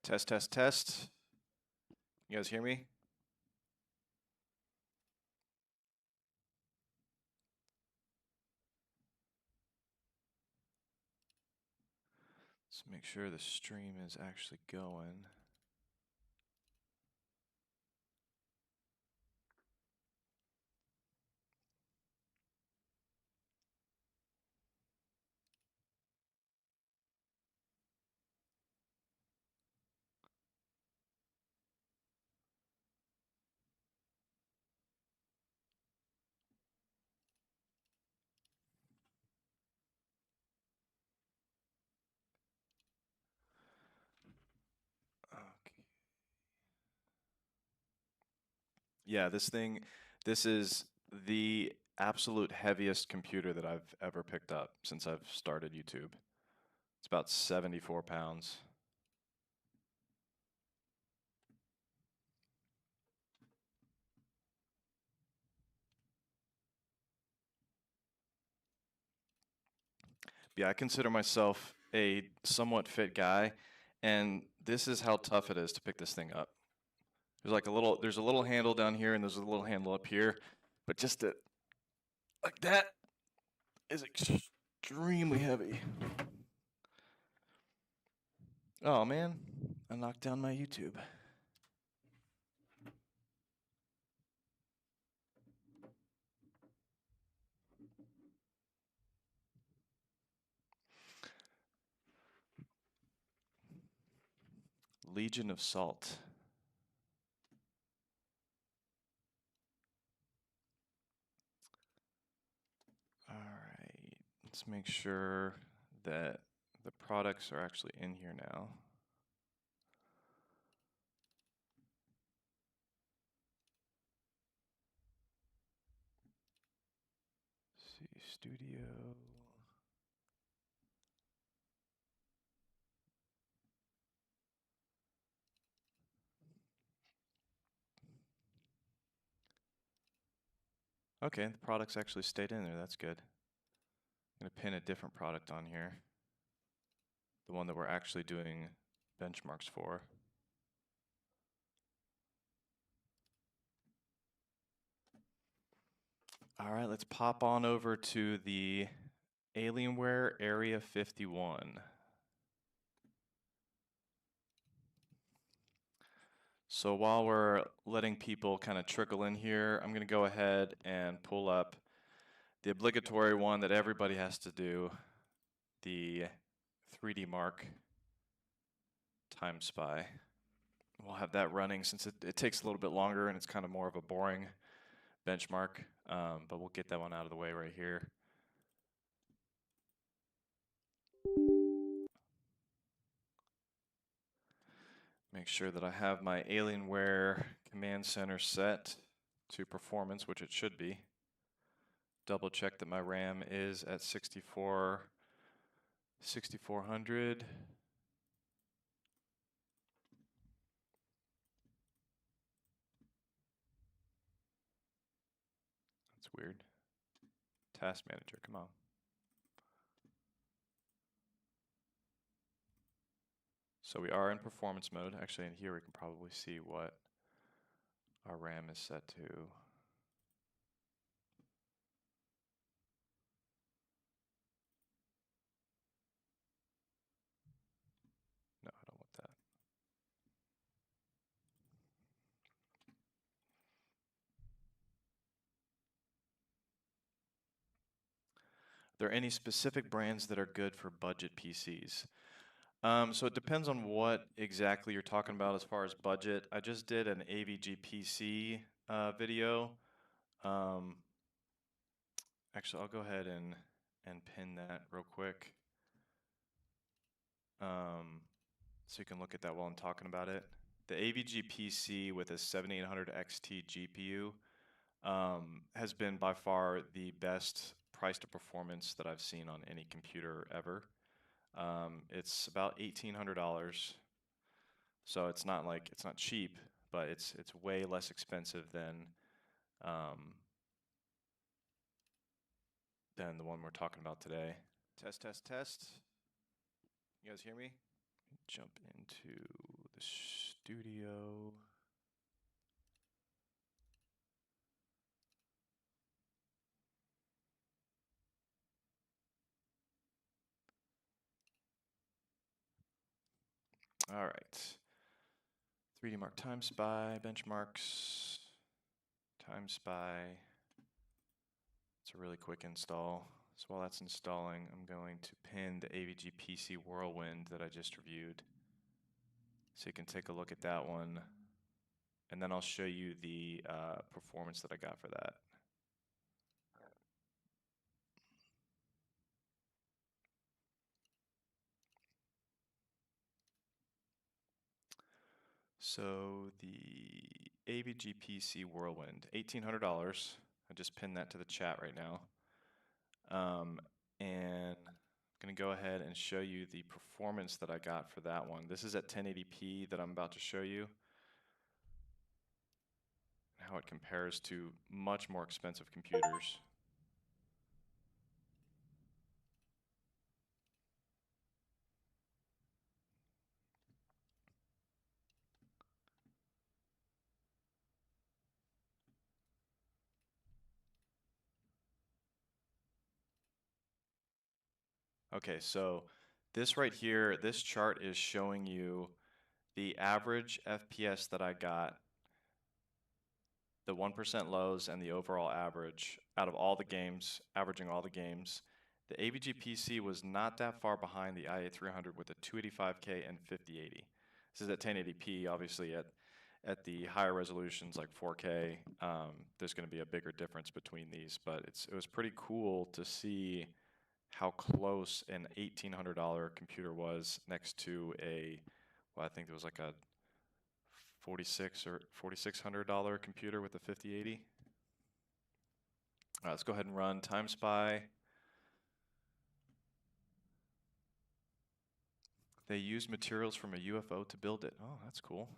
Test, test, test. You guys hear me? Let's make sure the stream is actually going. Okay. Yeah, this is the absolute heaviest computer that I've ever picked up since I've started YouTube. It's about 74 pounds. Yeah, I consider myself a somewhat fit guy, and this is how tough it is to pick this thing up. There's a little handle down here, and there's a little handle up here, but just like that is extremely heavy. Oh man, I knocked down my YouTube. Legion of Salt. All right, let's make sure that the products are actually in here now. Let's see, studio. Okay, the products actually stayed in there. That's good. I'm gonna pin a different product on here. The one that we're actually doing benchmarks for. All right, let's pop on over to the Alienware Area-51. So while we're letting people kind of trickle in here, I'm going to go ahead and pull up the obligatory one that everybody has to do, the 3D Mark Time Spy. We'll have that running since it takes a little bit longer and it's kind of more of a boring benchmark, but we'll get that one out of the way right here. Make sure that I have my Alienware Command Center set to performance, which it should be. Double check that my RAM is at 6400. That's weird. Task Manager, come on. So we are in performance mode. Actually, in here we can probably see what our RAM is set to. No, I don't want that. Are there any specific brands that are good for budget PCs? So it depends on what exactly you're talking about as far as budget. I just did an AVGPC video. Actually, I'll go ahead and pin that real quick. So you can look at that while I'm talking about it. The AVG PC with a 7800 XT GPU has been by far the best price to performance that I've seen on any computer ever. It's about $1,800, so it's not cheap, but it's way less expensive than the one we're talking about today. Test, test, test. You guys hear me? Jump into the Studio. All right. 3D Mark Time Spy, benchmarks, Time Spy. It's a really quick install. So while that's installing, I'm going to pin the AVGPC Whirlwind that I just reviewed. So you can take a look at that one. And then I'll show you the performance that I got for that. So the AVGPC Whirlwind, $1,800. I just pinned that to the chat right now. And I'm going to go ahead and show you the performance that I got for that one. This is at 1080p that I'm about to show you. How it compares to much more expensive computers. Okay, so this right here, this chart is showing you the average FPS that I got, the 1% lows and the overall average out of all the games, averaging all the games. The AVGPC was not that far behind the IA300 with a 285K and 5080. This is at 1080p, obviously at the higher resolutions like 4K, there's going to be a bigger difference between these, but it was pretty cool to see how close an $1,800 computer was next to well, I think it was like a $4,600 or $4,600 computer with a 5080. All right, let's go ahead and run Time Spy. They used materials from a UFO to build it. Oh, that's cool.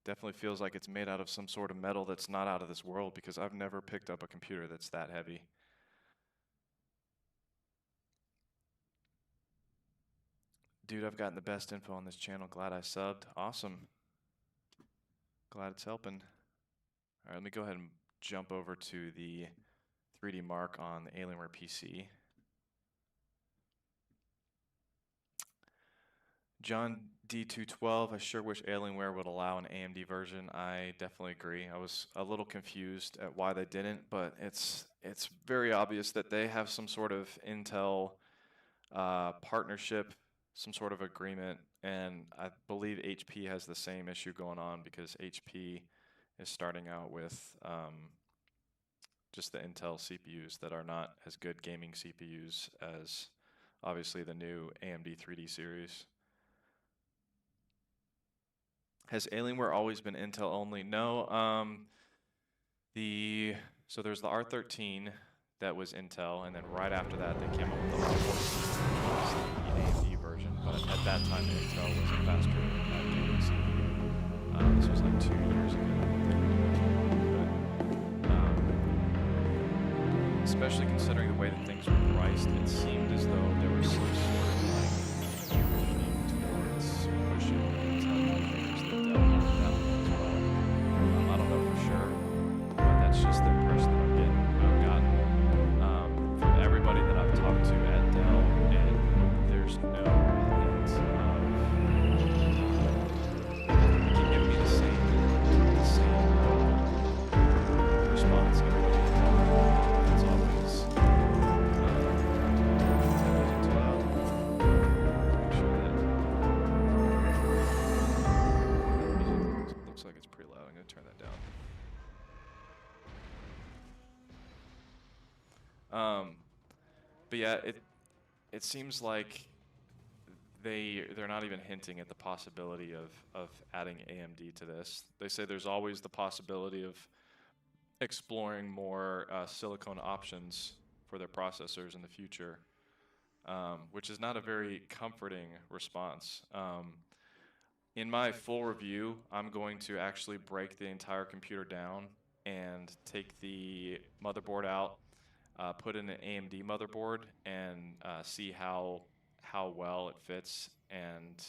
Definitely feels like it's made out of some sort of metal that's not out of this world, because I've never picked up a computer that's that heavy. Dude, I've gotten the best info on this channel. Glad I subbed. Awesome. Glad it's helping. All right, let me go ahead and jump over to the 3D Mark on the Alienware PC. John D212, I sure wish Alienware would allow an AMD version. I definitely agree. I was a little confused at why they didn't, but it's very obvious that they have some sort of Intel partnership, some sort of agreement, and I believe HP has the same issue going on, because HP is starting out with just the Intel CPUs that are not as good gaming CPUs as obviously the new AMD 3D series. Has Alienware always been Intel only? No. So there's the R13 that was Intel, and then right after that they came up with the R14, which was the AMD version. But at that time, Intel was a faster gaming CPU. This was like 2 years ago. But, especially considering the way that things were priced, it seemed as though there was some sort of like leaning towards pushing Intel. I don't know for sure, but that's just the impression that I've gotten from everybody that I've talked to at Dell, and there's no hint of keep giving me the same response. Everybody at Dell, it's always too loud. Make sure that music looks like it's pretty loud. I'm gonna turn that down. But yeah, it seems like they're not even hinting at the possibility of adding AMD to this. They say there's always the possibility of exploring more silicone options for their processors in the future, which is not a very comforting response. In my full review, I'm going to actually break the entire computer down and take the motherboard out, put in an AMD motherboard, and see how well it fits and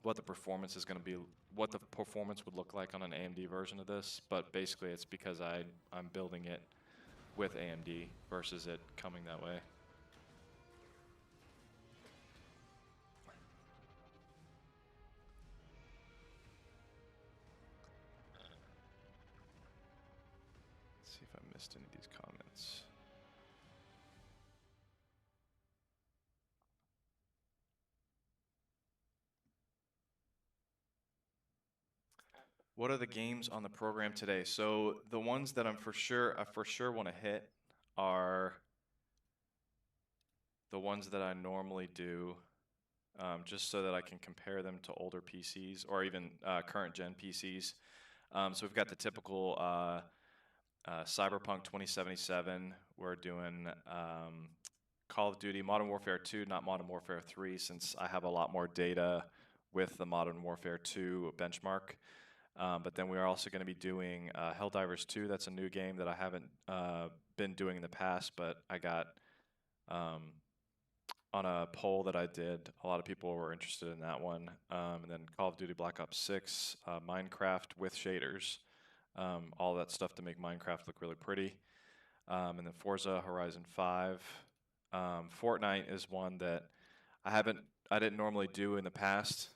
what the performance is going to be, what the performance would look like on an AMD version of this. But basically, it's because I'm building it with AMD versus it coming that way. Let's see if I missed any of these comments. What are the games on the program today? So the ones that I for sure want to hit are the ones that I normally do, just so that I can compare them to older PCs or even current gen PCs. So we've got the typical Cyberpunk 2077. We're doing Call of Duty Modern Warfare 2, not Modern Warfare 3, since I have a lot more data with the Modern Warfare 2 benchmark. But then we are also going to be doing Helldivers 2. That's a new game that I haven't been doing in the past, but I got on a poll that I did, a lot of people were interested in that one. And then Call of Duty Black Ops 6, Minecraft with shaders, all that stuff to make Minecraft look really pretty. And then Forza Horizon 5. Fortnite is one that I didn't normally do in the past.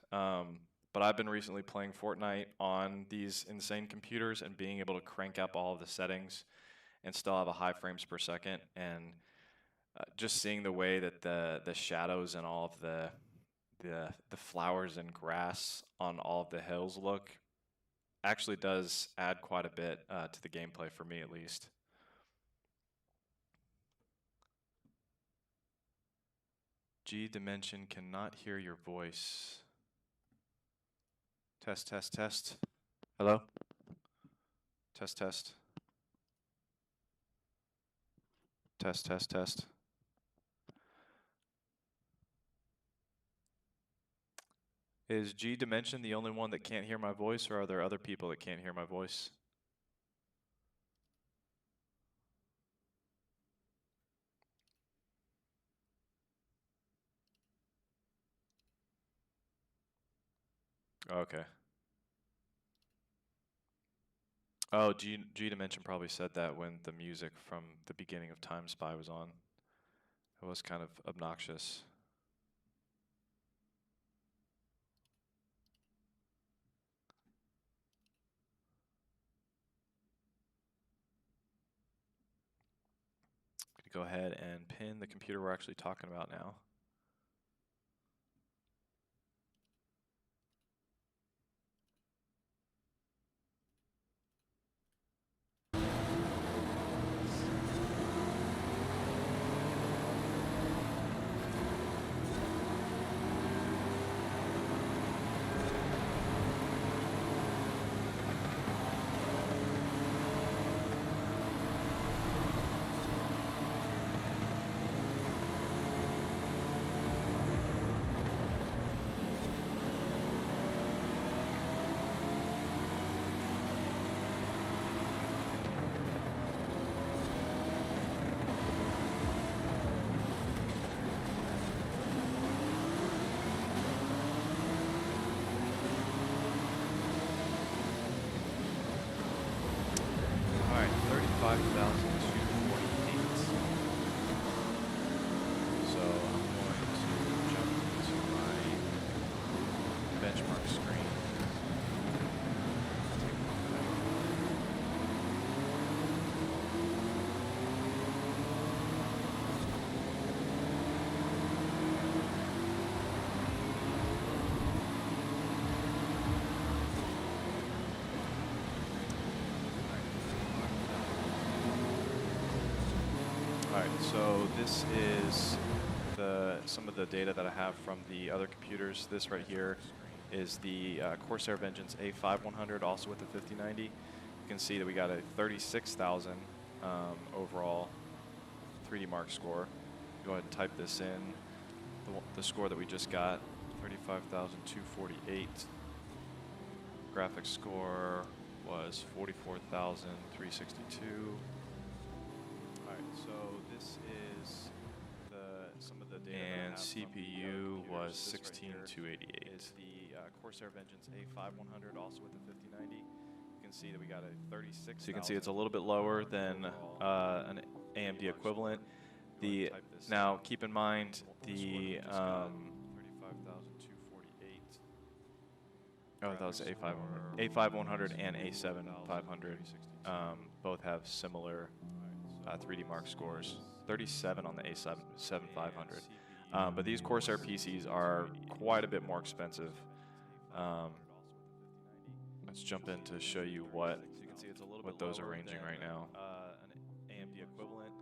But I've been recently playing Fortnite on these insane computers and being able to crank up all of the settings and still have a high frames per second. And just seeing the way that the shadows and all of the flowers and grass on all of the hills look actually does add quite a bit to the gameplay for me, at least. G Dimension cannot hear your voice. Test, test, test. Hello? Test, test. Test, test, test. Is G Dimension the only one that can't hear my voice, or are there other people that can't hear my voice? Okay. Oh, G Dimension probably said that when the music from the beginning of Time Spy was on. It was kind of obnoxious. I'm gonna go ahead and pin the computer we're actually talking about now. So this is some of the data that I have from the other computers. This right here is the Corsair Vengeance A5100, also with the 5090. You can see that we got a 36,000 overall 3D Mark score. Go ahead and type this in. The score that we just got, 35,248. Graphics score was 44,362. Alright, so this is the some of the data and that I have CPU from was this right here 16288. is the Corsair Vengeance A5100, also with the 5090. You can see that we got a 36. So you can see it's a little bit lower than an AMD equivalent. Now keep in mind the 35,248. oh, that was the A5100 and A7500. Both have similar 3D Mark scores. 37 on the A7500. But these Corsair PCs are quite a bit more expensive. Let's jump in to show you what those are ranging right now. An AMD equivalent.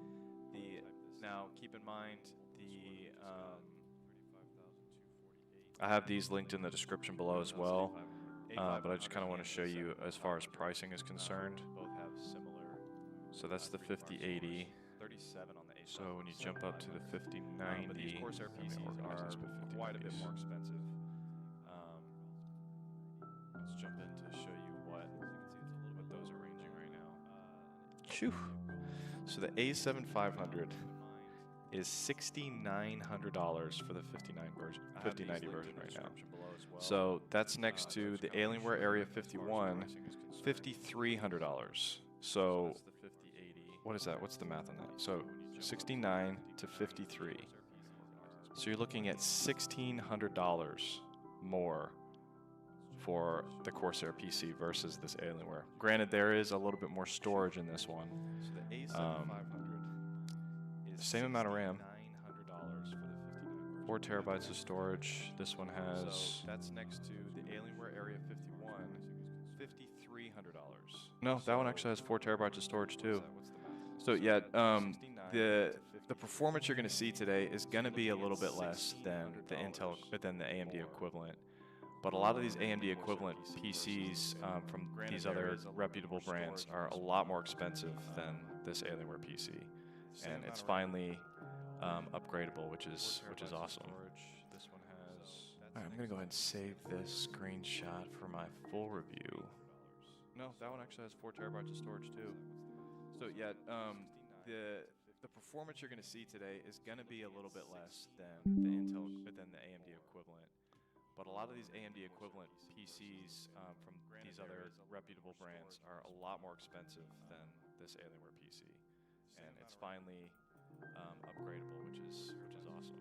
Now keep in mind I have these linked in the description below as well, but I just kind of want to show you as far as pricing is concerned. both have similar. So that's the 5080. 37 on the A. So when you jump up to the 5090, but these Corsair PCs are quite a bit more expensive. Let's jump in to show you what those are ranging right now. Phew. So the A7500 is $6,900 for the 5090 version right now. So that's next to the Alienware Area 51, $5,300. So what is that? What's the math on that? So 69 to 53. So you're looking at $1,600 more for the Corsair PC versus this Alienware. Granted, there is a little bit more storage in this one. So the A7500 is same amount of RAM. $900 for the 5090. 4 terabytes of storage. This one has. So that's next to the Alienware Area 51, $5,300. No, that one actually has 4 terabytes of storage too. So yeah, the performance you're going to see today is going to be a little bit less than the AMD equivalent. But a lot of these AMD equivalent PCs from these other reputable brands are a lot more expensive than this Alienware PC, and it's finally upgradable, which is awesome. All right, I'm gonna go ahead and save this screenshot for my full review. No, that one actually has 4 terabytes of storage too. So yeah, the performance you're gonna see today is gonna be a little bit less than the AMD equivalent. But a lot of these AMD equivalent PCs from these other reputable brands are a lot more expensive than this Alienware PC, and it's finally upgradable, which is awesome.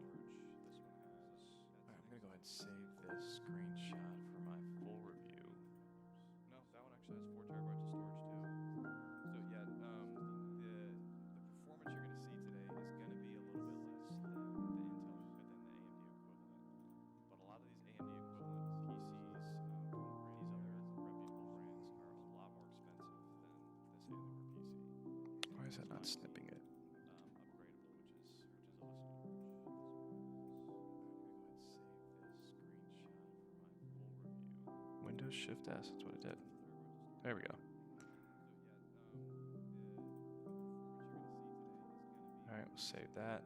All right, I'm gonna go ahead and save this screenshot for my full review. No, that one actually has 4 terabytes of storage too. So yeah, the performance you're gonna see today is gonna be a little bit less than the AMD equivalent. But a lot of these AMD equivalent PCs from these other reputable brands are a lot more expensive than this Alienware PC. Why is that not snipping it? Upgradable, which is awesome. Windows Shift S, that's what it did. There we go. All right, we'll save that.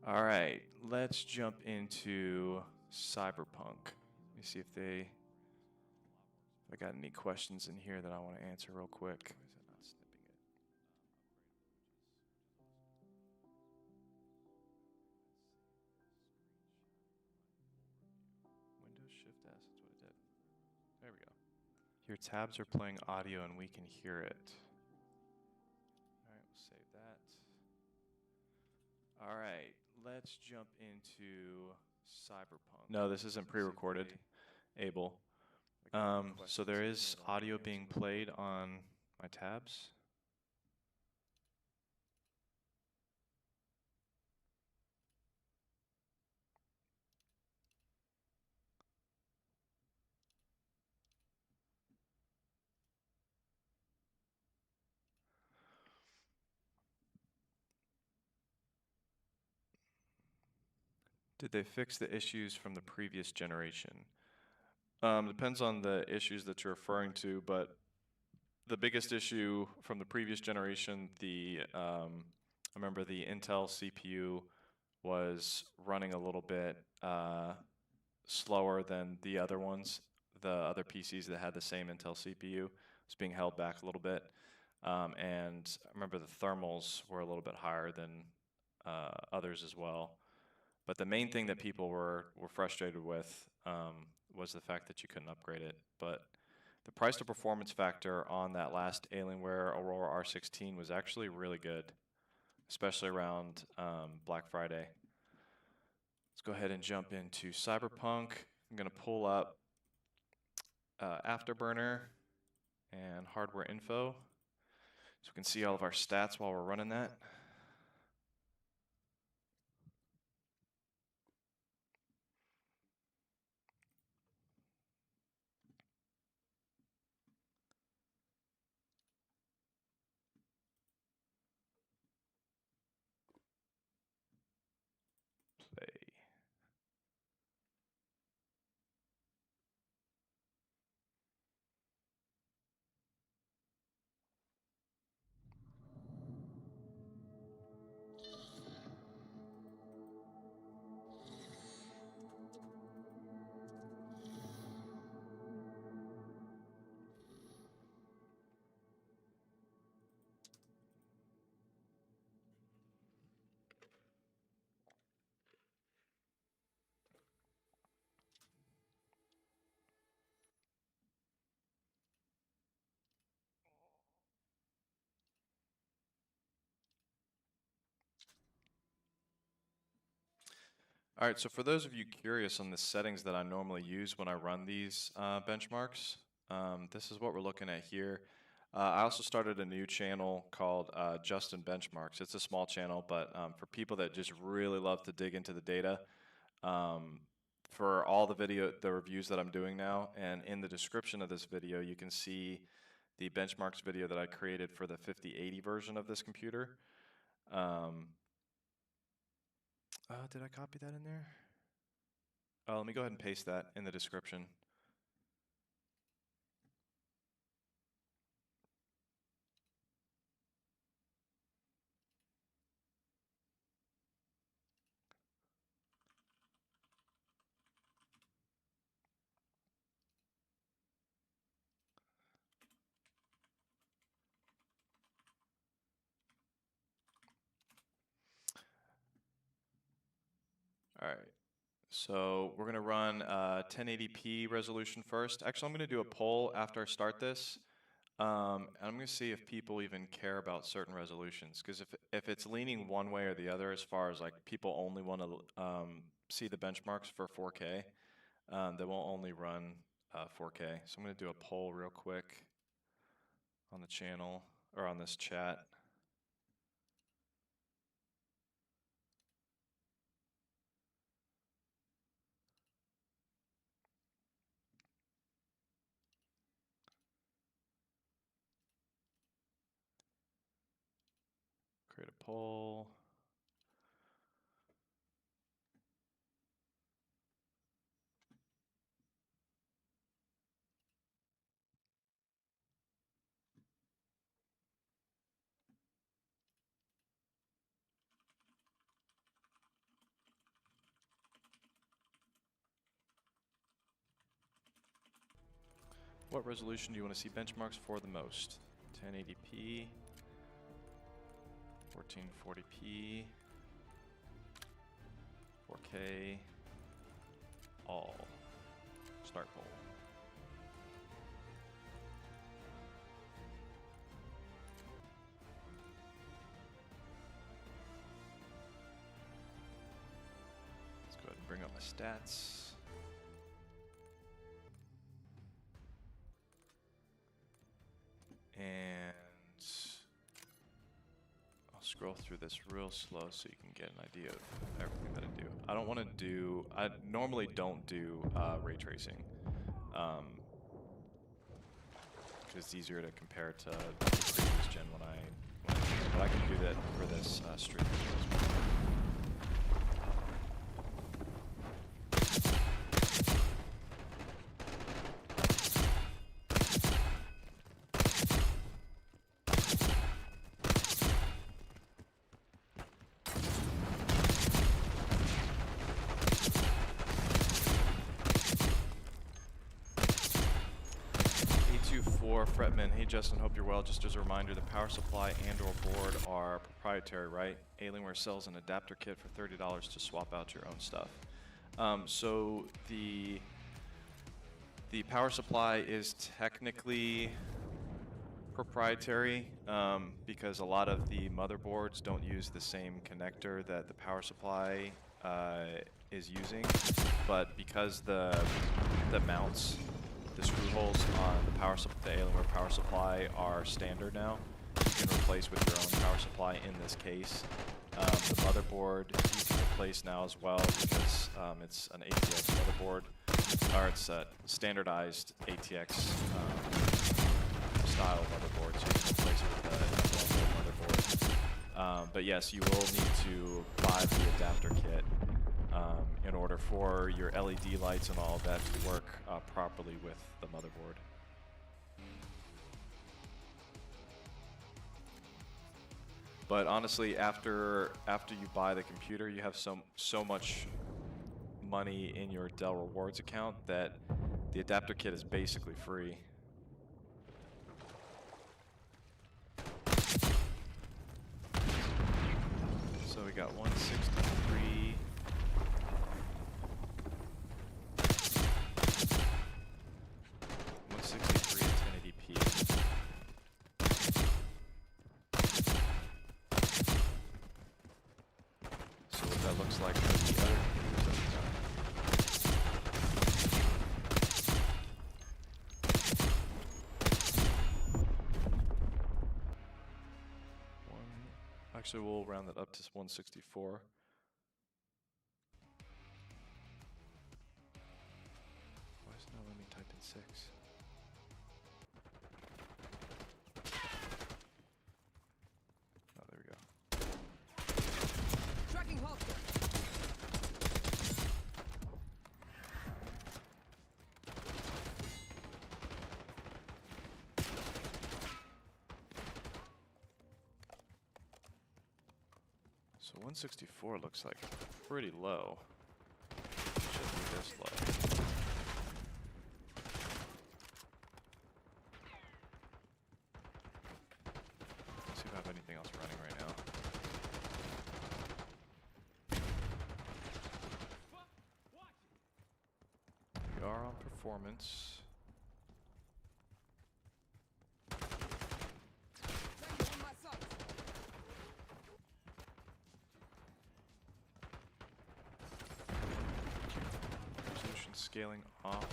All right, let's jump into Cyberpunk. Let me see if I got any questions in here that I want to answer real quick. Why is that not snipping it? Windows Shift S, that's what it did. There we go. Your tabs are playing audio and we can hear it. All right, we'll save that. All right, let's jump into Cyberpunk. No, this isn't pre-recorded, Abel. So there is audio being played on my tabs. Did they fix the issues from the previous generation? Depends on the issues that you're referring to, but the biggest issue from the previous generation, I remember the Intel CPU was running a little bit slower than the other ones. The other PCs that had the same Intel CPU was being held back a little bit. And I remember the thermals were a little bit higher than others as well. But the main thing that people were frustrated with was the fact that you couldn't upgrade it. But the price to performance factor on that last Alienware Aurora R16 was actually really good, especially around Black Friday. Let's go ahead and jump into Cyberpunk. I'm going to pull up Afterburner and hardware info so we can see all of our stats while we're running that. Play. All right, so for those of you curious on the settings that I normally use when I run these benchmarks, this is what we're looking at here. I also started a new channel called Justin Benchmarks. It's a small channel, but for people that just really love to dig into the data, for all the reviews that I'm doing now, and in the description of this video, you can see the benchmarks video that I created for the 5080 version of this computer. Did I copy that in there? Let me go ahead and paste that in the description. All right, so we're gonna run 1080p resolution first. Actually, I'm gonna do a poll after I start this, and I'm gonna see if people even care about certain resolutions. Because if it's leaning one way or the other, as far as like people only want to see the benchmarks for 4K, they won't only run 4K. So I'm gonna do a poll real quick on the channel or on this chat. Create a poll. What resolution do you want to see benchmarks for the most? 1080p, 1440p, 4K, all. Start poll. Let's go ahead and bring up my stats. And I'll scroll through this real slow so you can get an idea of everything that I do. I don't want to do, I normally don't do ray tracing because it's easier to compare to the previous gen when I but I can do that for this stream. 164, Fretman. Hey Justin, hope you're well. Just as a reminder, the power supply and or board are proprietary, right? Alienware sells an adapter kit for $30 to swap out your own stuff. So the power supply is technically proprietary because a lot of the motherboards don't use the same connector that the power supply is using, but because the mounts, the screw holes on the Alienware power supply are standard now, you can replace with your own power supply in this case. The motherboard you can replace now as well because it's an ATX motherboard, or it's a standardized ATX style motherboard, so you can replace it with a motherboard. But yes, you will need to buy the adapter kit in order for your LED lights and all of that to work properly with the motherboard. But honestly, after you buy the computer, you have so much money in your Dell Rewards account that the adapter kit is basically free. So we got 163. Like the other actually, we'll round that up to 164. Why is it not letting me type in 6? Oh, there we go. Tracking holster. So 164 looks like pretty low. Shouldn't be this low. Let's see if I have anything else running right now. We are on performance. Scaling off.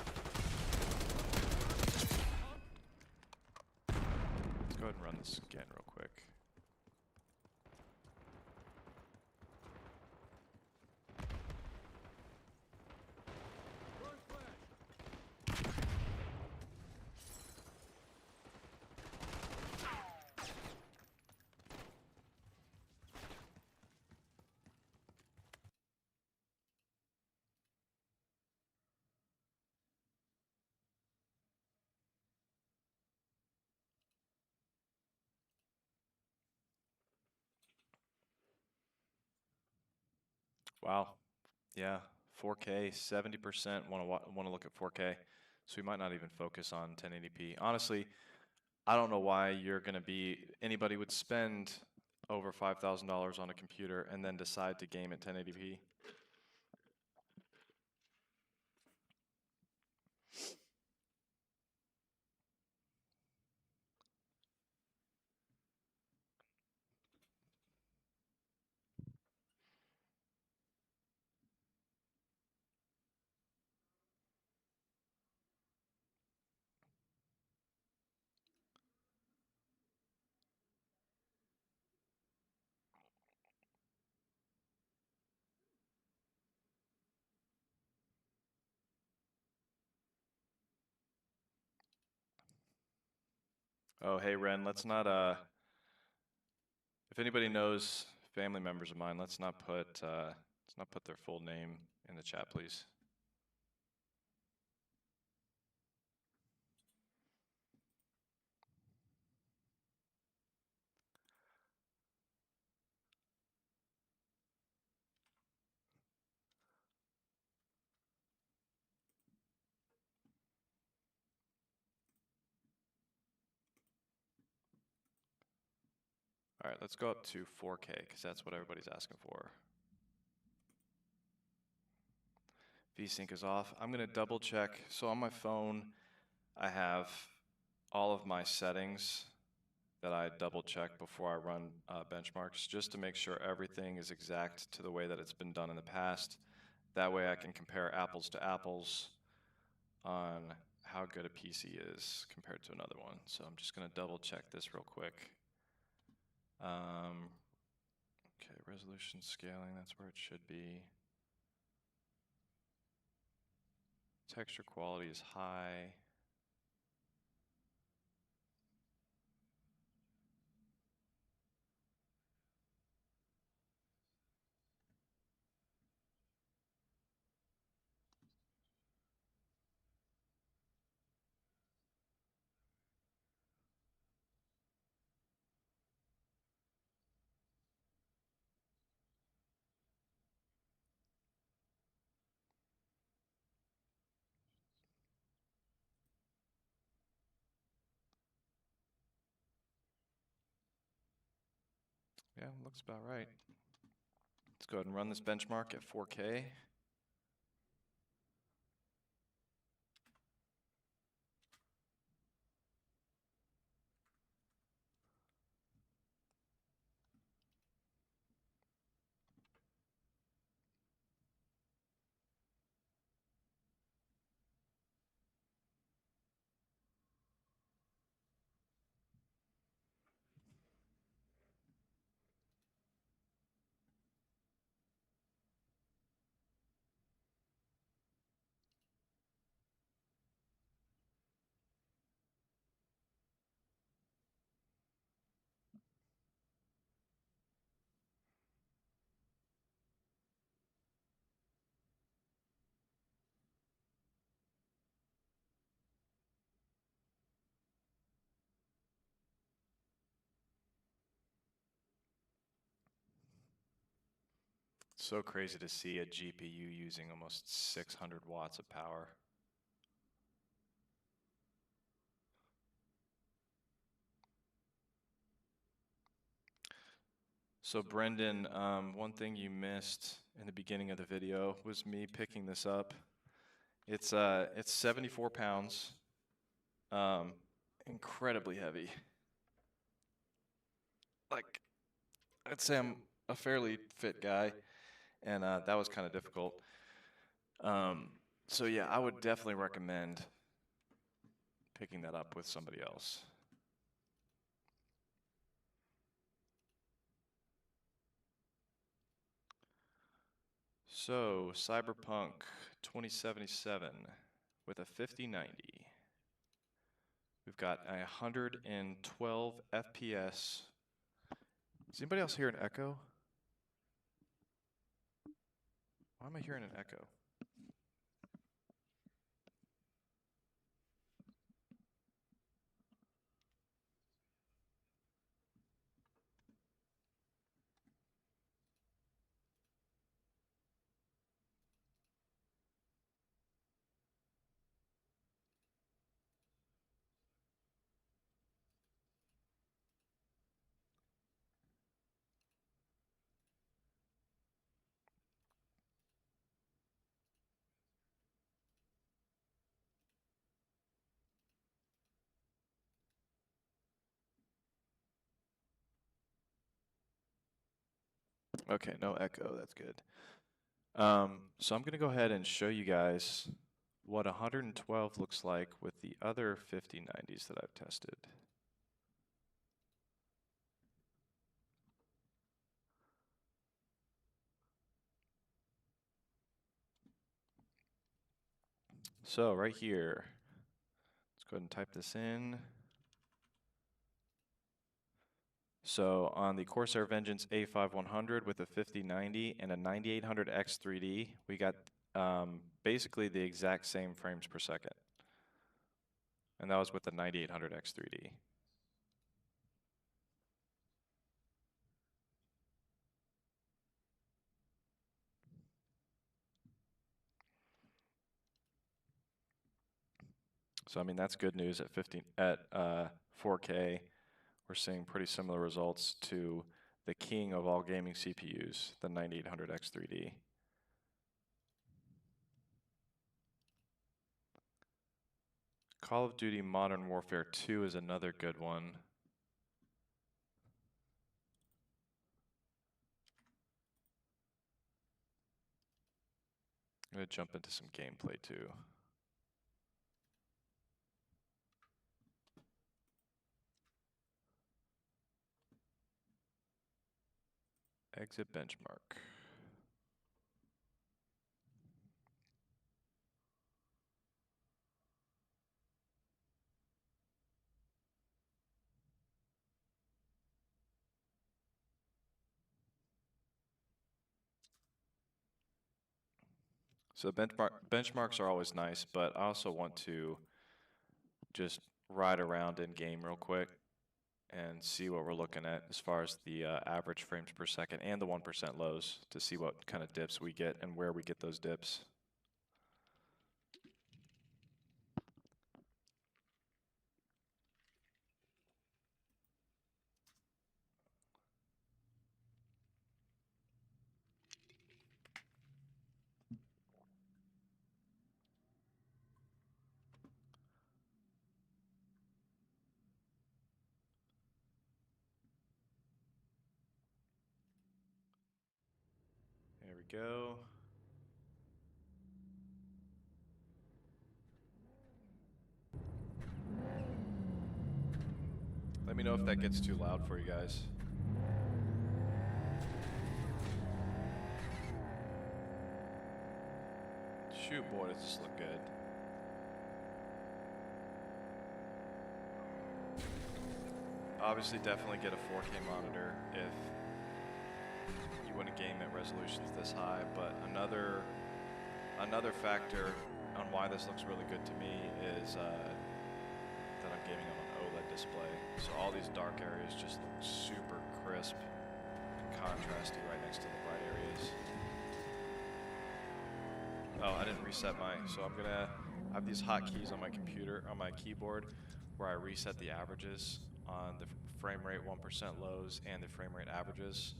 Let's go ahead and run this again real quick. Wow. Yeah, 4K, 70% want to look at 4K. So we might not even focus on 1080p. Honestly, I don't know why anybody would spend over $5,000 on a computer and then decide to game at 1080p. Oh, hey Ren, let's not if anybody knows family members of mine, let's not put their full name in the chat, please. All right, let's go up to 4K because that's what everybody's asking for. VSync is off. I'm going to double check. So on my phone, I have all of my settings that I double check before I run benchmarks just to make sure everything is exact to the way that it's been done in the past. That way I can compare apples to apples on how good a PC is compared to another one. So I'm just going to double check this real quick. Okay, resolution scaling, that's where it should be. Texture quality is high. Yeah, looks about right. Let's go ahead and run this benchmark at 4K. So crazy to see a GPU using almost 600 watts of power. So Brendan, one thing you missed in the beginning of the video was me picking this up. It's 74 pounds, incredibly heavy. Like, I'd say I'm a fairly fit guy, and that was kind of difficult. So yeah, I would definitely recommend picking that up with somebody else. So Cyberpunk 2077 with a 5090. We've got 112 FPS. Does anybody else hear an echo? Why am I hearing an echo? Okay, no echo, that's good. So I'm going to go ahead and show you guys what 112 looks like with the other 5090s that I've tested. So right here, let's go ahead and type this in. So on the Corsair Vengeance A5100 with a 5090 and a 9800X 3D, we got basically the exact same frames per second. And that was with the 9800X 3D. So I mean that's good news at 4K. we're seeing pretty similar results to the king of all gaming CPUs, the 9800X3D. Call of Duty Modern Warfare 2 is another good one. I'm going to jump into some gameplay too. Exit benchmark. So benchmarks are always nice, but I also want to just ride around in game real quick and see what we're looking at as far as the average frames per second and the 1% lows to see what kind of dips we get and where we get those dips. There we go. Let me know if that gets too loud for you guys. Shoot, boy, does this look good. Obviously, definitely get a 4K monitor if you want to game at resolutions this high, but another factor on why this looks really good to me is that I'm gaming on an OLED display. So all these dark areas just look super crisp and contrasty right next to the bright areas. Oh, I didn't reset so I have these hotkeys on my computer, on my keyboard, where I reset the averages on the frame rate 1% lows and the frame rate averages.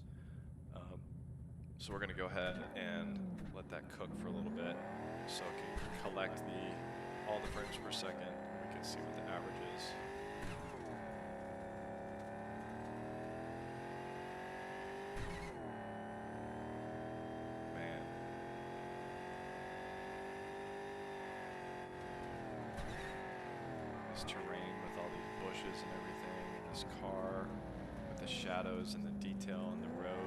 So we're gonna go ahead and let that cook for a little bit so it can collect all the frames per second and we can see what the average is. Man. This terrain with all these bushes and everything, this car with the shadows and the detail on the road.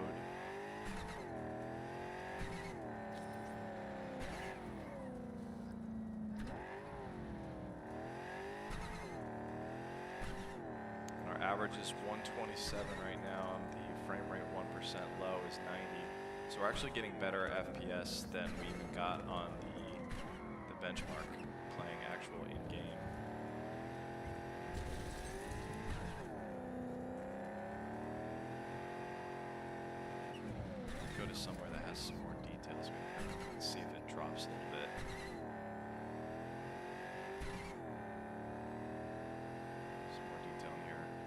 Average is 127 right now, and the frame rate 1% low is 90. So we're actually getting better FPS than we even got on the benchmark playing actual in-game. Go to somewhere that has some more details. We can see if it drops a little bit.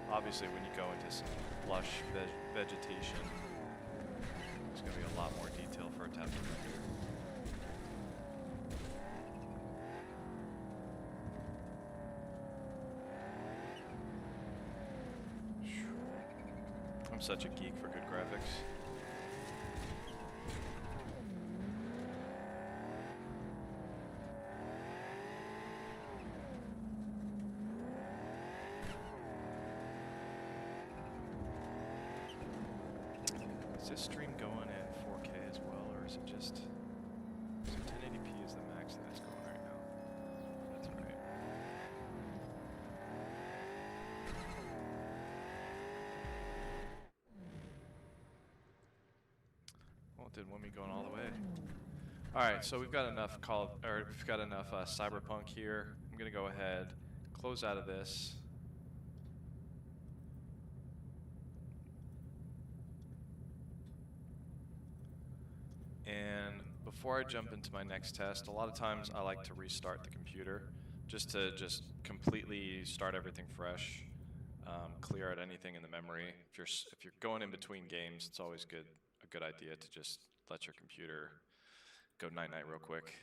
Obviously, when you go into some lush vegetation, there's going to be a lot more detail for it to have to render. I'm such a geek for good graphics. Is this stream going in 4K as well, or is it just... So 1080p is the max that it's going right now. That's right. Well, it didn't want me going all the way. Alright, so we've got enough Cyberpunk here. I'm gonna go ahead, close out of this. And before I jump into my next test, a lot of times I like to restart the computer just to completely start everything fresh. clear out anything in the memory. If you're going in between games, it's always a good idea to just let your computer go night-night real quick.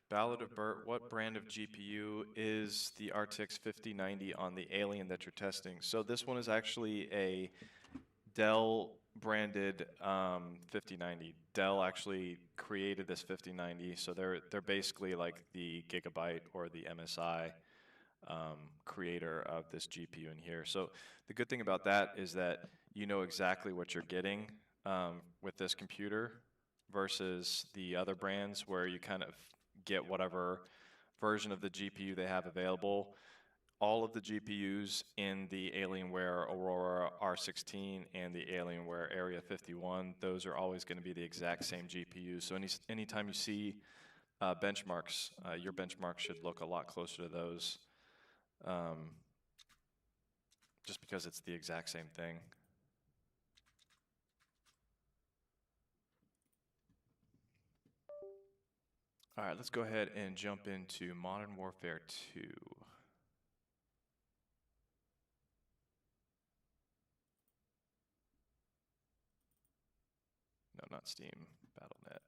Ballad of Bert, what brand of GPU is the RTX 5090 on the Alien that you're testing? So this one is actually a Dell branded 5090. Dell actually created this 5090, so they're basically like the Gigabyte or the MSI creator of this GPU in here. So the good thing about that is that you know exactly what you're getting with this computer versus the other brands where you kind of get whatever version of the GPU they have available. All of the GPUs in the Alienware Aurora R16 and the Alienware Area-51, those are always going to be the exact same GPUs. So anytime you see benchmarks, your benchmark should look a lot closer to those, just because it's the exact same thing. All right, let's go ahead and jump into Modern Warfare 2. No, not Steam, Battle.net.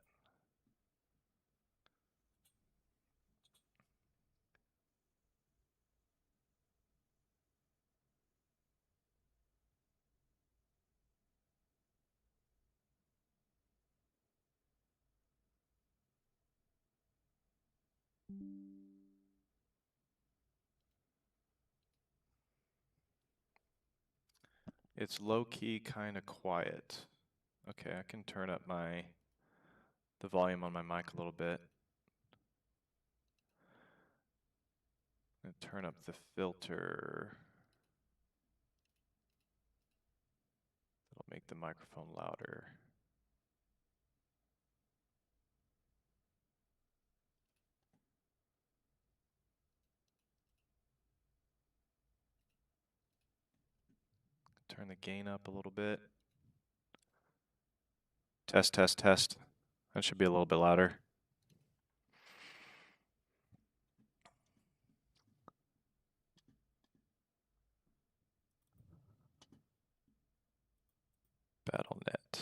It's low-key, kind of quiet. Okay, I can turn up the volume on my mic a little bit. And turn up the filter. That'll make the microphone louder. Turn the gain up a little bit. Test, test, test. That should be a little bit louder. Battle.net.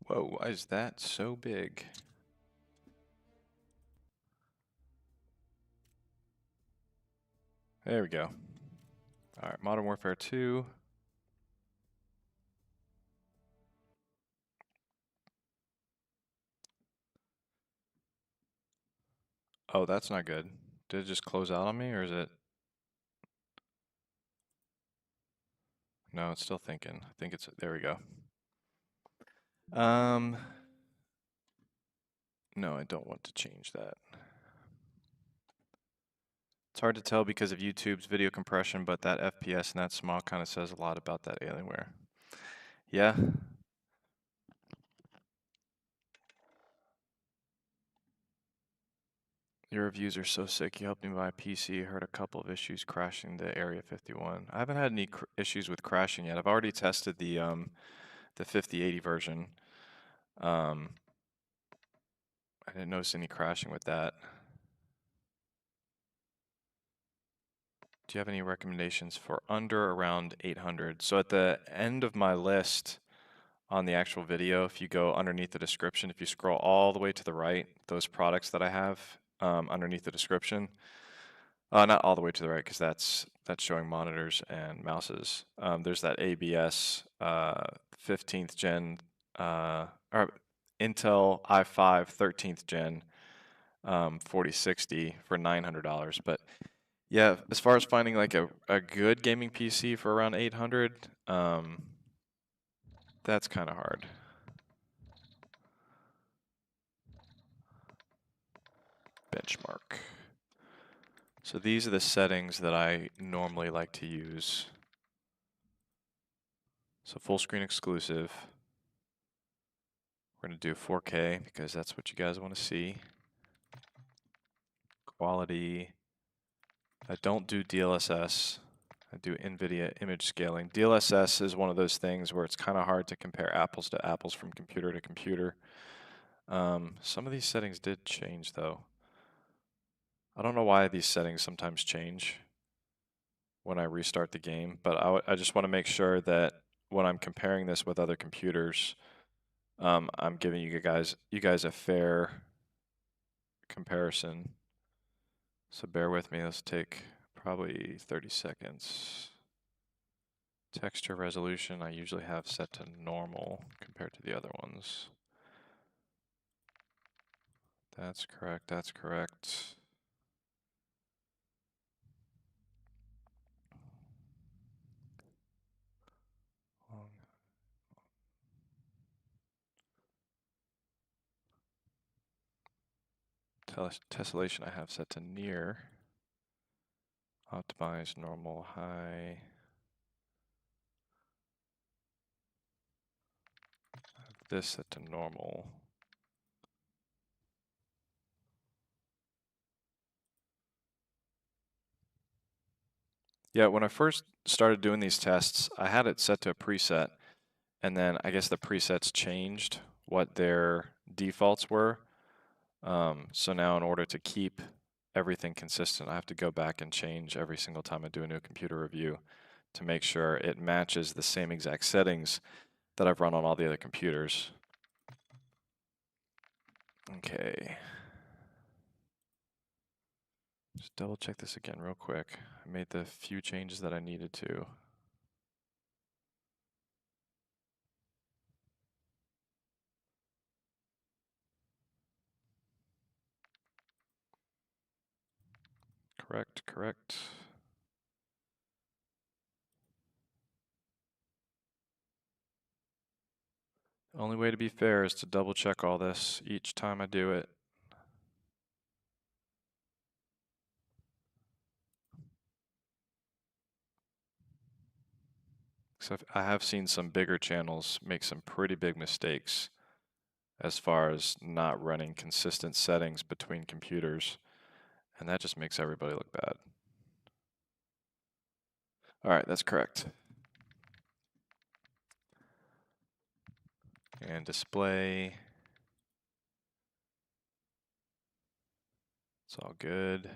Whoa, why is that so big? There we go. All right, Modern Warfare 2. Oh, that's not good. Did it just close out on me, or is it? No, it's still thinking. I think it's, there we go. No, I don't want to change that. It's hard to tell because of YouTube's video compression, but that FPS and that smog kind of says a lot about that Alienware. Yeah. Your reviews are so sick. You helped me buy a PC. Heard a couple of issues crashing the Area-51. I haven't had any issues with crashing yet. I've already tested the 5080 version. I didn't notice any crashing with that. Do you have any recommendations for under around 800? So at the end of my list on the actual video, if you go underneath the description, if you scroll all the way to the right, those products that I have underneath the description, not all the way to the right because that's that's showing monitors and mouses. There's that ABS 15th gen, or Intel i5 13th gen 4060 for $900. But yeah, as far as finding like a good gaming PC for around 800, that's kind of hard. Benchmark. So these are the settings that I normally like to use. So full screen exclusive. We're going to do 4K because that's what you guys want to see. Quality. I don't do DLSS. I do NVIDIA image scaling. DLSS is one of those things where it's kind of hard to compare apples to apples from computer to computer. Some of these settings did change though. I don't know why these settings sometimes change when I restart the game, but I just want to make sure that when I'm comparing this with other computers, I'm giving you guys a fair comparison. So bear with me. Let's take probably 30 seconds. Texture resolution I usually have set to normal compared to the other ones. That's correct. That's correct. Tessellation I have set to near. Optimize normal high. This set to normal. Yeah, when I first started doing these tests, I had it set to a preset, and then I guess the presets changed what their defaults were. So now in order to keep everything consistent, I have to go back and change every single time I do a new computer review to make sure it matches the same exact settings that I've run on all the other computers. Okay. Just double check this again real quick. I made the few changes that I needed to. Correct, correct. The only way to be fair is to double check all this each time I do it. So I have seen some bigger channels make some pretty big mistakes as far as not running consistent settings between computers, and that just makes everybody look bad. All right, that's correct. And display. It's all good.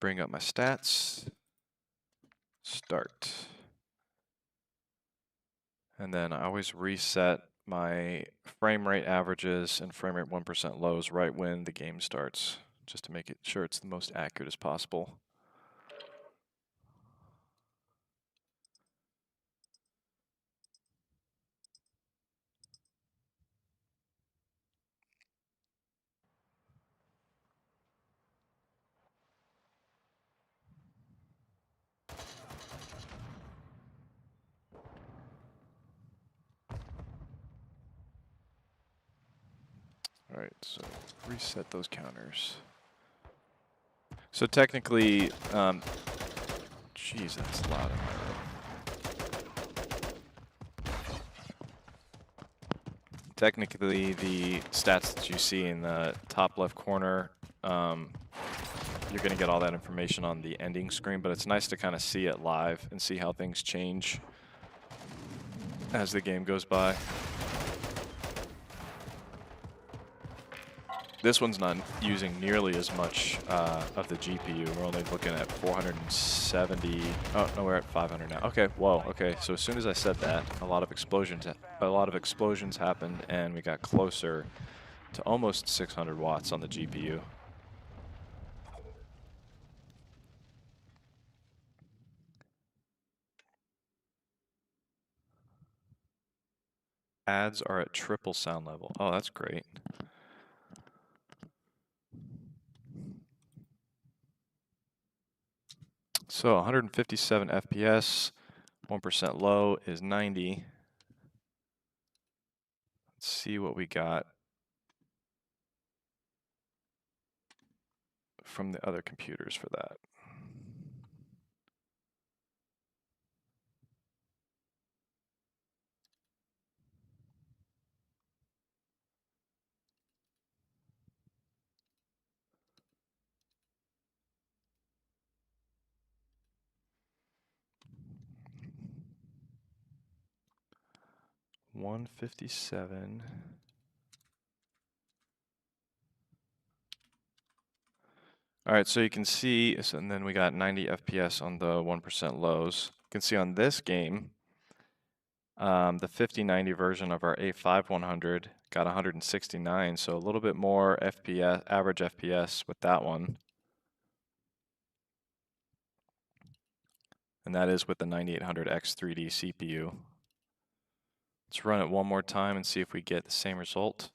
Bring up my stats. Start. And then I always reset my frame rate averages and frame rate 1% lows right when the game starts, just to make it sure it's the most accurate as possible. All right, so reset those counters. So technically, geez, that's loud in my room. Technically, the stats that you see in the top left corner, you're going to get all that information on the ending screen, but it's nice to kind of see it live and see how things change as the game goes by. This one's not using nearly as much of the GPU. We're only looking at 470. Oh no, we're at 500 now. Okay, whoa. Okay, so as soon as I said that, a lot of explosions happened, and we got closer to almost 600 watts on the GPU. ads are at triple sound level. Oh, that's great. So 157 FPS, 1% low is 90. Let's see what we got from the other computers for that. $157. All right, so you can see, and then we got 90 FPS on the 1% lows. You can see on this game, the 5090 version of our A5100 got 169, so a little bit more FPS, average FPS with that one. And that is with the 9800X 3D CPU. Let's run it one more time and see if we get the same result.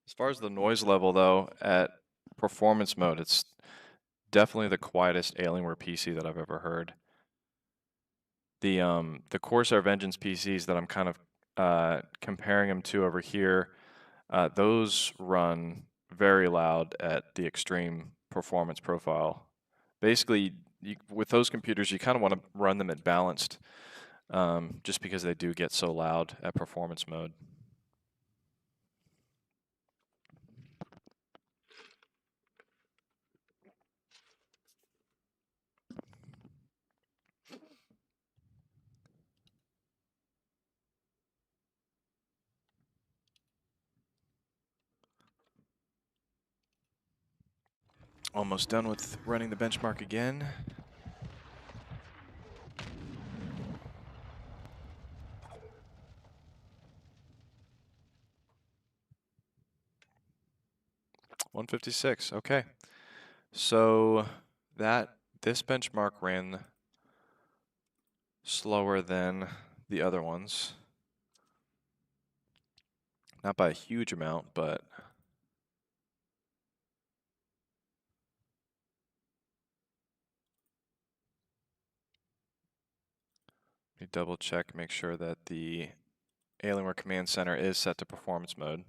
As far as the noise level though, at performance mode, it's definitely the quietest Alienware PC that I've ever heard. The Corsair Vengeance PCs that I'm kind of comparing them to over here, those run very loud at the extreme performance profile. Basically, with those computers, you kind of want to run them at balanced, just because they do get so loud at performance mode. Almost done with running the benchmark again. $156, okay. So this benchmark ran slower than the other ones. Not by a huge amount, but let me double check, make sure that the Alienware Command Center is set to performance mode.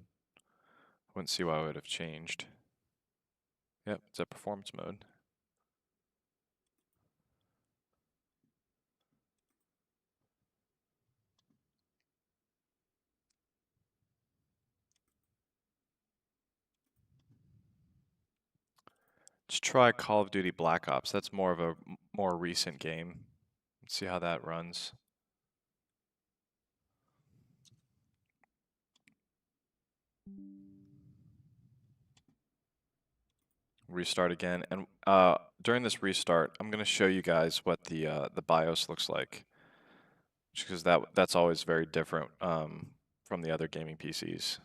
Wouldn't see why it would have changed. Yep, it's at performance mode. Let's try Call of Duty Black Ops. That's more of a more recent game. Let's see how that runs. Restart again, and during this restart, I'm going to show you guys what the BIOS looks like, because that's always very different from the other gaming PCs.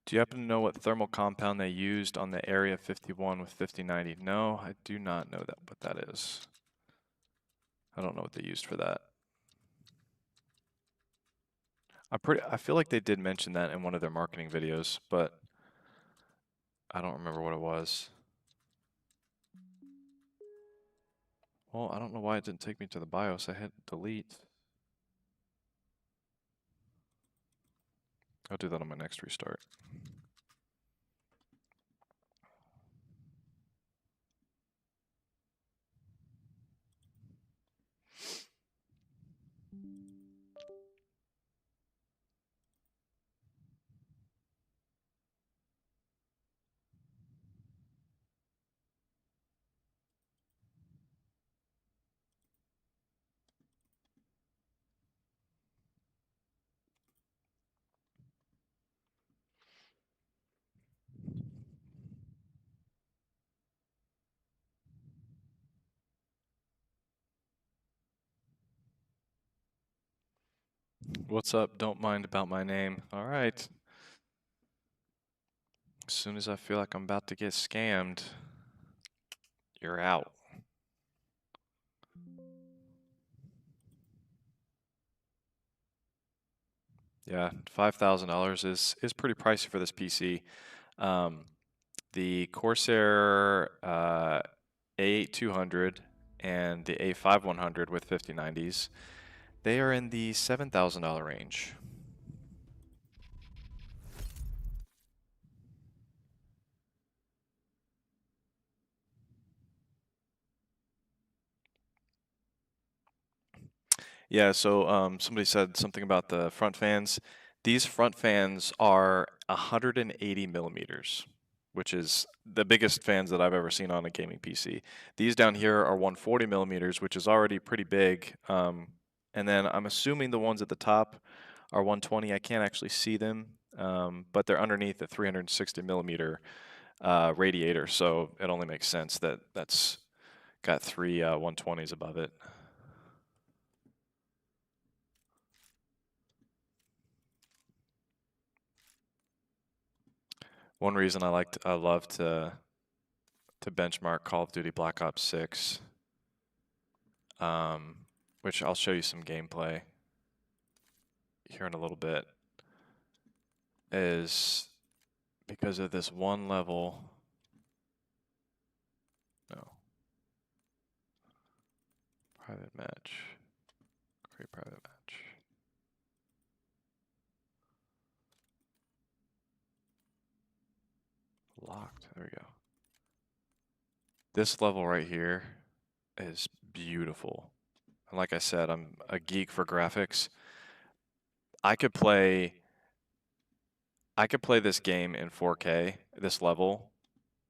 Do you happen to know what thermal compound they used on the Area-51 with 5090? No, I do not know what that is. I don't know what they used for that. I feel like they did mention that in one of their marketing videos, but I don't remember what it was. Well, I don't know why it didn't take me to the BIOS. I hit delete. I'll do that on my next restart. What's up? Don't mind about my name. All right. As soon as I feel like I'm about to get scammed, you're out. Yeah, $5,000 is pretty pricey for this PC. Um, the Corsair A8200 and the A5100 with 5090s, they are in the $7,000 range. Yeah, so somebody said something about the front fans. These front fans are 180 millimeters, which is the biggest fans that I've ever seen on a gaming PC. These down here are 140 millimeters, which is already pretty big. And then I'm assuming the ones at the top are 120. I can't actually see them, but they're underneath the 360 millimeter radiator, so it only makes sense that that's got three 120s above it. One reason I love to benchmark Call of Duty Black Ops 6, which I'll show you some gameplay here in a little bit, is because of this one level. No. Private match. Create private match. Locked. There we go. This level right here is beautiful. And like I said, I'm a geek for graphics. I could play this game in 4K, this level,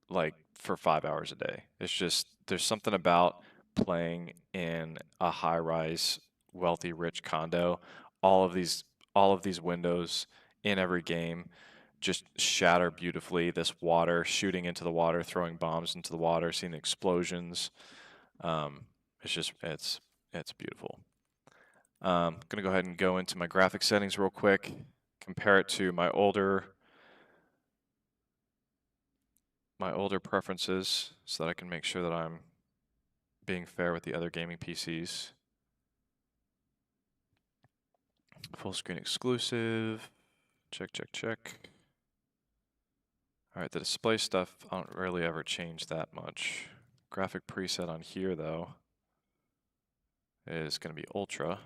like for 5 hours a day. It's just there's something about playing in a high-rise, wealthy, rich condo. All of these windows in every game just shatter beautifully. This water shooting into the water, throwing bombs into the water, seeing the explosions. It's beautiful. I'm gonna go ahead and go into my graphic settings real quick, compare it to my older preferences so that I can make sure that I'm being fair with the other gaming PCs. Full screen exclusive. Check, check, check. All right, the display stuff, I don't really ever change that much. Graphic preset on here, though, is going to be Ultra.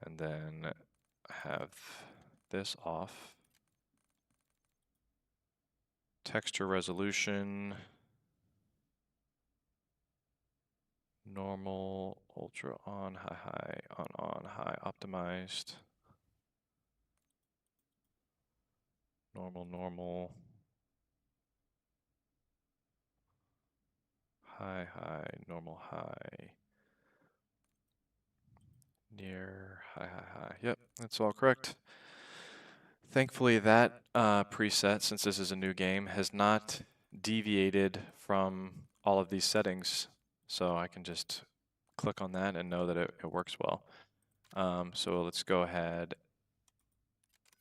And then have this off. Texture resolution. Normal, ultra on, high, on, high, optimized. Normal. High, normal, high. Near, high. Yep, that's all correct. Thankfully, that preset, since this is a new game, has not deviated from all of these settings. So I can just click on that and know that it works well. So let's go ahead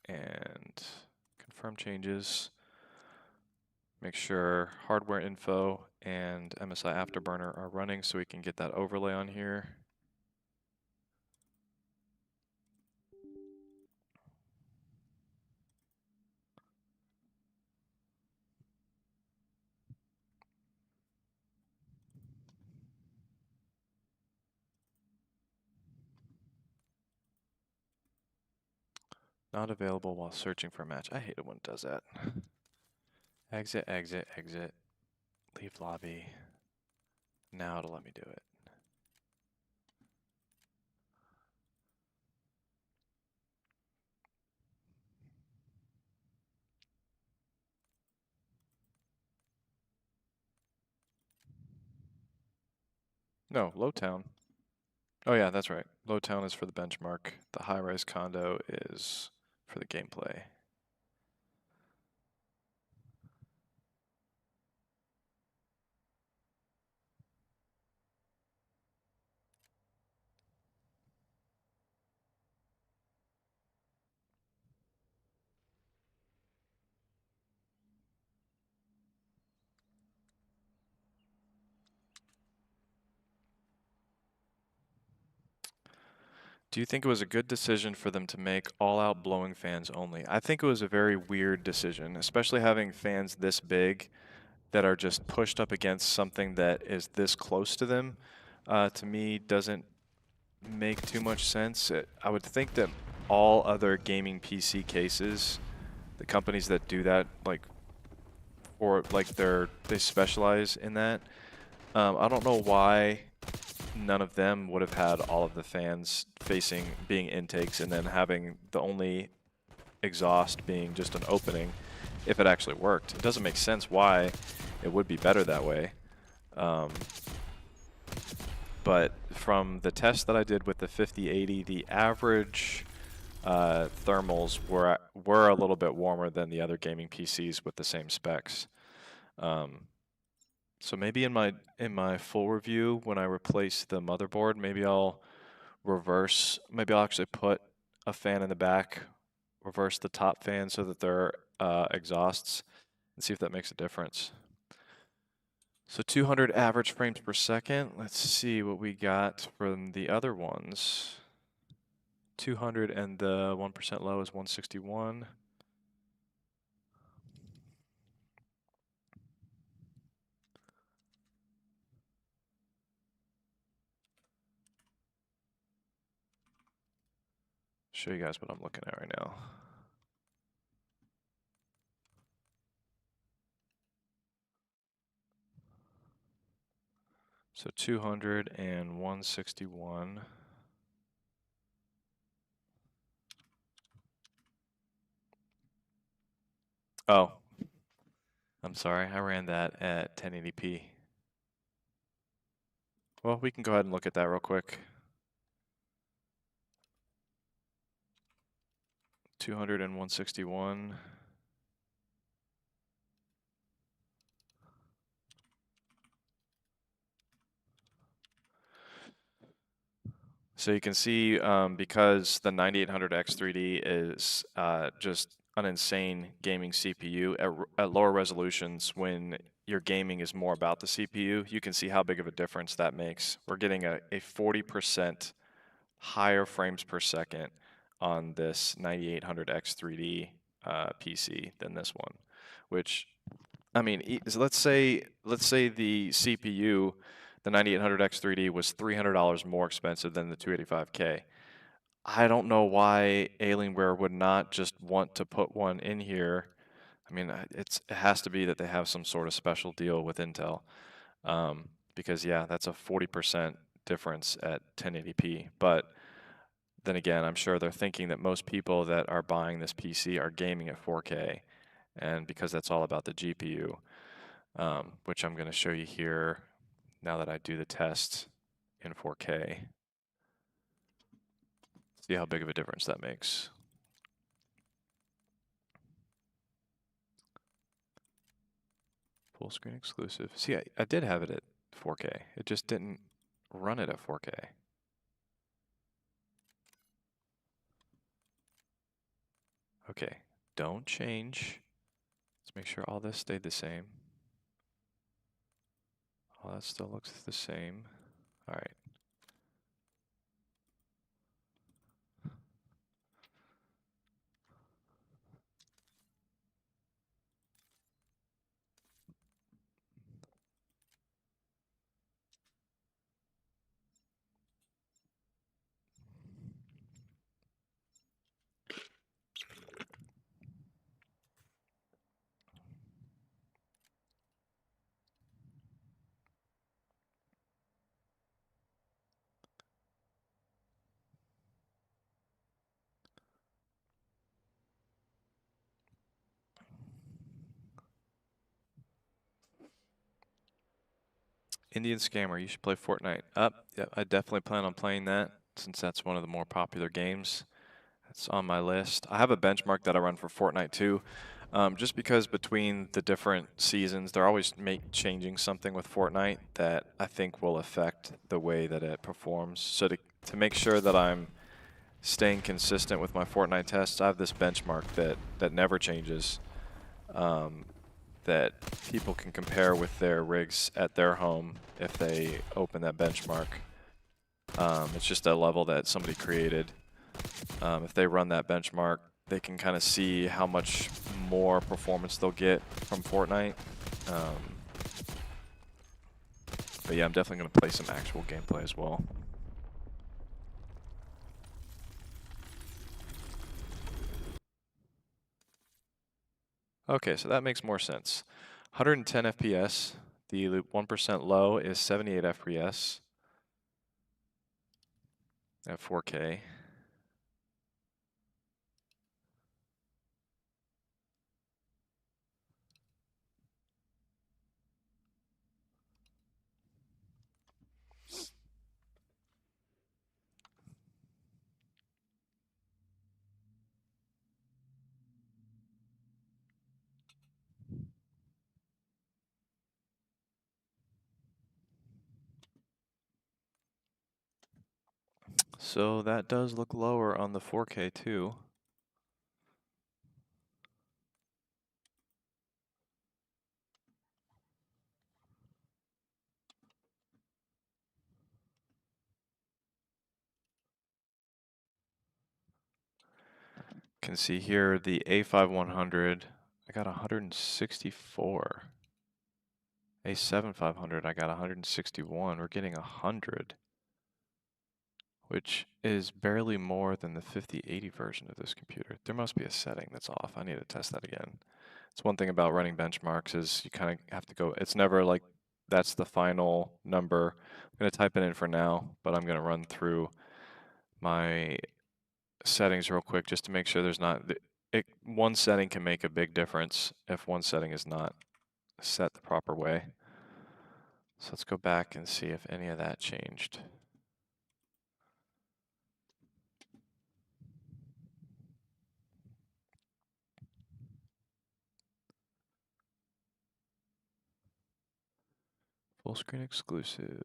and confirm changes. Make sure hardware info and MSI Afterburner are running so we can get that overlay on here. Not available while searching for a match. I hate it when it does that. Exit, exit, exit. Leave lobby. Now to let me do it. No, Lowtown. Oh yeah, that's right. Lowtown is for the benchmark. The high-rise condo is for the gameplay. Do you think it was a good decision for them to make all-out blowing fans only? I think it was a very weird decision, especially having fans this big that are just pushed up against something that is this close to them. To me, doesn't make too much sense. I would think that all other gaming PC cases, the companies that do that, like, or like they specialize in that. I don't know why none of them would have had all of the fans being intakes and then having the only exhaust being just an opening if it actually worked. It doesn't make sense why it would be better that way. But from the test that I did with the 5080, the average thermals were a little bit warmer than the other gaming PCs with the same specs. So maybe in my full review, when I replace the motherboard, maybe I'll actually put a fan in the back, reverse the top fan so that they're exhausts, and see if that makes a difference. So 200 average frames per second. Let's see what we got from the other ones. 200 and the 1% low is 161. Show you guys what I'm looking at right now. So 200 and 161. Oh, I'm sorry, I ran that at 1080p. Well, we can go ahead and look at that real quick. 200 and 161. So you can see because the 9800X3D is just an insane gaming CPU at lower resolutions, when your gaming is more about the CPU, you can see how big of a difference that makes. We're getting a 40% higher frames per second on this 9800X3D PC than this one, which, I mean, let's say the CPU, the 9800X3D, was $300 more expensive than the 285K. I don't know why Alienware would not just want to put one in here. I mean, it has to be that they have some sort of special deal with Intel, because yeah, that's a 40% difference at 1080p. But then again, I'm sure they're thinking that most people that are buying this PC are gaming at 4K, and because that's all about the GPU, which I'm going to show you here now that I do the test in 4K. See how big of a difference that makes. Full screen exclusive. See, I did have it at 4K. It just didn't run it at 4K. Okay, don't change. Let's make sure all this stayed the same. All that still looks the same. All right. Indian Scammer, you should play Fortnite. Yeah, I definitely plan on playing that, since that's one of the more popular games. It's on my list. I have a benchmark that I run for Fortnite too, just because between the different seasons, they're always changing something with Fortnite that I think will affect the way that it performs. So to make sure that I'm staying consistent with my Fortnite tests, I have this benchmark that never changes, that people can compare with their rigs at their home if they open that benchmark. It's just a level that somebody created. If they run that benchmark, they can kind of see how much more performance they'll get from Fortnite. But yeah, I'm definitely going to play some actual gameplay as well. Okay, so that makes more sense. 110 FPS, the 1% low is 78 FPS at 4K. So that does look lower on the 4K too. Can see here the A5100, I got 164. A7500, I got 161. We're getting 100, which is barely more than the 5080 version of this computer. There must be a setting that's off. I need to test that again. It's one thing about running benchmarks is you kind of have to go, it's never like that's the final number. I'm going to type it in for now, but I'm going to run through my settings real quick just to make sure there's not, one setting can make a big difference if one setting is not set the proper way. So let's go back and see if any of that changed. Full screen exclusive.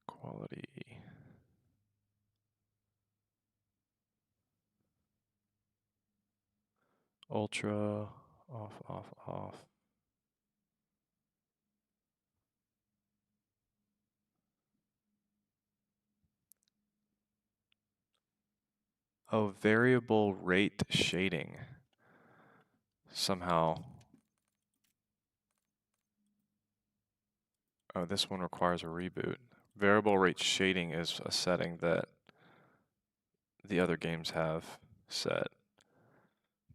Quality. Ultra. Off, off, off. Oh, variable rate shading. Somehow. Oh, this one requires a reboot. Variable rate shading is a setting that the other games have set.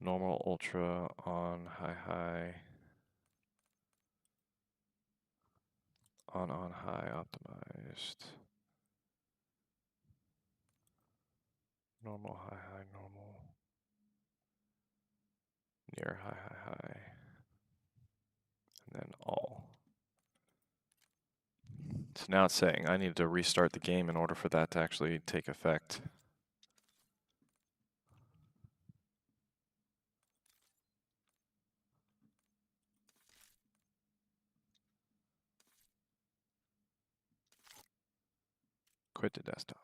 Normal, ultra, on, high, high. On, high, optimized. Normal, high, high, normal. Near, high, high, high. And then all. So now it's saying I need to restart the game in order for that to actually take effect. Quit the desktop.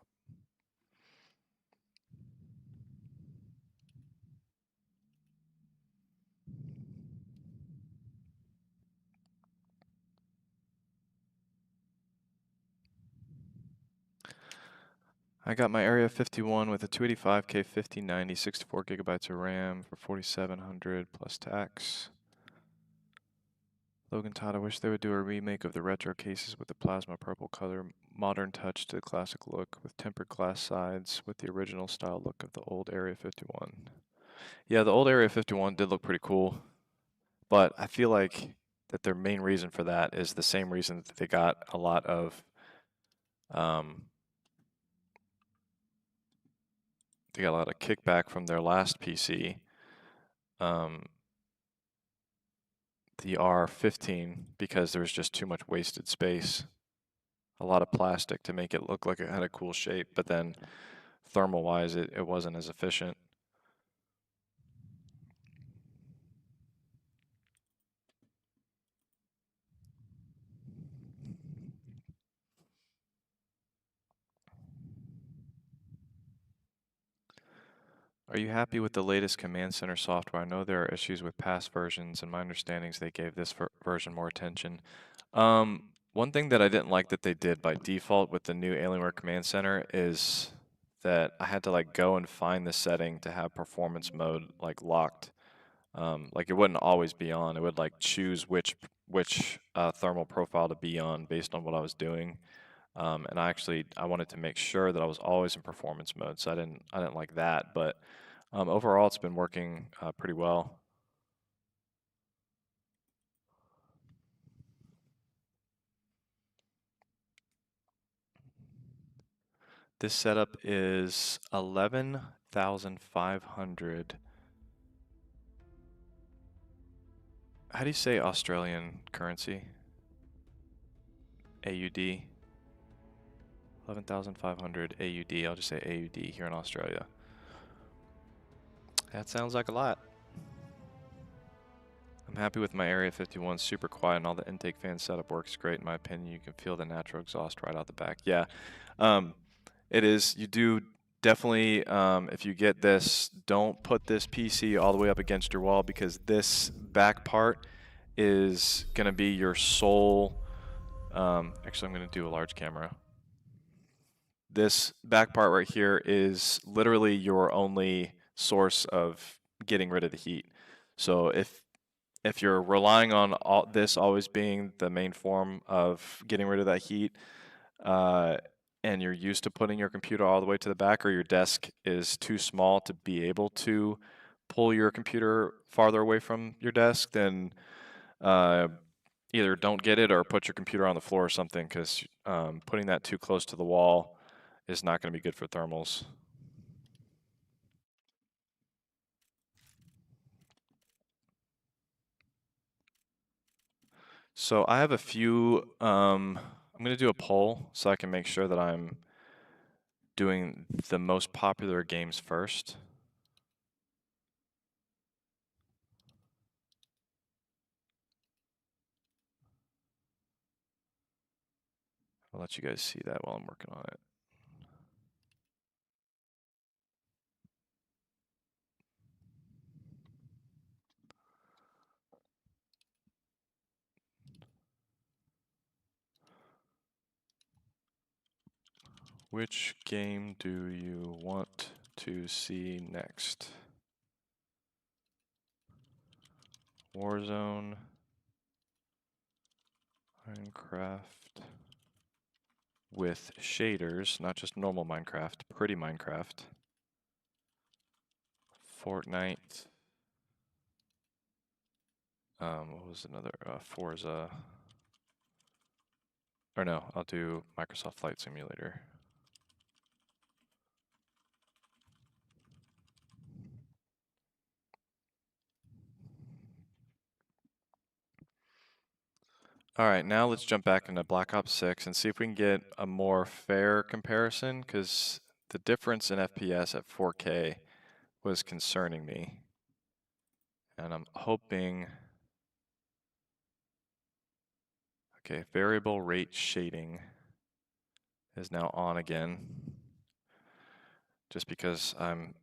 I got my Area-51 with a 285K 5090, 64 gigabytes of RAM for 4,700 plus tax. Logan Todd, I wish they would do a remake of the retro cases with the plasma purple color, modern touch to the classic look with tempered glass sides with the original style look of the old Area-51. Yeah, the old Area-51 did look pretty cool, but I feel like that their main reason for that is the same reason that they got a lot of kickback from their last PC, the R15, because there was just too much wasted space. A lot of plastic to make it look like it had a cool shape, but then thermal-wise, it wasn't as efficient. Are you happy with the latest Command Center software? I know there are issues with past versions, and my understanding is they gave this version more attention. One thing that I didn't like that they did by default with the new Alienware Command Center is that I had to like go and find the setting to have performance mode like locked. Like it wouldn't always be on. It would like choose which thermal profile to be on based on what I was doing. And I wanted to make sure that I was always in performance mode, so I didn't like that. But overall, it's been working pretty well. This setup is 11,500. How do you say Australian currency? AUD. 11,500 AUD. I'll just say AUD here in Australia. That sounds like a lot. I'm happy with my Area-51. Super quiet, and all the intake fan setup works great in my opinion. You can feel the natural exhaust right out the back. Yeah, it is. You do definitely, if you get this, don't put this PC all the way up against your wall, because this back part is going to be your sole, actually I'm going to do a large camera. This back part right here is literally your only source of getting rid of the heat. So if you're relying on this always being the main form of getting rid of that heat, and you're used to putting your computer all the way to the back, or your desk is too small to be able to pull your computer farther away from your desk, then either don't get it or put your computer on the floor or something, because putting that too close to the wall is not going to be good for thermals. So I have a few, I'm going to do a poll so I can make sure that I'm doing the most popular games first. I'll let you guys see that while I'm working on it. Which game do you want to see next? Warzone, Minecraft with shaders, not just normal Minecraft, pretty Minecraft. Fortnite. What was another? Forza. Or no, I'll do Microsoft Flight Simulator. All right, now let's jump back into Black Ops 6 and see if we can get a more fair comparison, because the difference in FPS at 4K was concerning me. And I'm hoping... Okay, variable rate shading is now on again, just because I'm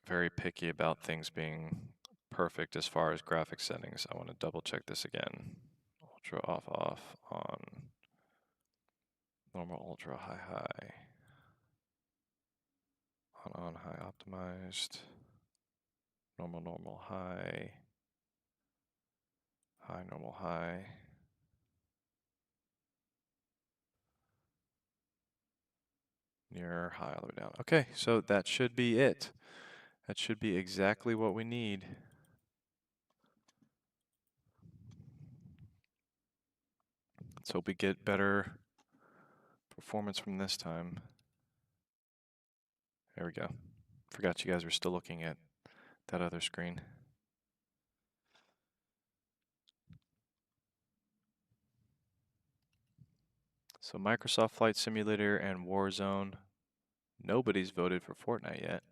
very picky about things being perfect as far as graphic settings. I want to double check this again. Ultra off, on. Normal, ultra, high. On, high, optimized. Normal, high. High, normal, high. Near, high, all the way down. Okay, so that should be it. That should be exactly what we need. Let's hope we get better performance from this time. There we go. Forgot you guys were still looking at that other screen. So Microsoft Flight Simulator and Warzone. Nobody's voted for Fortnite yet.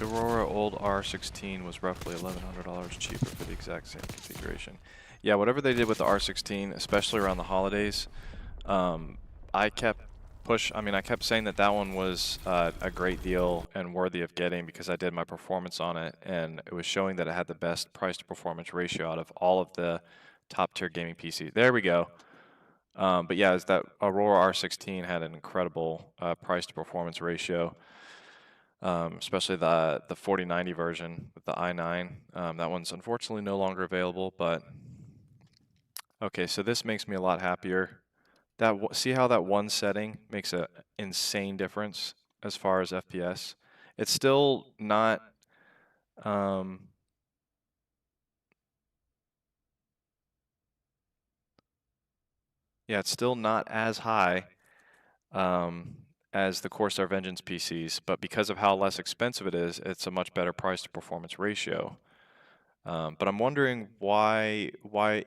The Aurora old R16 was roughly $1,100 cheaper for the exact same configuration. Yeah, whatever they did with the R16, especially around the holidays, I kept saying that that one was a great deal and worthy of getting because I did my performance on it, and it was showing that it had the best price to performance ratio out of all of the top tier gaming PCs. There we go. But yeah, is that Aurora R16 had an incredible price to performance ratio, especially the 4090 version with the i9. That one's unfortunately no longer available, but okay, so this makes me a lot happier. See how that one setting makes an insane difference as far as FPS? It's still not yeah, it's still not as high as the Corsair Vengeance PCs, but because of how less expensive it is, it's a much better price to performance ratio. But I'm wondering why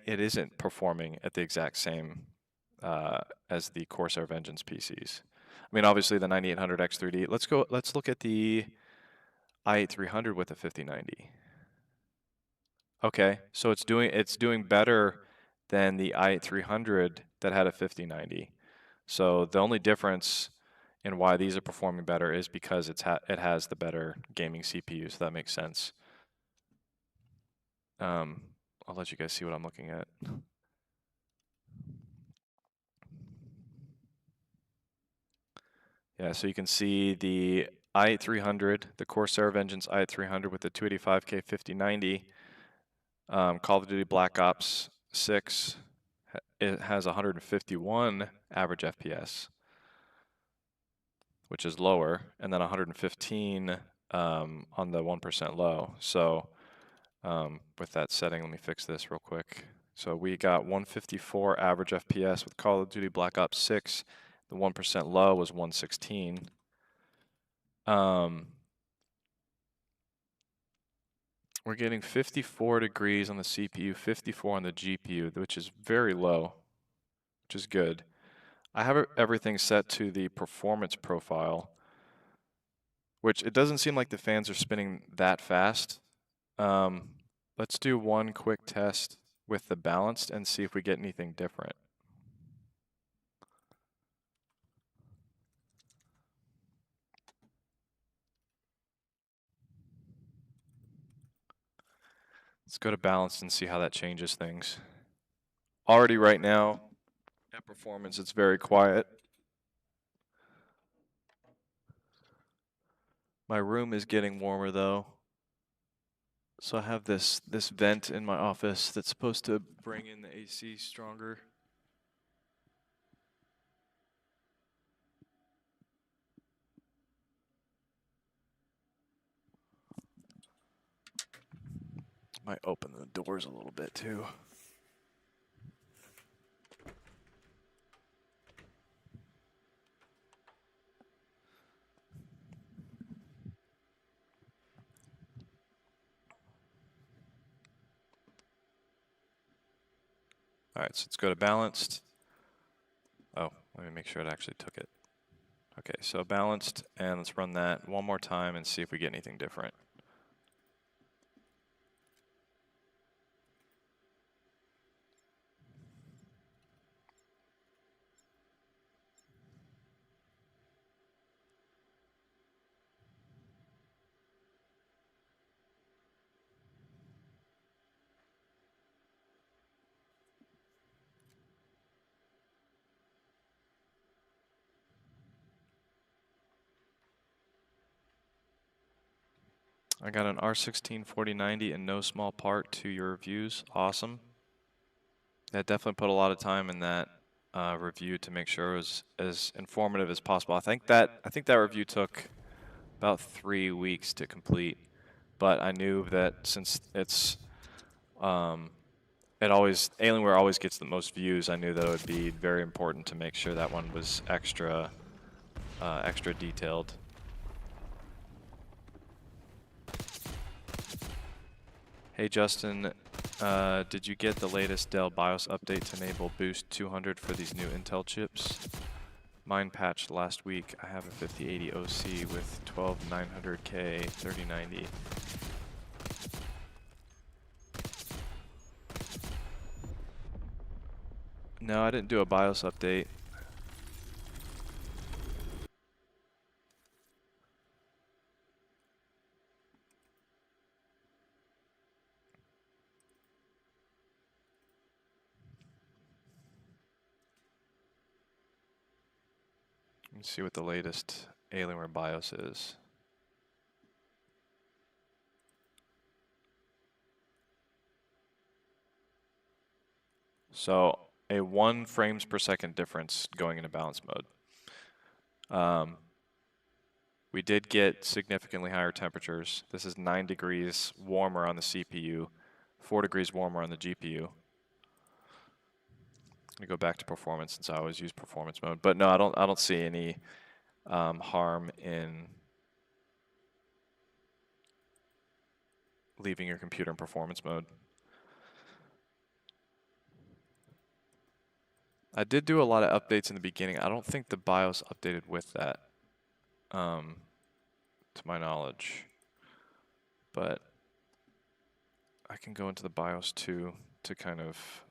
it isn't performing at the exact same as the Corsair Vengeance PCs. I mean, obviously the 9800 X3D. Let's look at the i8-300 with the 5090. Okay, so it's doing better than the i8-300 that had a 5090. So the only difference in why these are performing better is because it has the better gaming CPU, so that makes sense. I'll let you guys see what I'm looking at. Yeah, so you can see the i8-300, the Corsair Vengeance i8-300 with the 285K 5090, Call of Duty Black Ops 6, it has 151 average FPS, which is lower, and then 115 on the 1% low. So with that setting, let me fix this real quick. So we got 154 average FPS with Call of Duty Black Ops 6. The 1% low was 116. We're getting 54 degrees on the CPU, 54 on the GPU, which is very low, which is good. I have everything set to the performance profile, which it doesn't seem like the fans are spinning that fast. Let's do one quick test with the balanced and see if we get anything different. Let's go to balanced and see how that changes things. Already right now, at performance, it's very quiet. My room is getting warmer though. So I have this vent in my office that's supposed to bring in the AC stronger. Might open the doors a little bit too. All right, so let's go to balanced. Oh, let me make sure it actually took it. Okay, so balanced, and let's run that one more time and see if we get anything different. I got an R16 4090 in no small part to your reviews. Awesome. That definitely put a lot of time in that review to make sure it was as informative as possible. I think that review took about 3 weeks to complete, but I knew that since it's Alienware always gets the most views, I knew that it would be very important to make sure that one was extra detailed. Hey Justin, did you get the latest Dell BIOS update to enable Boost 200 for these new Intel chips? mine patched last week. I have a 5080 OC with 12900K 3090. No, I didn't do a BIOS update. Let's see what the latest Alienware BIOS is. So a 1 frames per second difference going into balance mode. We did get significantly higher temperatures. This is 9 degrees warmer on the CPU, 4 degrees warmer on the GPU. I'm gonna go back to performance since I always use performance mode. But no, I don't see any harm in leaving your computer in performance mode. I did do a lot of updates in the beginning. I don't think the BIOS updated with that, to my knowledge. But I can go into the BIOS too to kind of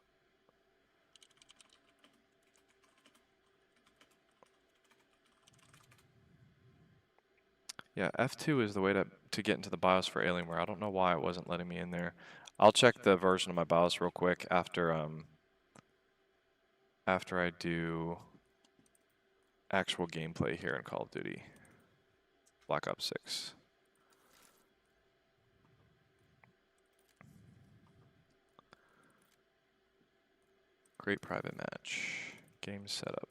yeah, F2 is the way to get into the BIOS for Alienware. I don't know why it wasn't letting me in there. I'll check the version of my BIOS real quick after I do actual gameplay here in Call of Duty Black Ops 6. Great private match. Game setup.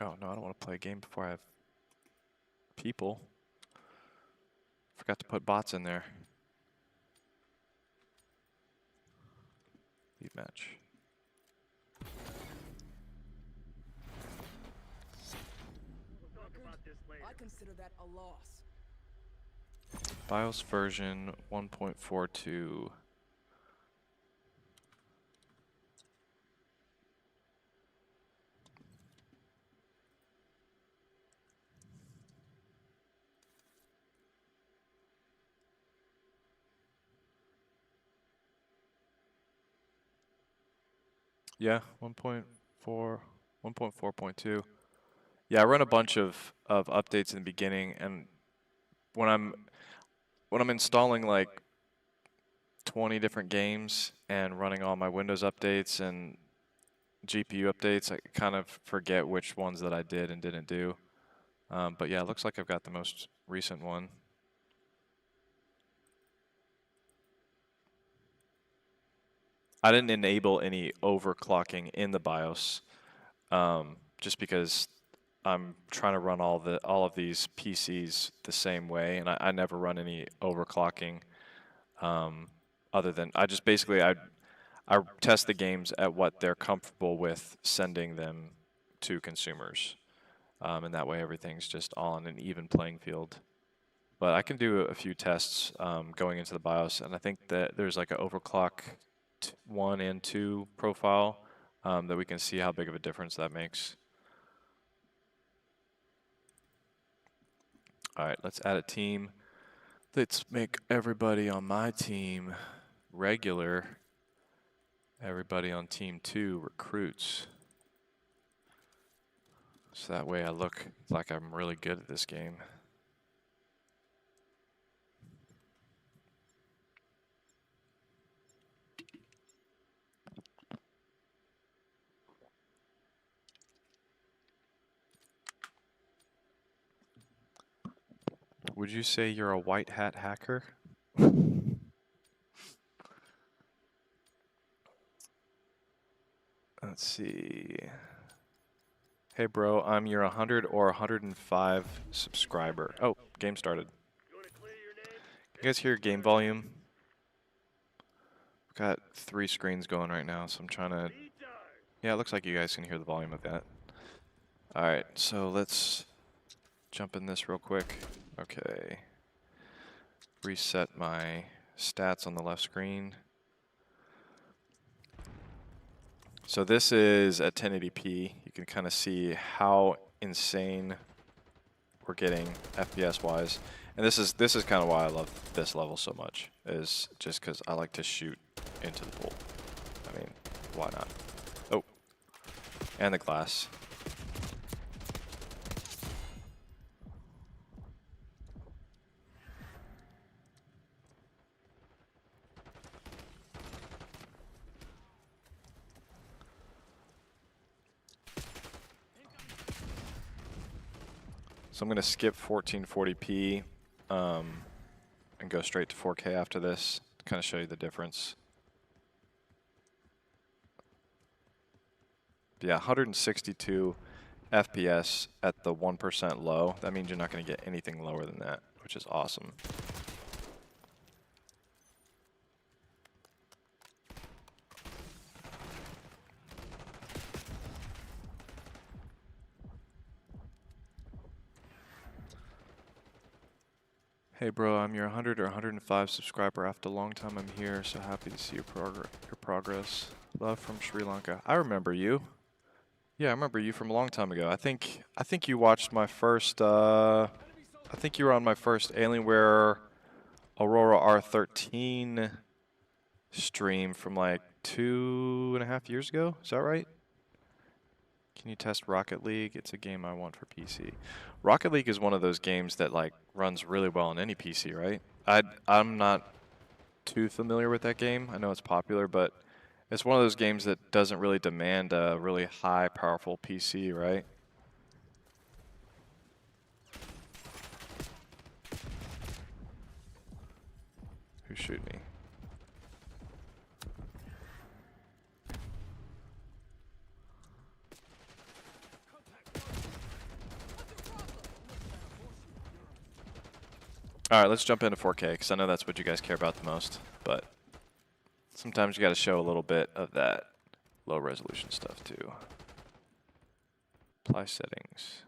Oh, no, I don't want to play a game before I have people. Forgot to put bots in there. Lead match. I consider that a loss. BIOS version 1.42. Yeah, 1.4, 1.4.2. Yeah, I run a bunch of updates in the beginning, and when I'm installing like 20 different games and running all my Windows updates and GPU updates, I kind of forget which ones that I did and didn't do. But yeah, it looks like I've got the most recent one. I didn't enable any overclocking in the BIOS, just because I'm trying to run all of these PCs the same way, and I never run any overclocking. Other than I just basically I test the games at what they're comfortable with sending them to consumers, and that way everything's just on an even playing field. But I can do a few tests going into the BIOS, and I think that there's like an overclock 1 and 2 profile that we can see how big of a difference that makes. All right, let's add a team. Let's make everybody on my team regular. Everybody on team 2 recruits. So that way I look like I'm really good at this game. Would you say you're a white hat hacker? Let's see. Hey bro, I'm your 100 or 105 subscriber. Oh, game started. You guys hear game volume? I've got 3 screens going right now, so I'm trying to... Yeah, it looks like you guys can hear the volume of that. Alright, so let's jump in this real quick. Okay. Reset my stats on the left screen. So this is at 1080p. You can kind of see how insane we're getting FPS wise. And this is kind of why I love this level so much, is just because I like to shoot into the pool. I mean, why not? Oh, and the glass. So I'm going to skip 1440p and go straight to 4K after this to kind of show you the difference. But yeah, 162 FPS at the 1% low. That means you're not going to get anything lower than that, which is awesome. Hey bro, I'm your 100 or 105 subscriber. After a long time I'm here, so happy to see your progress. Love from Sri Lanka. I remember you. Yeah, I remember you from a long time ago. I think you watched my first I think you were on my first Alienware Aurora R16 stream from like 2.5 years ago. Is that right? Can you test Rocket League? It's a game I want for PC. Rocket League is one of those games that like runs really well on any PC, right? I'm not too familiar with that game. I know it's popular, but it's one of those games that doesn't really demand a really high, powerful PC, right? Who shoot me? Alright, let's jump into 4K, because I know that's what you guys care about the most, but sometimes you got to show a little bit of that low resolution stuff too. Apply settings.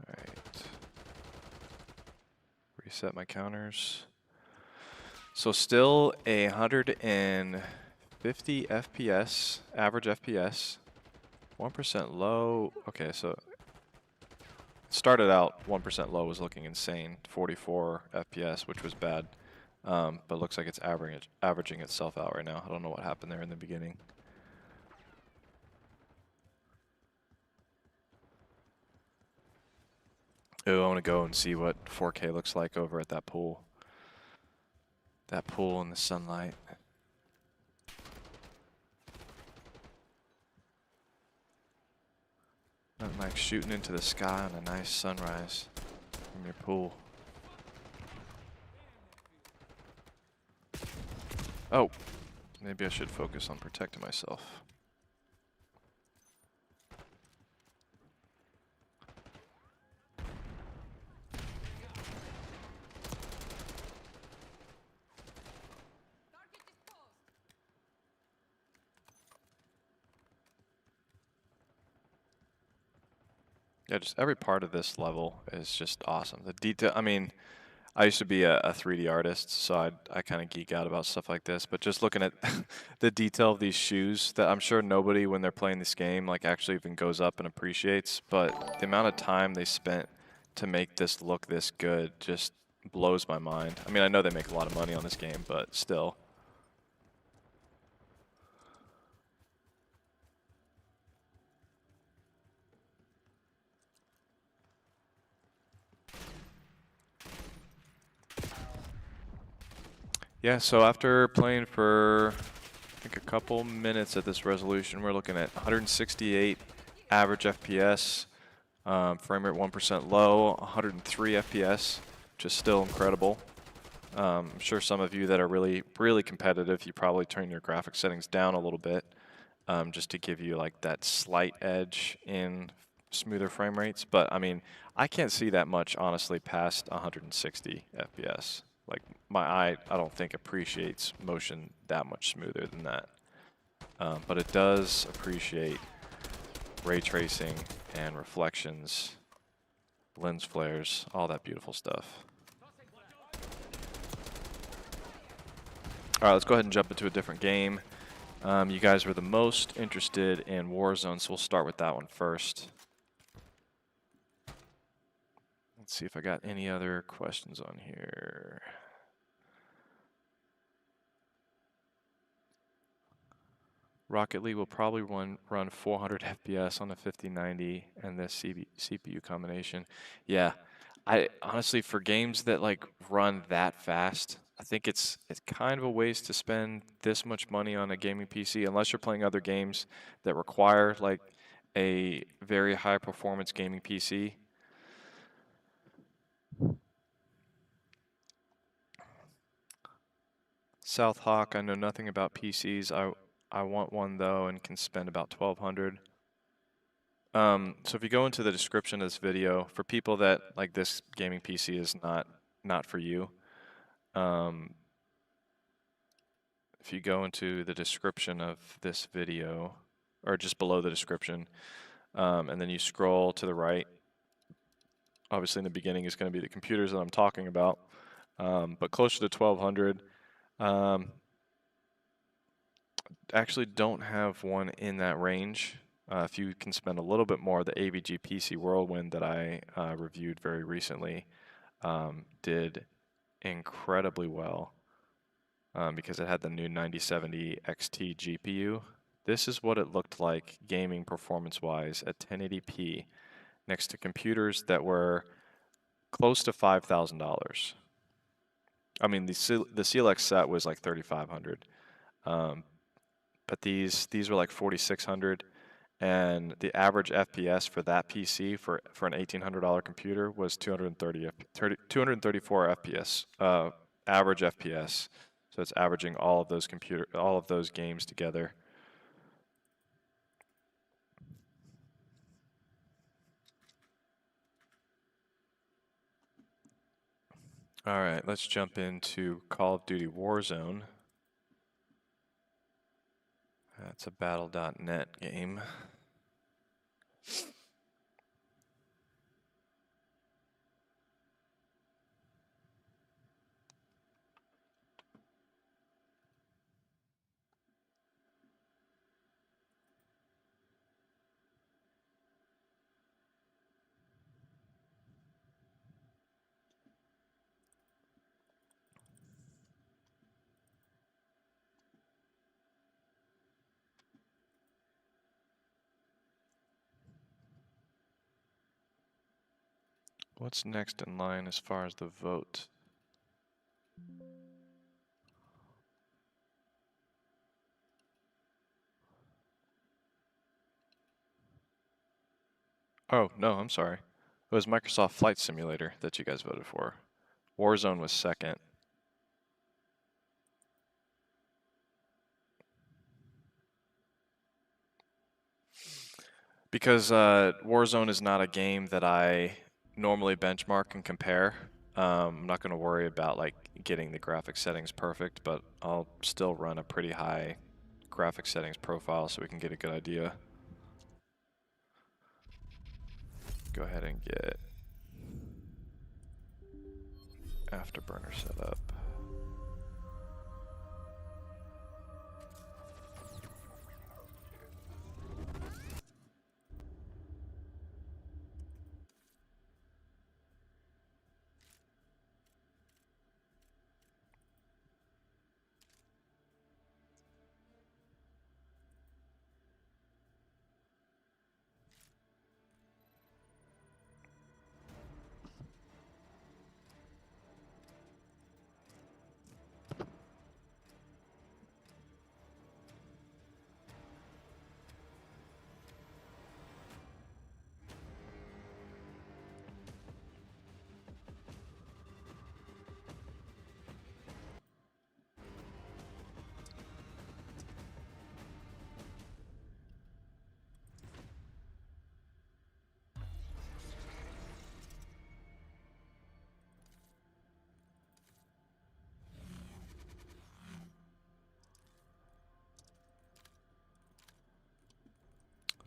Alright. Reset my counters. So still 150 FPS, average FPS. 1% low. Okay, so started out 1% low was looking insane. 44 FPS, which was bad. But looks like it's averaging itself out right now. I don't know what happened there in the beginning. Oh, I want to go and see what 4K looks like over at that pool. That pool in the sunlight. Nothing like shooting into the sky on a nice sunrise from your pool. Oh, maybe I should focus on protecting myself. Yeah, just every part of this level is just awesome. The detail, I mean, I used to be a 3D artist, so I kind of geek out about stuff like this, but just looking at the detail of these shoes that I'm sure nobody, when they're playing this game, like actually even goes up and appreciates, but the amount of time they spent to make this look this good just blows my mind. I mean, I know they make a lot of money on this game, but still. Yeah, so after playing for, I think, a couple minutes at this resolution, we're looking at 168 average FPS, frame rate 1% low, 103 FPS, which is still incredible. I'm sure some of you that are really, really competitive, you probably turn your graphic settings down a little bit just to give you like that slight edge in smoother frame rates. But I mean, I can't see that much honestly past 160 FPS. Like my eye, I don't think appreciates motion that much smoother than that. But it does appreciate ray tracing and reflections, lens flares, all that beautiful stuff. All right, let's go ahead and jump into a different game. You guys were the most interested in Warzone, so we'll start with that one first. Let's see if I got any other questions on here. Rocket League will probably run 400 FPS on a 5090 and this CPU combination. Yeah, I honestly, for games that like run that fast, I think it's kind of a waste to spend this much money on a gaming PC unless you're playing other games that require like a very high performance gaming PC. South Hawk, I know nothing about PCs. I want one though and can spend about 1,200. So if you go into the description of this video, for people that like this gaming PC is not for you, if you go into the description of this video, or just below the description, and then you scroll to the right, obviously in the beginning is going to be the computers that I'm talking about, but closer to 1,200. Actually don't have one in that range. If you can spend a little bit more, the AVGPC Whirlwind that I reviewed very recently did incredibly well because it had the new 9070 XT GPU. This is what it looked like gaming performance-wise at 1080p next to computers that were close to $5,000. I mean, the CLX set was like 3,500. But these were like 4,600, and the average FPS for that PC for an $1,800 computer was 234 FPS, average FPS. So it's averaging all of those games together. All right, let's jump into Call of Duty Warzone. That's a battle.net game. What's next in line as far as the vote? Oh, no, I'm sorry. It was Microsoft Flight Simulator that you guys voted for. Warzone was second. Because Warzone is not a game that I normally benchmark and compare. I'm not going to worry about like getting the graphic settings perfect, but I'll still run a pretty high graphic settings profile so we can get a good idea. Go ahead and get Afterburner set up.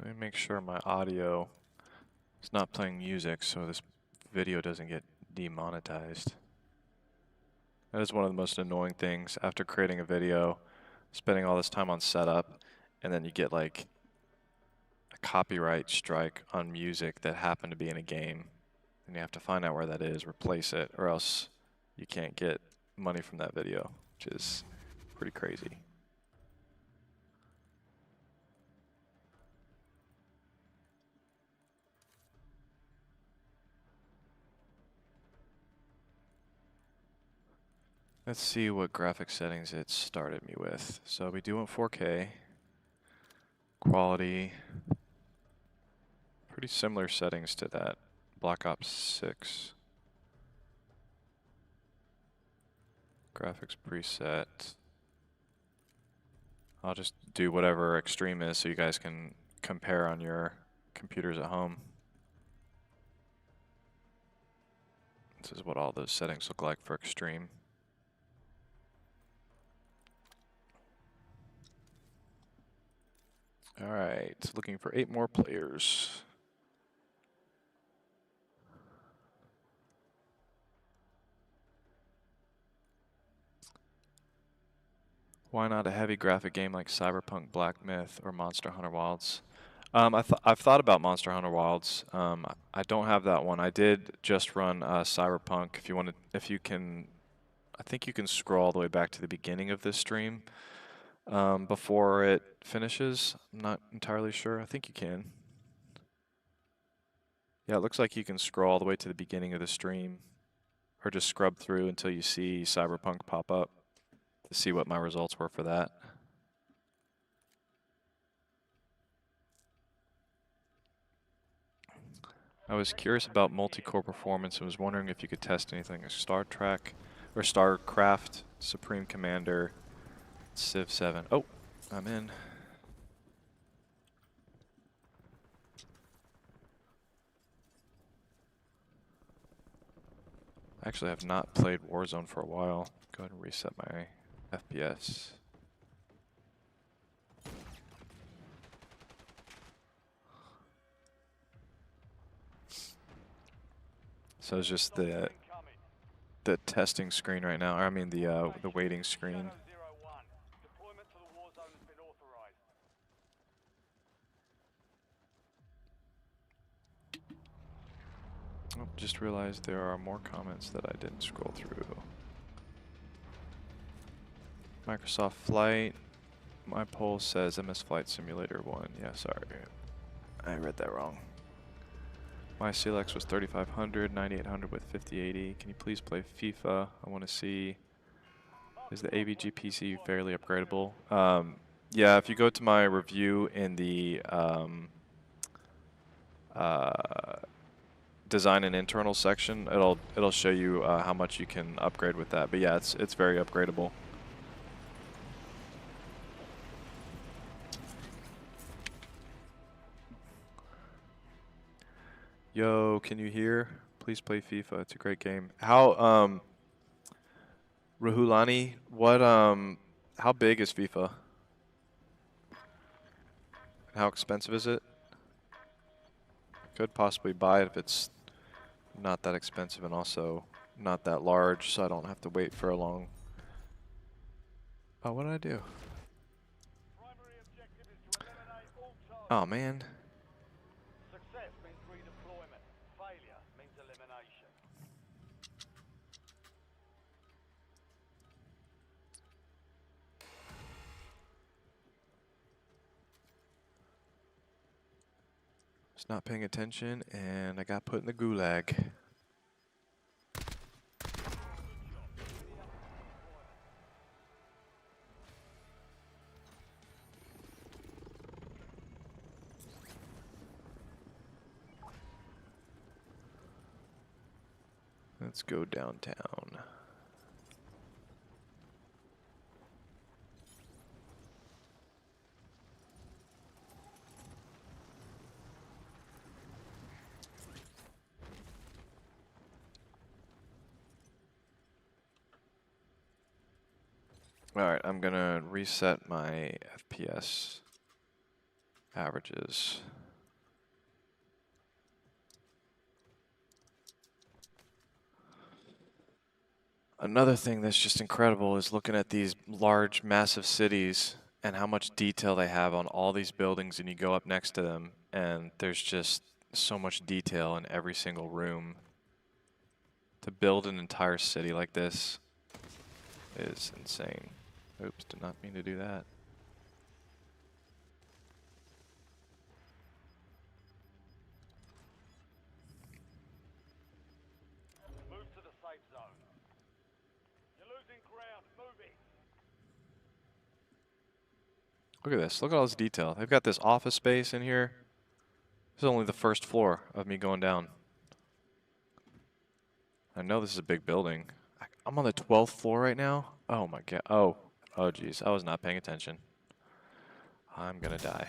Let me make sure my audio is not playing music so this video doesn't get demonetized. That is one of the most annoying things after creating a video, spending all this time on setup, and then you get like a copyright strike on music that happened to be in a game. And you have to find out where that is, replace it, or else you can't get money from that video, which is pretty crazy. Let's see what graphic settings it started me with. So we do want 4K. Quality. Pretty similar settings to that Black Ops 6. Graphics preset. I'll just do whatever extreme is so you guys can compare on your computers at home. This is what all those settings look like for extreme. Alright, looking for 8 more players. Why not a heavy graphic game like Cyberpunk, Black Myth, or Monster Hunter Wilds? I've thought about Monster Hunter Wilds. I don't have that one. I did just run Cyberpunk. If you can, I think you can scroll all the way back to the beginning of this stream before it finishes. I'm not entirely sure. I think you can. Yeah, it looks like you can scroll all the way to the beginning of the stream, or just scrub through until you see Cyberpunk pop up to see what my results were for that. I was curious about multi-core performance and was wondering if you could test anything like Star Trek or StarCraft, Supreme Commander, Civ 7. Oh, I'm in. Actually, I have not played Warzone for a while. Go ahead and reset my FPS. So it's just the testing screen right now, or I mean the waiting screen. Oh, just realized there are more comments that I didn't scroll through. Microsoft Flight. My poll says MS Flight Simulator 1. Yeah, sorry. I read that wrong. My CLX was 3500, 9800 with 5080. Can you please play FIFA? I want to see, is the AVGPC fairly upgradable? Yeah, if you go to my review in the design and internal section, it'll show you how much you can upgrade with that. But yeah, it's very upgradable. Yo, can you hear? Please play FIFA. It's a great game. How Rahulani, how big is FIFA? How expensive is it? Could possibly buy it if it's not that expensive and also not that large, so I don't have to wait for a long. Oh, what did I do? Oh man. Success means redeployment. Failure means elimination. Was not paying attention and I got put in the gulag. Let's go downtown. All right, I'm gonna reset my FPS. Averages. Another thing that's just incredible is looking at these large, massive cities and how much detail they have on all these buildings, and you go up next to them and there's just so much detail in every single room. To build an entire city like this is insane. Oops, did not mean to do that. Move to the safe zone. You're losing ground. Move it. Look at this. Look at all this detail. They've got this office space in here. This is only the first floor of me going down. I know this is a big building. I'm on the 12th floor right now. Oh my god. Oh geez. I was not paying attention. I'm gonna die.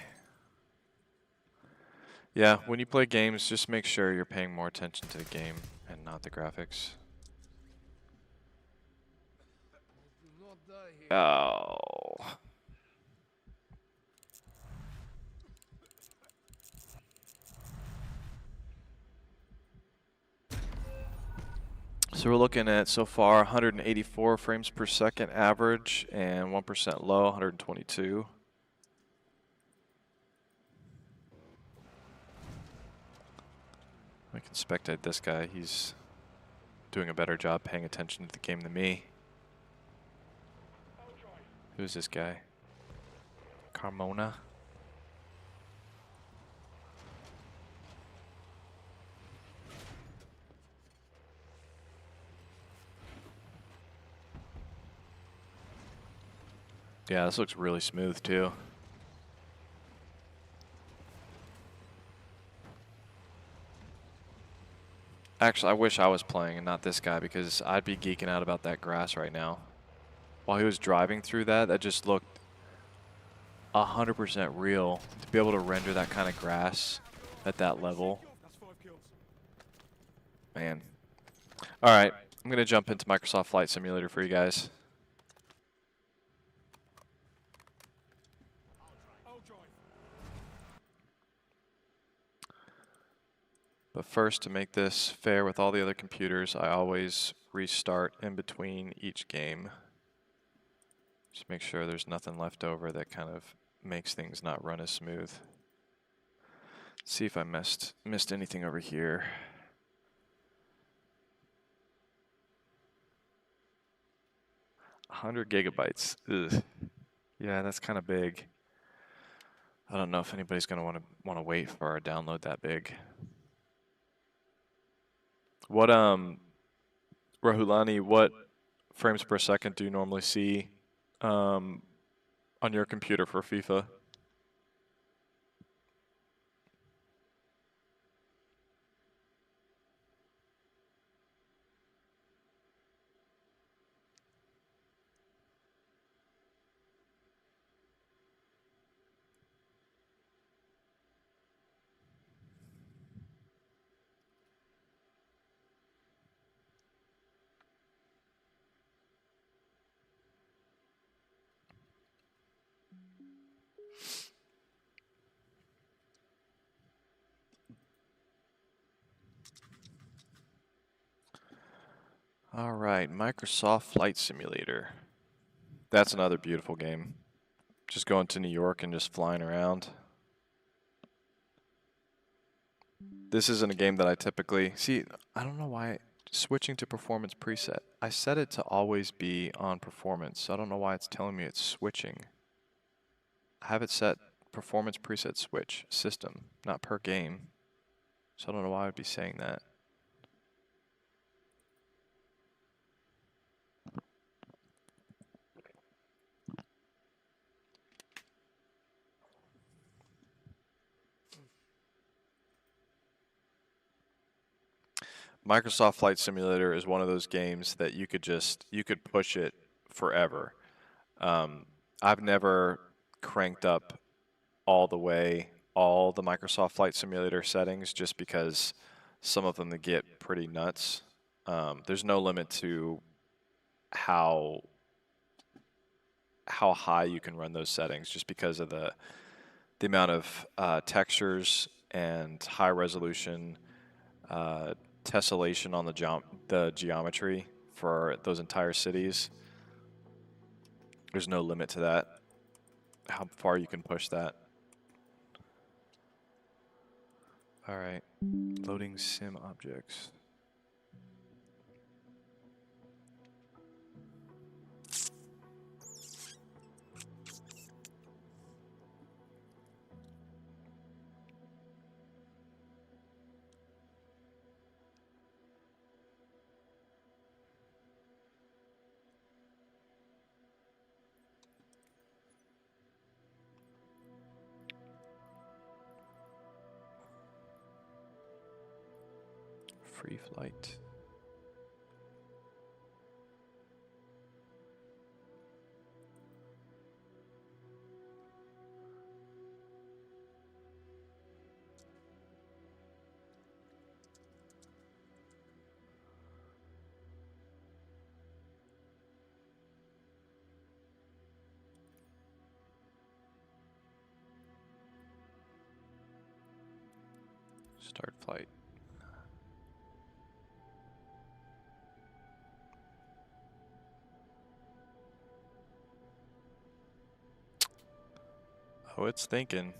Yeah, when you play games, just make sure you're paying more attention to the game and not the graphics. Oh. So we're looking at so far 184 frames per second average and 1% low, 122. We can spectate this guy. He's doing a better job paying attention to the game than me. Who's this guy? Carmona? Yeah, this looks really smooth too. Actually, I wish I was playing and not this guy, because I'd be geeking out about that grass right now. While he was driving through that, that just looked 100% real. To be able to render that kind of grass at that level. Man. Alright, I'm going to jump into Microsoft Flight Simulator for you guys. But first, to make this fair with all the other computers, I always restart in between each game. Just make sure there's nothing left over that kind of makes things not run as smooth. See if I missed anything over here. $100 gigabytes. Ugh. Yeah, that's kind of big. I don't know if anybody's going to want to wait for a download that big. What Rahulani, what frames per second do you normally see on your computer for FIFA? All right, Microsoft Flight Simulator. That's another beautiful game. Just going to New York and just flying around. This isn't a game that I typically see. I don't know why switching to performance preset. I set it to always be on performance, so I don't know why it's telling me it's switching. I have it set performance preset switch system, not per game. So I don't know why I would be saying that. Microsoft Flight Simulator is one of those games that you could push it forever. I've never cranked up all the way all the Microsoft Flight Simulator settings, just because some of them get pretty nuts. There's no limit to how high you can run those settings, just because of the the amount of textures and high resolution tessellation on the geometry for those entire cities. There's no limit to that, how far you can push that. All right, loading sim objects. Free flight. Start flight. Oh, it's thinking.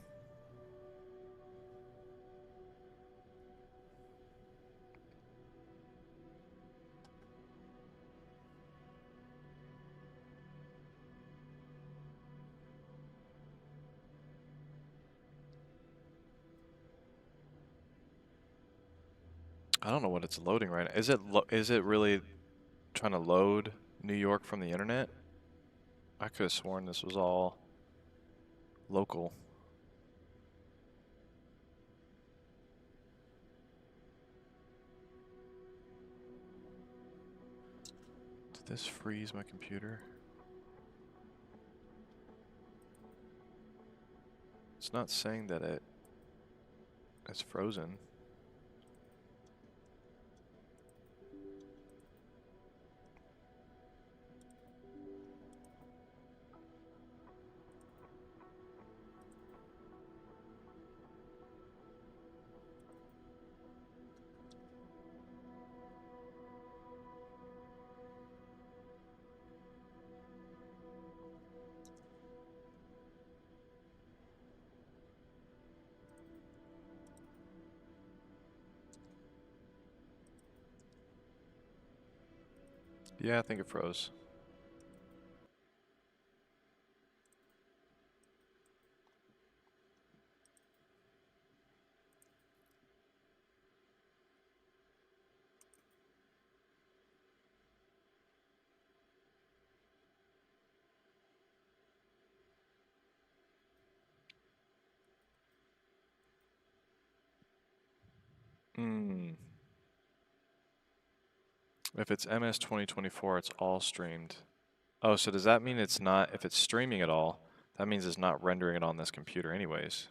I don't know what it's loading right now. Is it really trying to load New York from the internet? I could have sworn this was all local. Did this freeze my computer? It's not saying that it's frozen. Yeah, I think it froze. If it's MS 2024, it's all streamed. Oh, so does that mean it's not, if it's streaming at all, that means it's not rendering it on this computer anyways.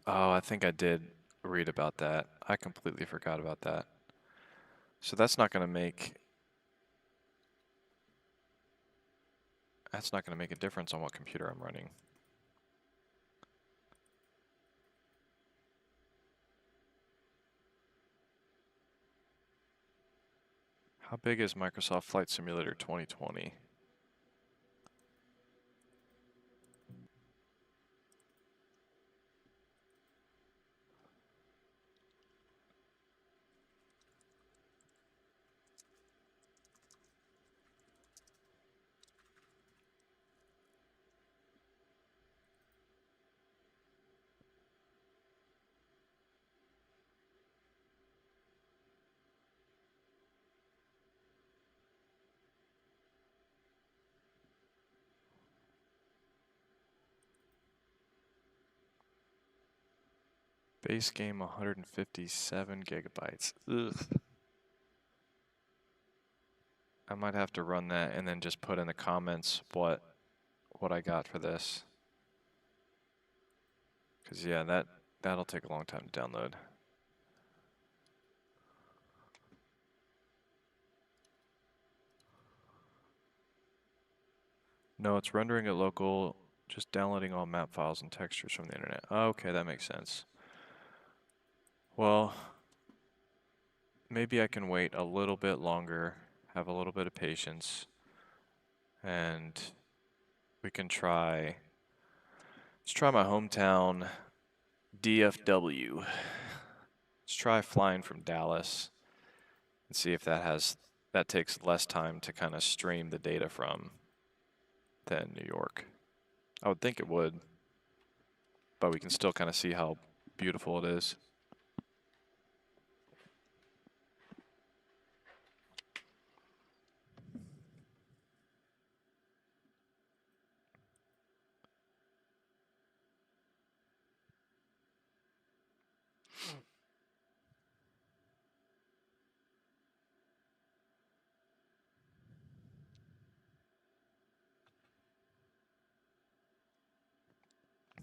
Oh, I think I did read about that. I completely forgot about that. So that's not going to make a difference on what computer I'm running. How big is Microsoft Flight Simulator 2020? Base game 157 gigabytes. Ugh. I might have to run that and then just put in the comments what I got for this. Because, yeah, that'll take a long time to download. No, it's rendering it local, just downloading all map files and textures from the internet. Okay, that makes sense. Well, maybe I can wait a little bit longer, have a little bit of patience, and we can try. Let's try my hometown, DFW. Let's try flying from Dallas and see if that takes less time to kind of stream the data from than New York. I would think it would, but we can still kind of see how beautiful it is.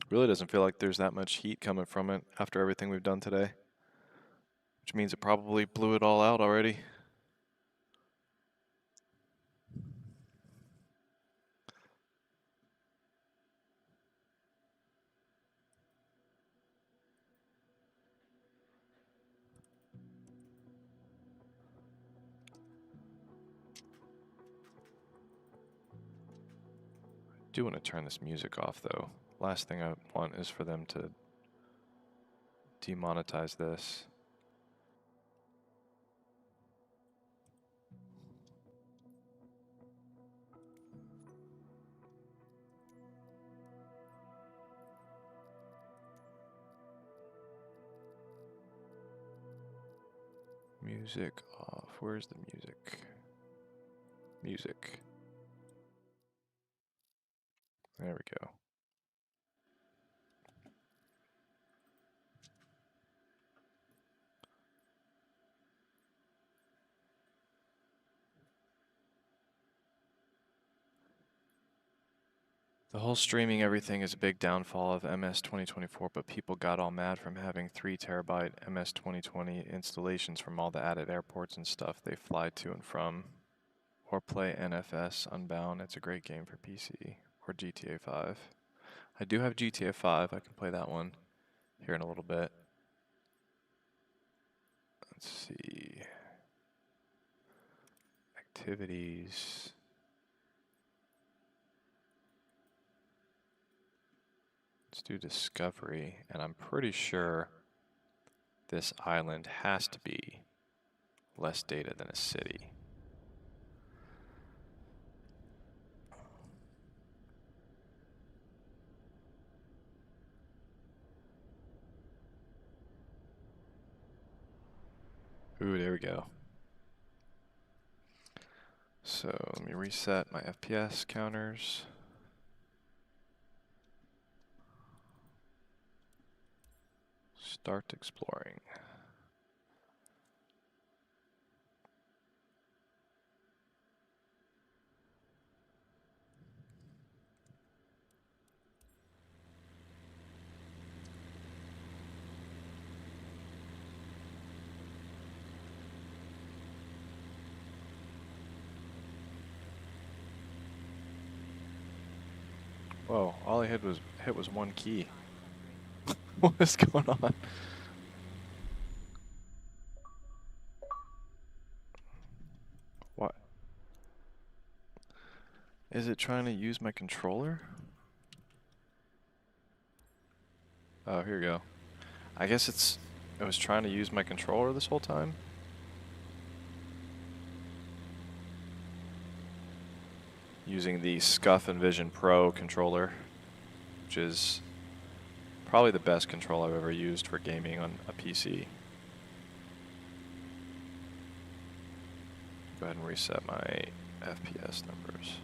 Really doesn't feel like there's that much heat coming from it after everything we've done today, which means it probably blew it all out already. I do want to turn this music off though. Last thing I want is for them to demonetize this. Music off. Where's the music? Music. There we go. The whole streaming everything is a big downfall of MS 2024, but people got all mad from having 3 terabyte MS 2020 installations from all the added airports and stuff they fly to and from. Or play NFS Unbound. It's a great game for PC. Or GTA 5. I do have GTA 5. I can play that one here in a little bit. Let's see. Activities. Let's do discovery, and I'm pretty sure this island has to be less data than a city. Ooh, there we go. So let me reset my FPS counters. Start exploring. Whoa, all I hit was one key. What is going on? What? Is it trying to use my controller? Oh, here we go. I guess it was trying to use my controller this whole time. Using the Scuff Envision Pro controller, which is probably the best controller I've ever used for gaming on a PC. Go ahead and reset my FPS numbers.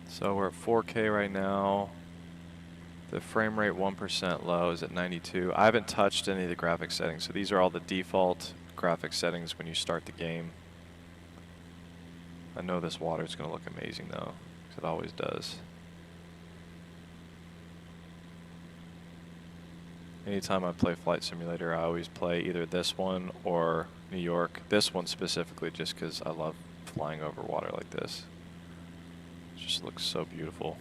So we're at 4K right now. The frame rate 1% low is at 92. I haven't touched any of the graphics settings, so these are all the default graphics settings when you start the game. I know this water is going to look amazing though, because it always does. Anytime I play Flight Simulator, I always play either this one or New York. This one specifically just because I love flying over water like this. It just looks so beautiful.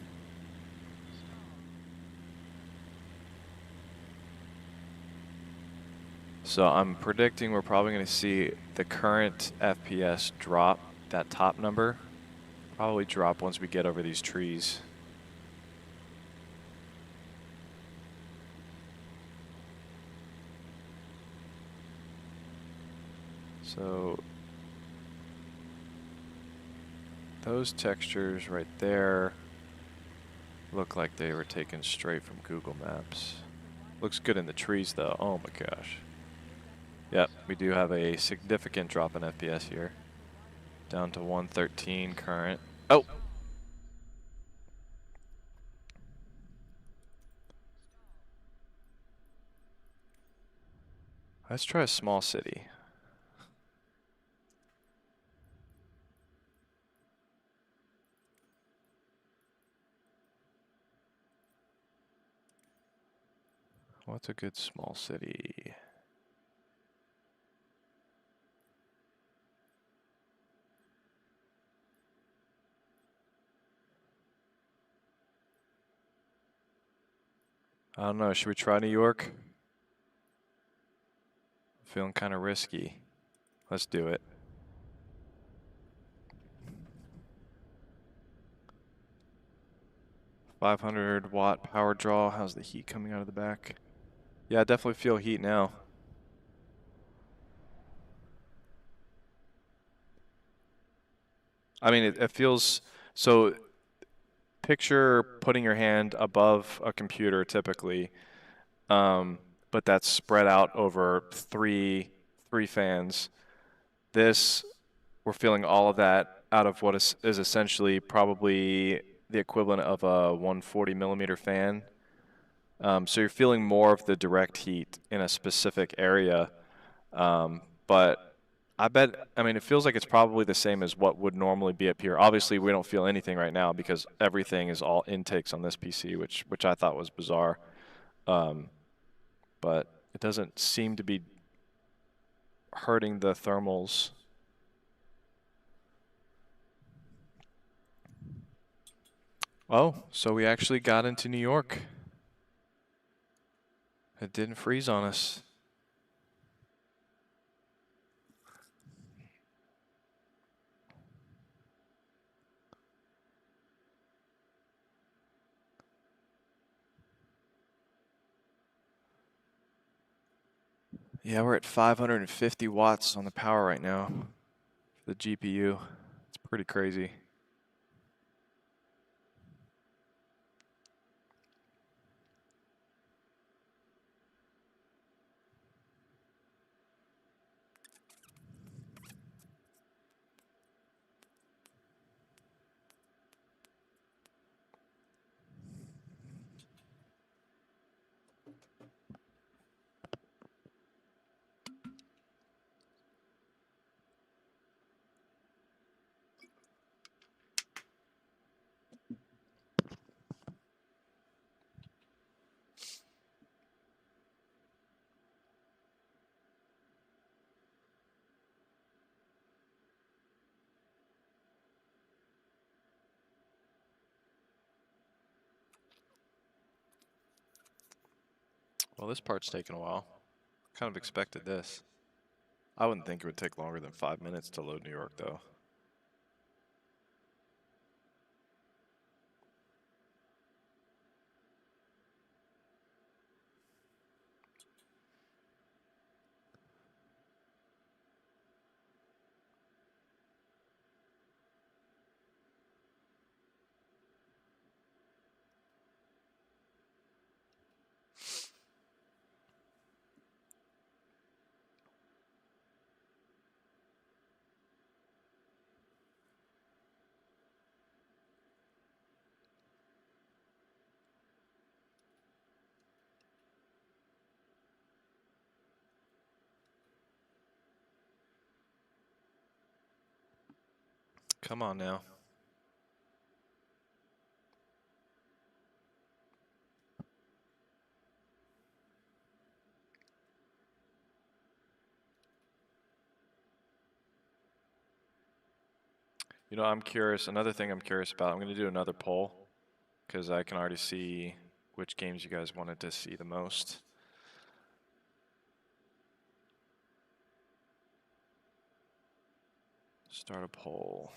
So I'm predicting we're probably going to see the current FPS drop, that top number, probably drop once we get over these trees. So those textures right there look like they were taken straight from Google Maps. Looks good in the trees though. Oh my gosh. Yep, we do have a significant drop in FPS here. Down to 113 current. Oh! Let's try a small city. What's a good small city? I don't know, should we try New York? Feeling kind of risky. Let's do it. $500-watt power draw. How's the heat coming out of the back? Yeah, I definitely feel heat now. I mean, it feels so. Picture putting your hand above a computer typically, but that's spread out over three fans. This, we're feeling all of that out of what is essentially probably the equivalent of a 140 millimeter fan. So you're feeling more of the direct heat in a specific area, but I mean, it feels like it's probably the same as what would normally be up here. Obviously, we don't feel anything right now because everything is all intakes on this PC, which I thought was bizarre. But it doesn't seem to be hurting the thermals. Oh, so we actually got into New York. It didn't freeze on us. Yeah, we're at 550 watts on the power right now. The GPU. It's pretty crazy. Well, this part's taking a while. Kind of expected this. I wouldn't think it would take longer than 5 minutes to load New York, though. Come on now. You know, I'm curious, another thing I'm curious about, I'm going to do another poll, because I can already see which games you guys wanted to see the most. Start a poll.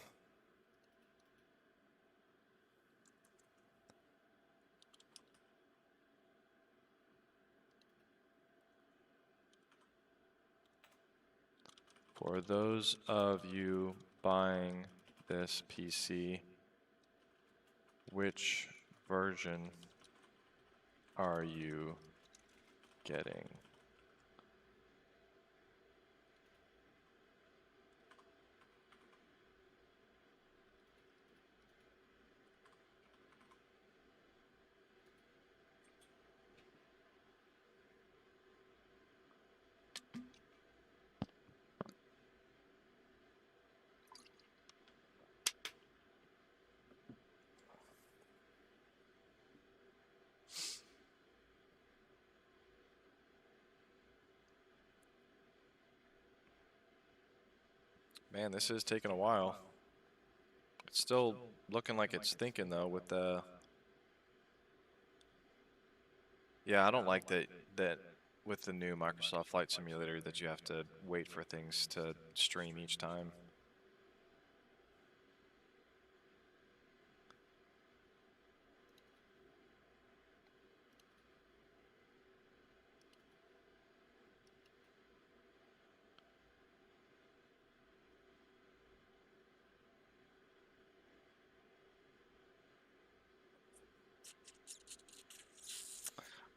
For those of you buying this PC, which version are you getting? Man, this is taking a while. It's still looking like it's thinking though with the... Yeah, I don't like that with the new Microsoft Flight Simulator that you have to wait for things to stream each time.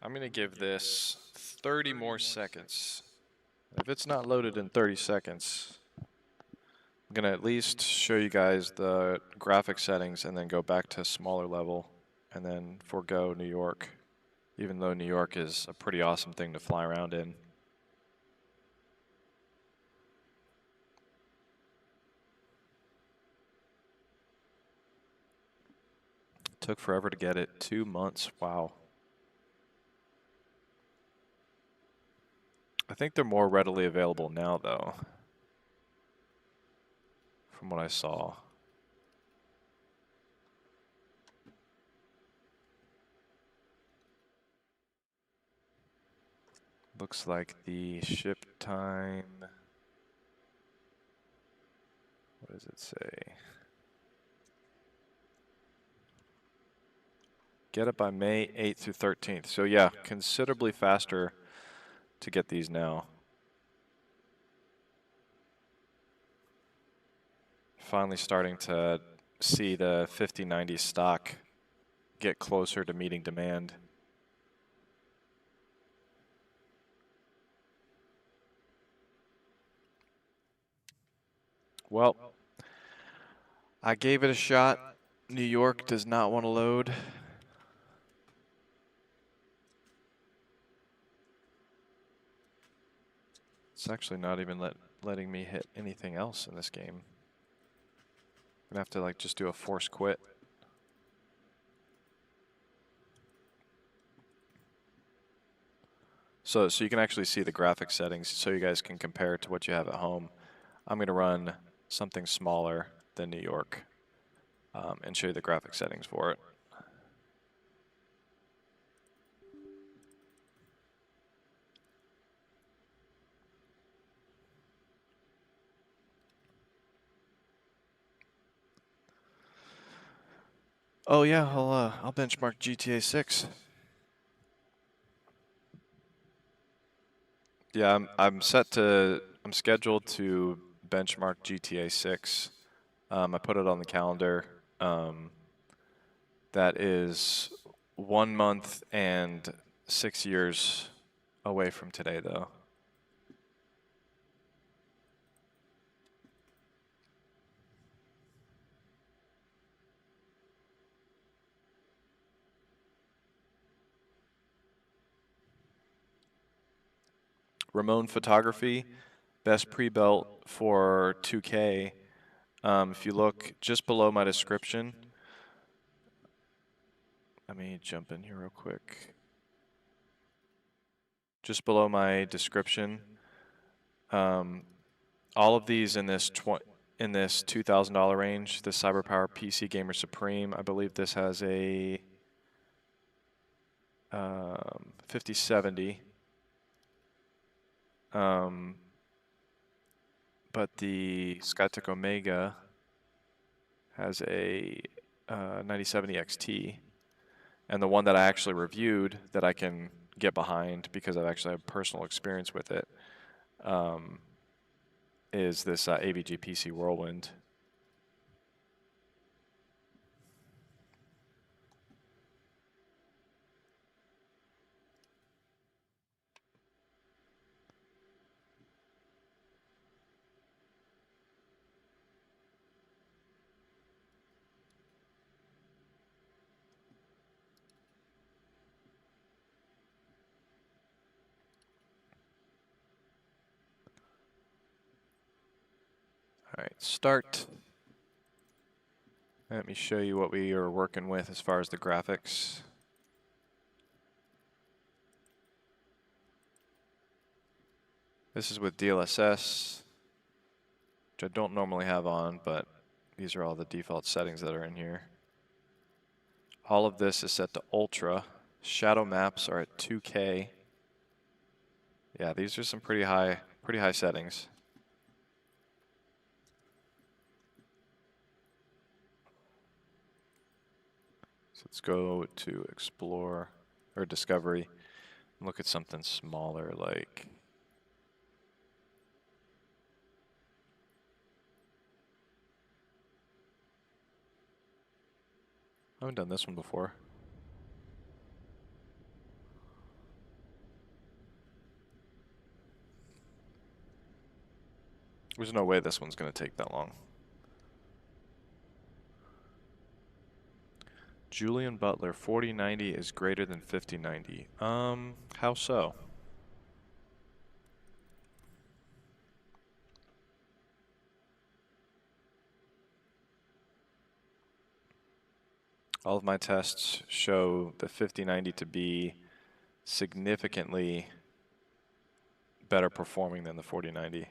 I'm going to give this 30 more seconds. If it's not loaded in 30 seconds, I'm going to at least show you guys the graphic settings and then go back to smaller level and then forego New York, even though New York is a pretty awesome thing to fly around in. Took forever to get it. 2 months. Wow. I think they're more readily available now, though, from what I saw. Looks like the ship time... What does it say? Get it by May 8th through 13th. So yeah, considerably faster to get these now. Finally starting to see the 5090 stock get closer to meeting demand. Well, I gave it a shot. New York does not want to load. It's actually not even letting me hit anything else in this game. I'm gonna have to like just do a force quit. So you can actually see the graphic settings so you guys can compare it to what you have at home. I'm gonna run something smaller than New York and show you the graphic settings for it. Oh yeah, I'll benchmark GTA 6. Yeah, I'm scheduled to benchmark GTA 6. I put it on the calendar. That is 1 month and 6 years away from today, though. Ramon Photography, best pre-built for 2K. If you look just below my description, let me jump in here real quick. Just below my description, all of these in this $2,000 range, the CyberPower PC Gamer Supreme, I believe this has a 5070. But the Skytech Omega has a 9070 XT. And the one that I actually reviewed that I can get behind because I've actually had personal experience with it is this AVGPC Whirlwind. All right, start. Let me show you what we are working with as far as the graphics. This is with DLSS, which I don't normally have on, but these are all the default settings that are in here. All of this is set to Ultra. Shadow maps are at 2K. Yeah, these are some pretty high settings. So let's go to Explore or Discovery and look at something smaller like I haven't done this one before. There's no way this one's going to take that long. Julian Butler, 4090 is greater than 5090. How so? All of my tests show the 5090 to be significantly better performing than the 4090.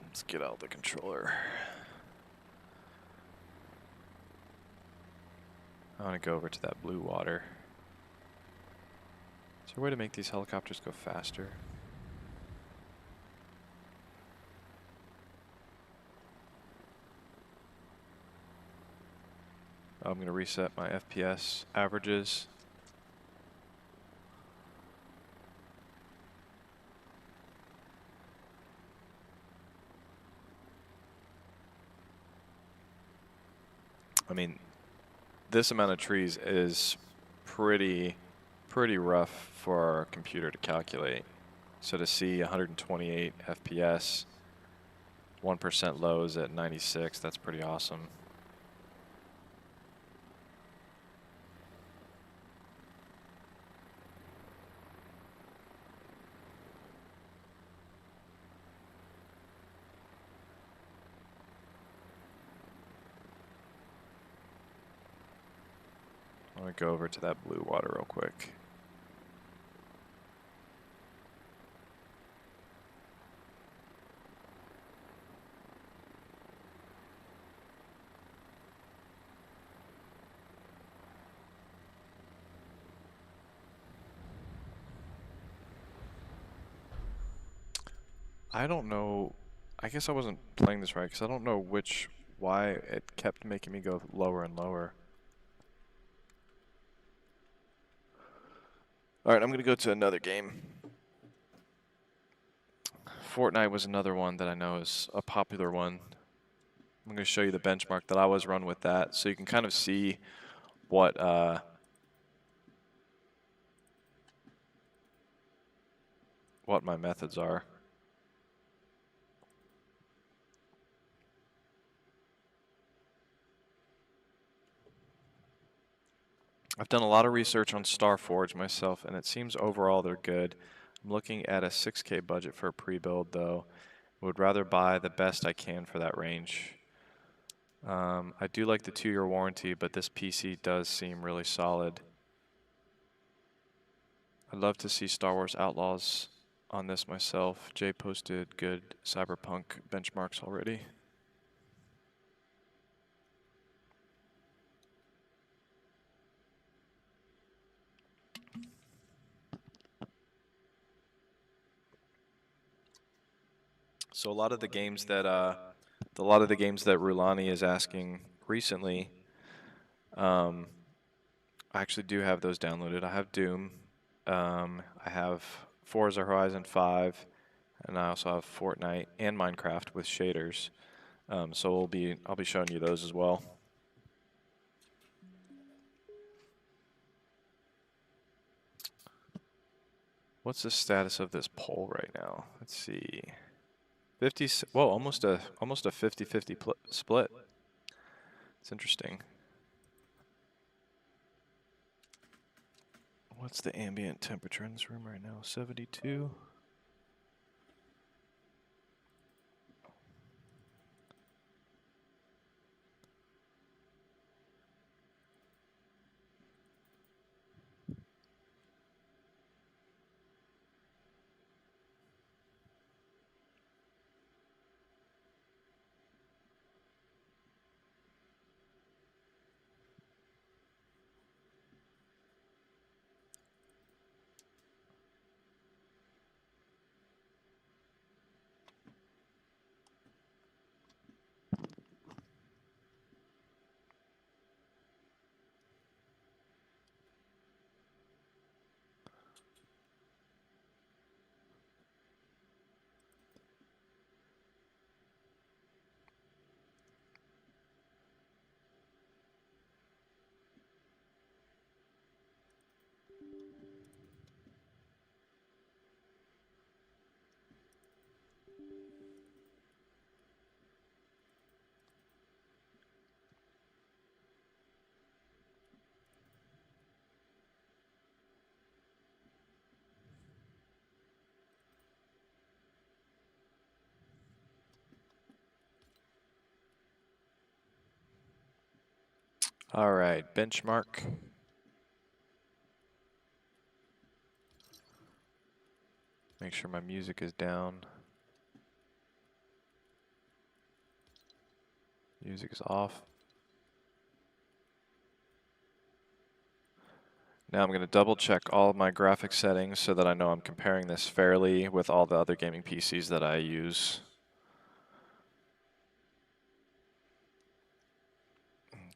Let's get out the controller. I want to go over to that blue water. Is there a way to make these helicopters go faster? I'm going to reset my FPS averages. I mean, this amount of trees is pretty rough for our computer to calculate. So to see 128 FPS, 1% lows at 96, that's pretty awesome. I'm going to go over to that blue water real quick. I don't know. I guess I wasn't playing this right because I don't know why it kept making me go lower and lower. All right, I'm going to go to another game. Fortnite was another one that I know is a popular one. I'm going to show you the benchmark that I was run with that so you can kind of see what my methods are. I've done a lot of research on Starforge myself, and it seems overall they're good. I'm looking at a 6K budget for a pre-build though. Would rather buy the best I can for that range. I do like the 2-year warranty, but this PC does seem really solid. I'd love to see Star Wars Outlaws on this myself. Jay posted good Cyberpunk benchmarks already. So a lot of the games that Rulani is asking recently, I actually do have those downloaded. I have Doom, I have Forza Horizon 5, and I also have Fortnite and Minecraft with shaders. So I'll be showing you those as well. What's the status of this poll right now? Let's see. 50. Whoa, almost a 50-50 split. It's interesting. What's the ambient temperature in this room right now? 72. All right, benchmark. Make sure my music is down. Music is off. Now I'm going to double check all of my graphics settings so that I know I'm comparing this fairly with all the other gaming PCs that I use.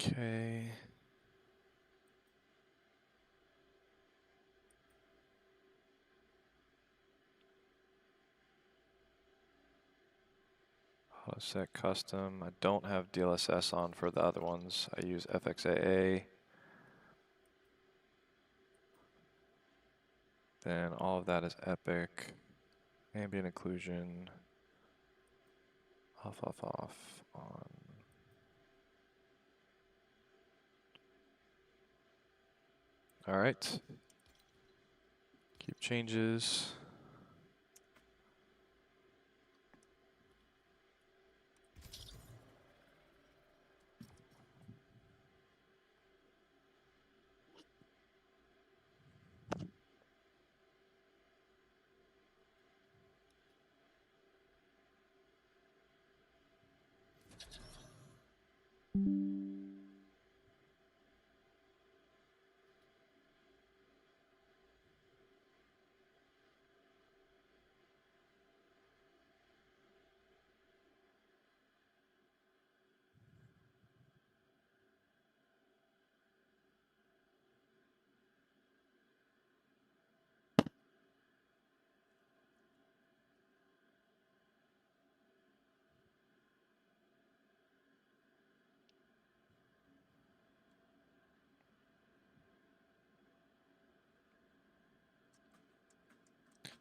Okay. Auto set custom. I don't have DLSS on for the other ones. I use FXAA. Then all of that is epic. Ambient occlusion. Off, off, off, on. All right. Keep changes.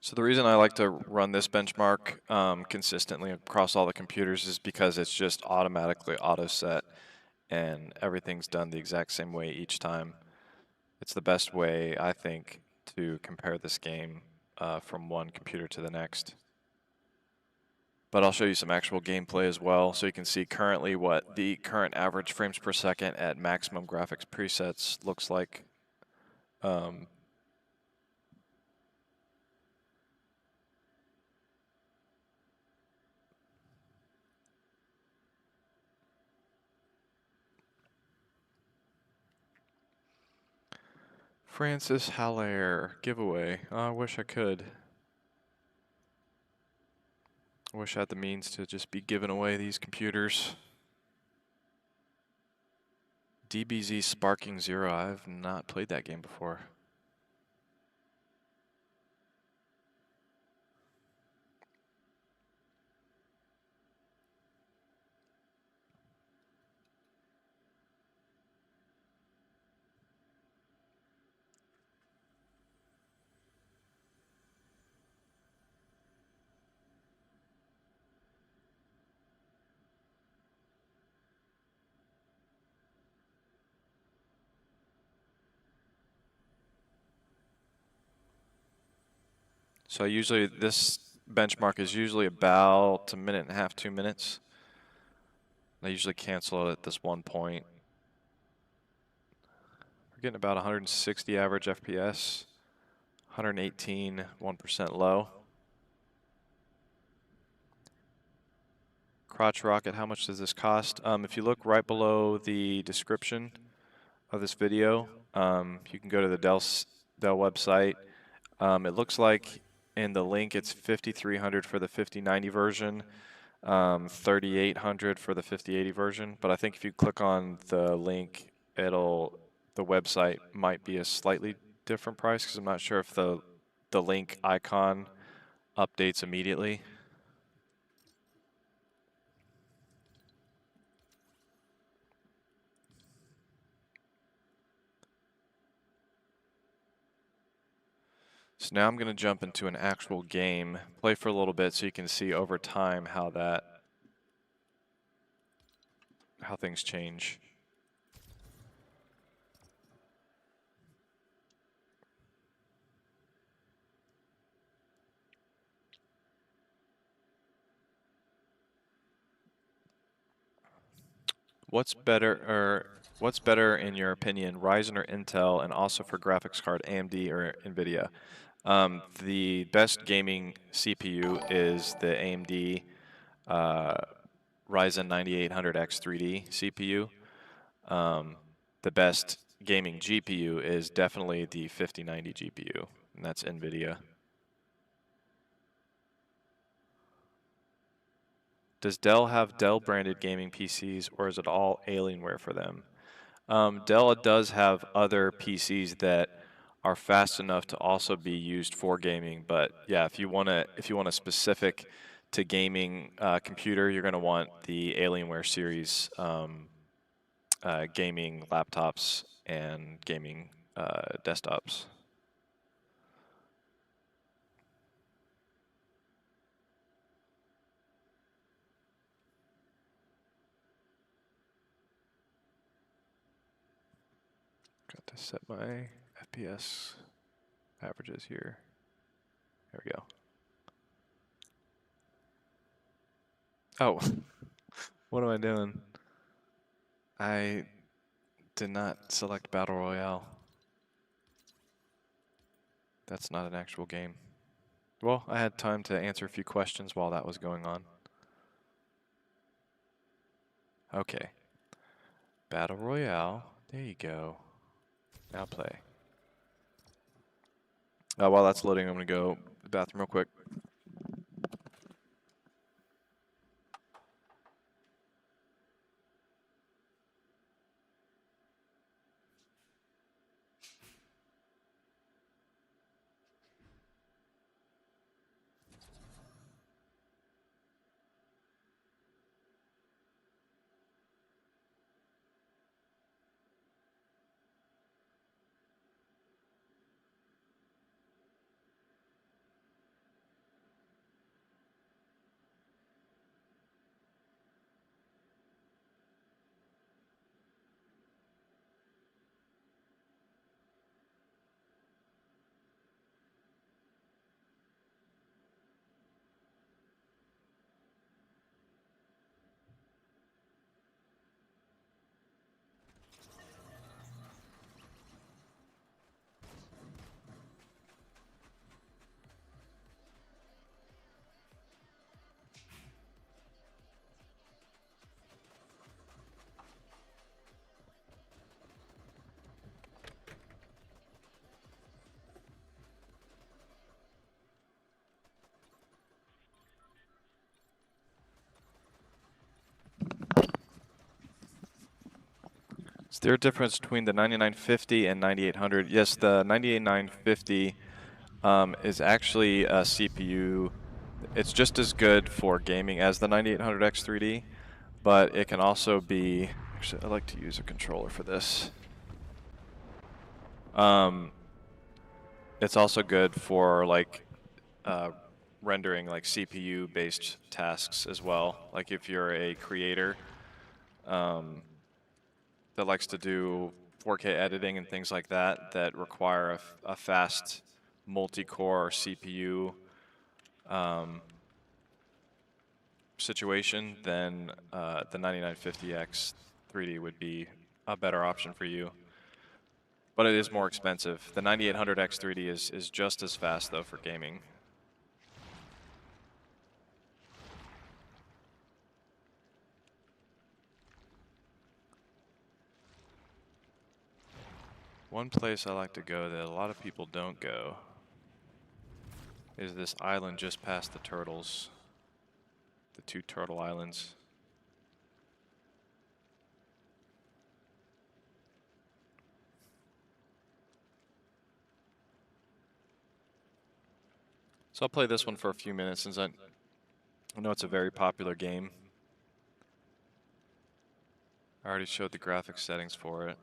So the reason I like to run this benchmark consistently across all the computers is because it's just automatically auto set and everything's done the exact same way each time. It's the best way, I think, to compare this game from one computer to the next. But I'll show you some actual gameplay as well, so you can see currently what the current average frames per second at maximum graphics presets looks like. Francis Haller giveaway. Oh, I wish I could. I wish I had the means to just be giving away these computers. DBZ Sparking Zero. I've not played that game before. So usually this benchmark is usually about a minute and a half, 2 minutes. I usually cancel it at this one point. We're getting about 160 average FPS, 118, 1% low. Crotch rocket, how much does this cost? If you look right below the description of this video, you can go to the Dell website. It looks like in the link it's 5,300 for the 5090 version, 3,800 for the 5080 version. But I think if you click on the link, the website might be a slightly different price, because I'm not sure if the link icon updates immediately. So now I'm going to jump into an actual game, play for a little bit so you can see over time how things change. What's better in your opinion, Ryzen or Intel, and also for graphics card, AMD or NVIDIA? The best gaming CPU is the AMD Ryzen 9800X 3D CPU. The best gaming GPU is definitely the 5090 GPU, and that's NVIDIA. Does Dell have Dell-branded gaming PCs, or is it all Alienware for them? Dell does have other PCs that are fast enough to also be used for gaming, but yeah, if you want a specific to gaming computer, you're going to want the Alienware series gaming laptops and gaming desktops. Got to set my FPS averages here. There we go. Oh, what am I doing? I did not select Battle Royale. That's not an actual game. Well, I had time to answer a few questions while that was going on. Okay. Battle Royale. There you go. Now play. While that's loading, I'm going to go to the bathroom real quick. Is there a difference between the 9950 and 9800? Yes, the 98950 is actually a CPU. It's just as good for gaming as the 9800X 3D, but it can also be. Actually, I like to use a controller for this. It's also good for like rendering like CPU-based tasks as well. Like if you're a creator that likes to do 4K editing and things like that that require a fast multi-core CPU situation, then the 9950X 3D would be a better option for you. But it is more expensive. The 9800X 3D is just as fast though for gaming. One place I like to go that a lot of people don't go is this island just past the turtles. The 2 turtle islands. So I'll play this one for a few minutes since I know it's a very popular game. I already showed the graphics settings for it.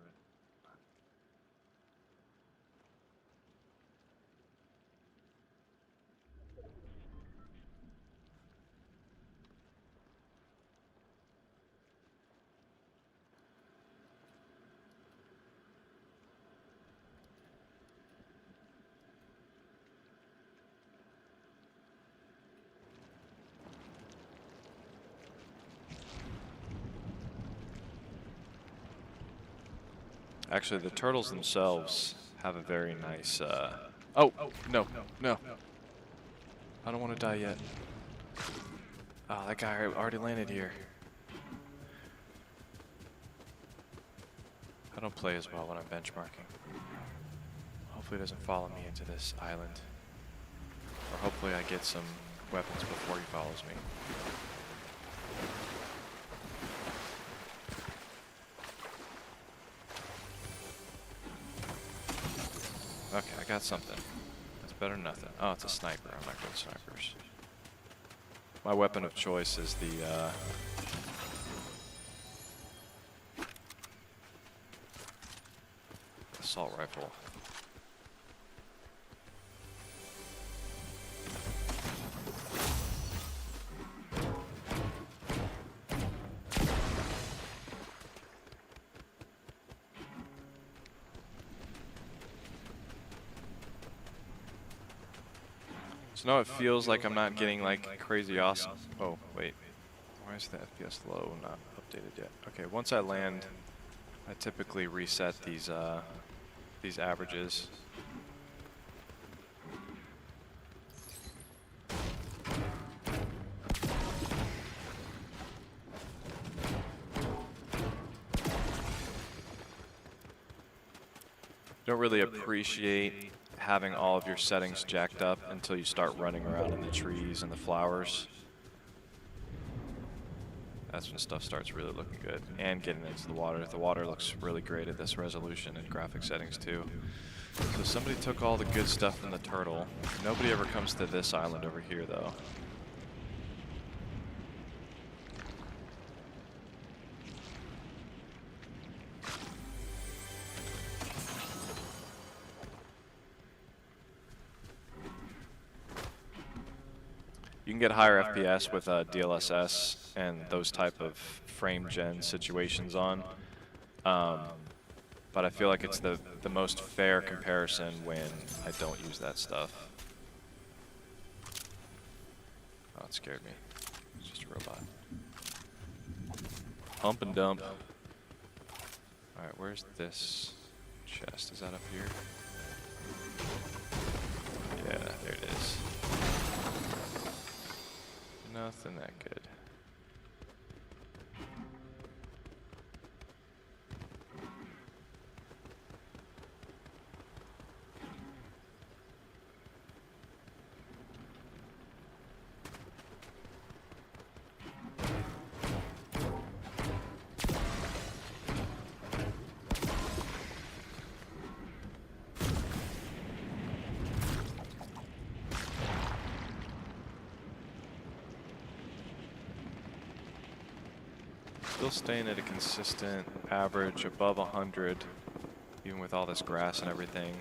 Actually, the turtles themselves have a very nice, oh, no. I don't want to die yet. Oh, that guy already landed here. I don't play as well when I'm benchmarking. Hopefully he doesn't follow me into this island. Or hopefully I get some weapons before he follows me. Okay, I got something. That's better than nothing. Oh, it's a sniper. I'm not good at snipers. My weapon of choice is the assault rifle. So now it feels like I'm not getting like crazy awesome. Oh, wait. Why is the FPS low not updated yet? Okay, once I land, I typically reset these averages. Don't really appreciate having all of your settings jacked up until you start running around in the trees and the flowers. That's when stuff starts really looking good. And getting into the water. The water looks really great at this resolution and graphic settings too. So somebody took all the good stuff from the turtle. Nobody ever comes to this island over here though. You can get higher FPS with DLSS and those type of frame gen situations on. But I feel like it's the most fair comparison when I don't use that stuff. Oh, it scared me. It's just a robot. Pump and dump. Alright, where's this chest? Is that up here? Yeah, there it is. Nothing that good. Still staying at a consistent average above 100, even with all this grass and everything,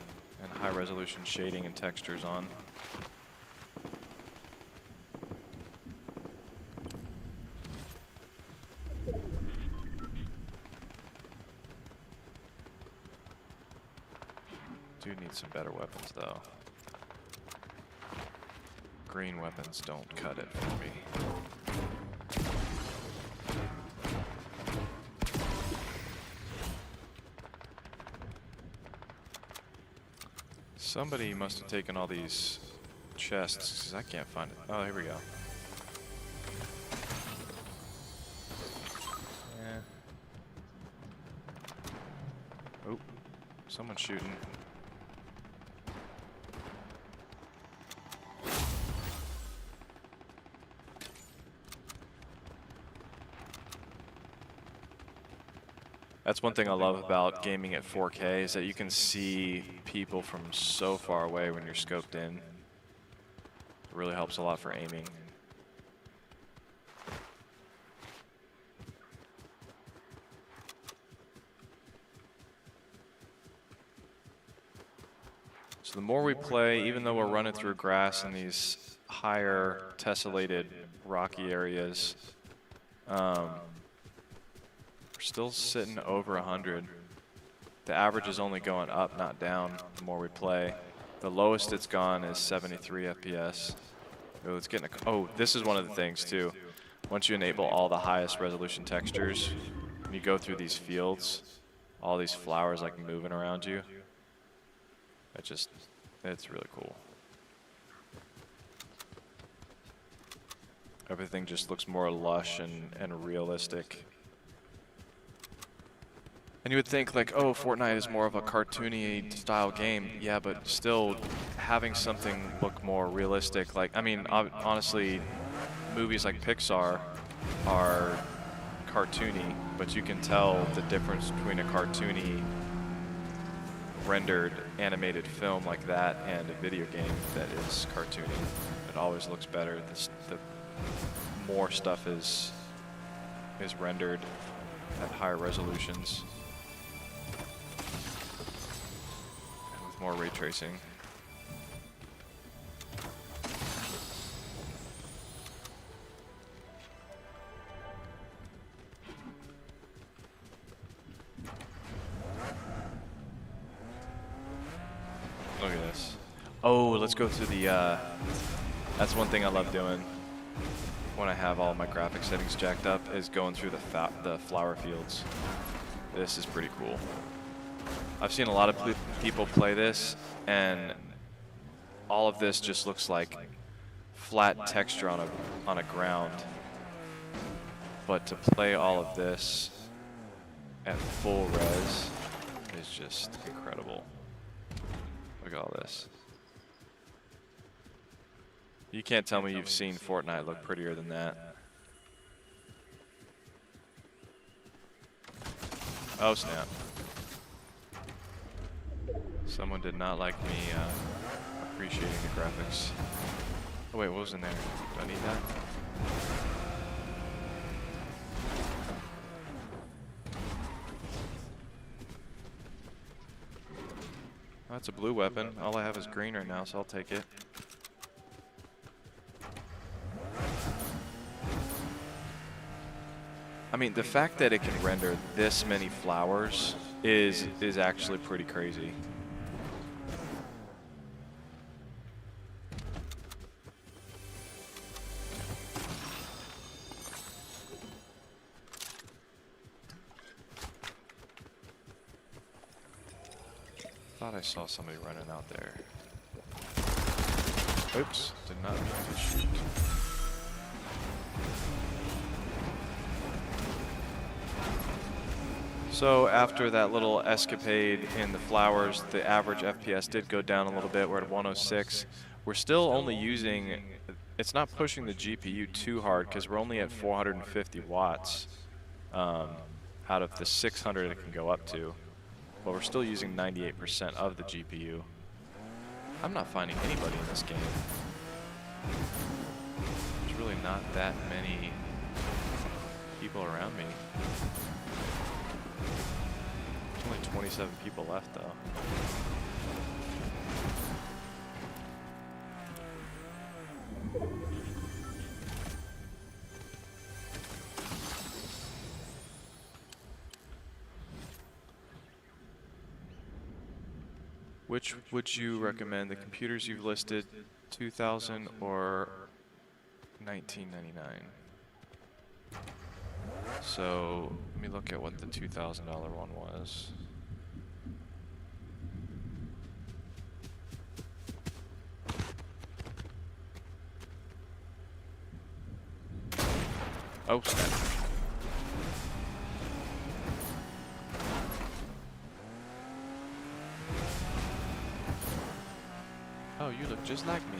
and high resolution shading and textures on. Do need some better weapons though. Green weapons don't cut it for me. Somebody must have taken all these chests, because I can't find it. Oh, here we go. Yeah. Oh, someone's shooting. That's one thing I love about gaming at 4K is that you can see people from so far away when you're scoped in. It really helps a lot for aiming. So the more we play, even though we're running through grass in these higher tessellated rocky areas, we're still sitting over 100. The average is only going up, not down, the more we play. The lowest it's gone is 73 FPS. Oh, it's getting oh, this is one of the things too. Once you enable all the highest resolution textures, when you go through these fields, all these flowers like moving around you. It's really cool. Everything just looks more lush and realistic. And you would think like, oh, Fortnite is more of a cartoony style game. Yeah, but still having something look more realistic. Like, I mean, honestly, movies like Pixar are cartoony, but you can tell the difference between a cartoony rendered animated film like that and a video game that is cartoony. It always looks better. The more stuff is rendered at higher resolutions. More ray tracing. Look at this. Oh, let's go through the, that's one thing I love doing when I have all my graphic settings jacked up, is going through the flower fields. This is pretty cool. I've seen a lot of people play this, and all of this just looks like flat texture on a ground. But to play all of this at full res is just incredible. Look at all this. You can't tell me you've seen Fortnite look prettier than that. Oh snap. Someone did not like me appreciating the graphics. Oh wait, what was in there? Do I need that? Oh, that's a blue weapon. All I have is green right now, so I'll take it. I mean, the fact that it can render this many flowers is actually pretty crazy. I saw somebody running out there. Oops, did not mean to shoot. So after that little escapade in the flowers, the average FPS did go down a little bit. We're at 106. We're still only using, it's not pushing the GPU too hard because we're only at 450 watts out of the 600 it can go up to. But we're still using 98% of the GPU. I'm not finding anybody in this game. There's really not that many people around me. There's only 27 people left, though. Which would you recommend? The computers you've listed, 2000 or 1999? So let me look at what the $2,000 one was. Oh, snap. Oh, you look just like me.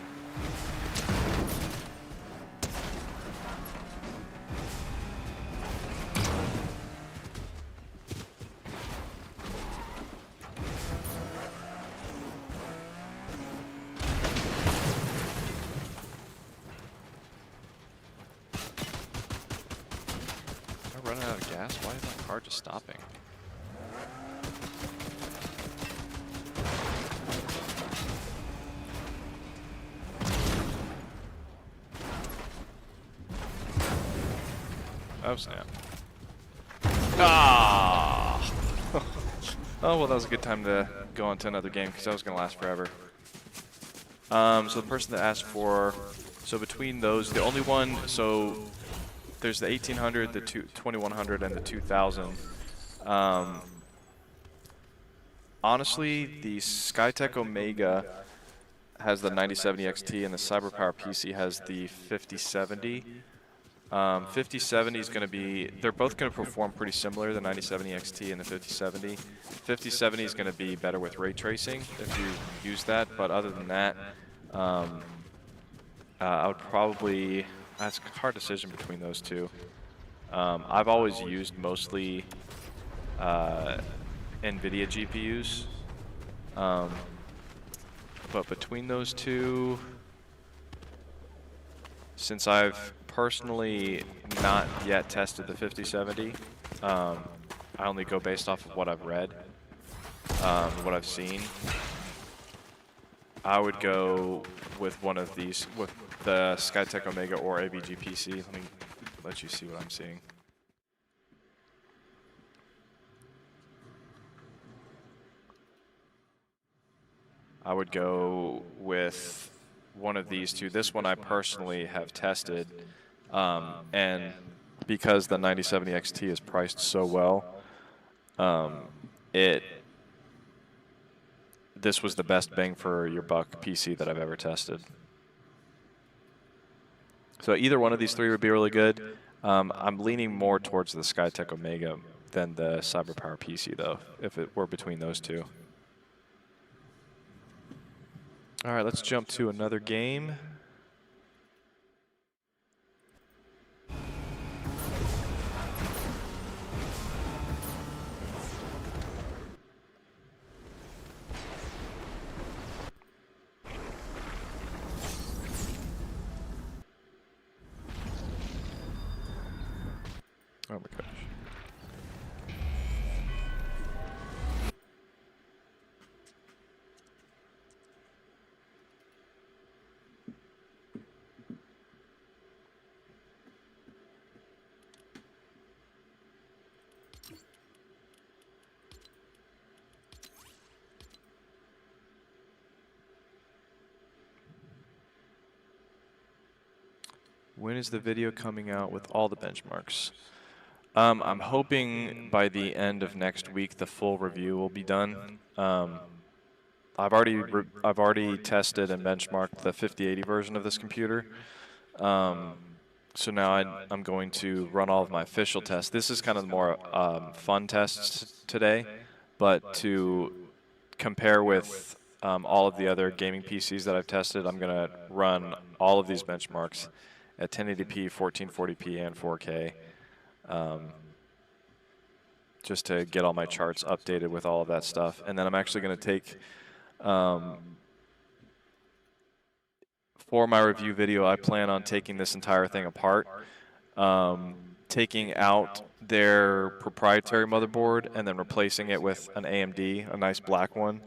Am I running out of gas? Why is my car just stopping? Oh, snap. Ah! Oh, well, that was a good time to go on to another game because that was going to last forever. So the person that asked for, so between those, the only one, so there's the 1800, the 2100, and the 2000. Honestly, the Skytech Omega has the 9070 XT and the Cyberpower PC has the 5070. 5070 is going to be, they're both going to perform pretty similar, the 9070 XT and the 5070. 5070 is going to be better with ray tracing if you use that, but other than that, I would probably, that's a hard decision between those two. I've always used mostly NVIDIA GPUs, but between those two, since I've personally not yet tested the 5070, I only go based off of what I've read, what I've seen. I would go with one of these, with the Skytech Omega or AVGPC. Let me let you see what I'm seeing. I would go with one of these two. This one I personally have tested, and because the 9070 XT is priced so well, this was the best bang for your buck PC that I've ever tested. So either one of these three would be really good. I'm leaning more towards the Skytech Omega than the Cyberpower PC, though, if it were between those two. All right, let's jump to another game. Oh my gosh. When is the video coming out with all the benchmarks? I'm hoping by the end of next week the full review will be done. I've already tested and benchmarked the 5080 version of this computer. So now I'm going to run all of my official tests. This is kind of more fun tests today, but to compare with all of the other gaming PCs that I've tested, I'm going to run all of these benchmarks at 1080p, 1440p, and 4K. Just to get all my charts updated with all of that stuff. And then I'm actually going to take, for my review video, I plan on taking this entire thing apart taking out their proprietary motherboard and then replacing it with an AMD, a nice black one,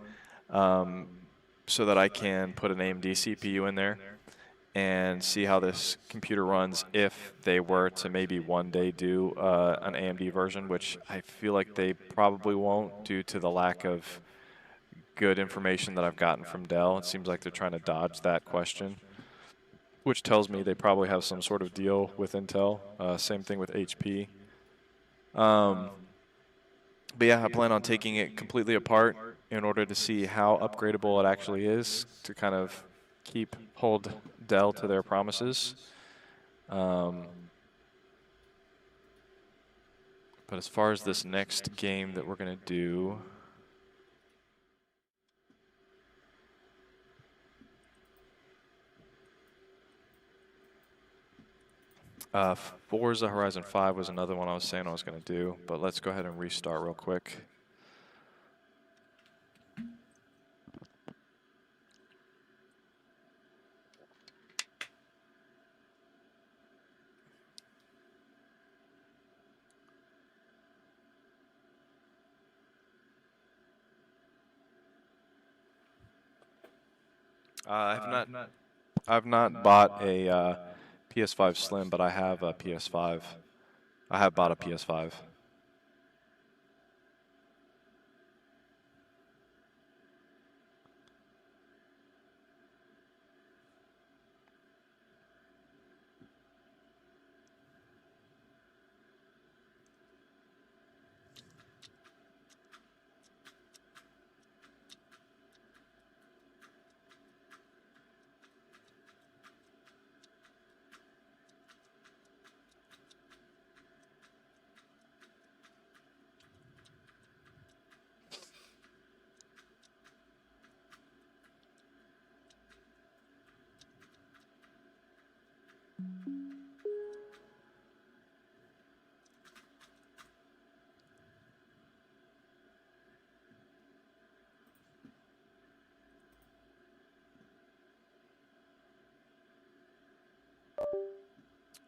so that I can put an AMD CPU in there and see how this computer runs if they were to maybe one day do an AMD version, which I feel like they probably won't due to the lack of good information that I've gotten from Dell. It seems like they're trying to dodge that question, which tells me they probably have some sort of deal with Intel. Same thing with HP. But yeah, I plan on taking it completely apart in order to see how upgradable it actually is to kind of hold Dell to their promises. But as far as this next game that we're going to do, Forza Horizon 5 was another one I was saying I was going to do, but let's go ahead and restart real quick. I've not bought a PS5 Slim, but I have a PS5. I have bought a PS5.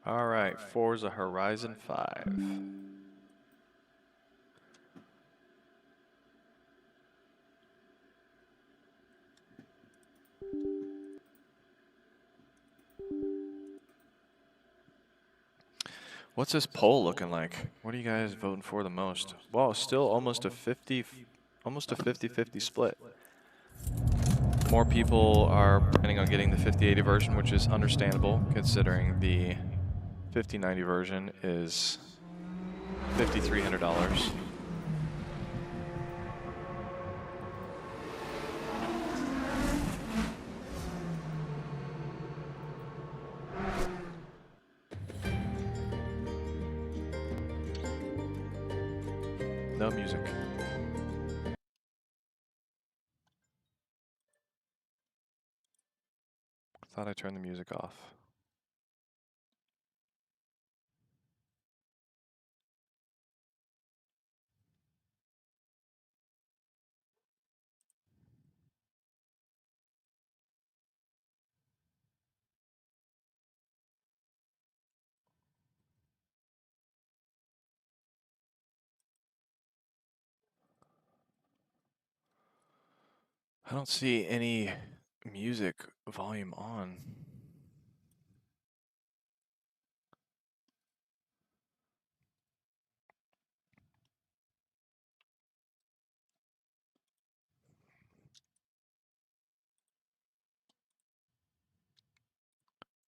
All right, Forza Horizon 5. What's this poll looking like? What are you guys voting for the most? Well, still almost a 50-50 split. More people are planning on getting the 5080 version, which is understandable considering the 5090 version is $5,300. No music. Thought I turned the music off. I don't see any music volume on.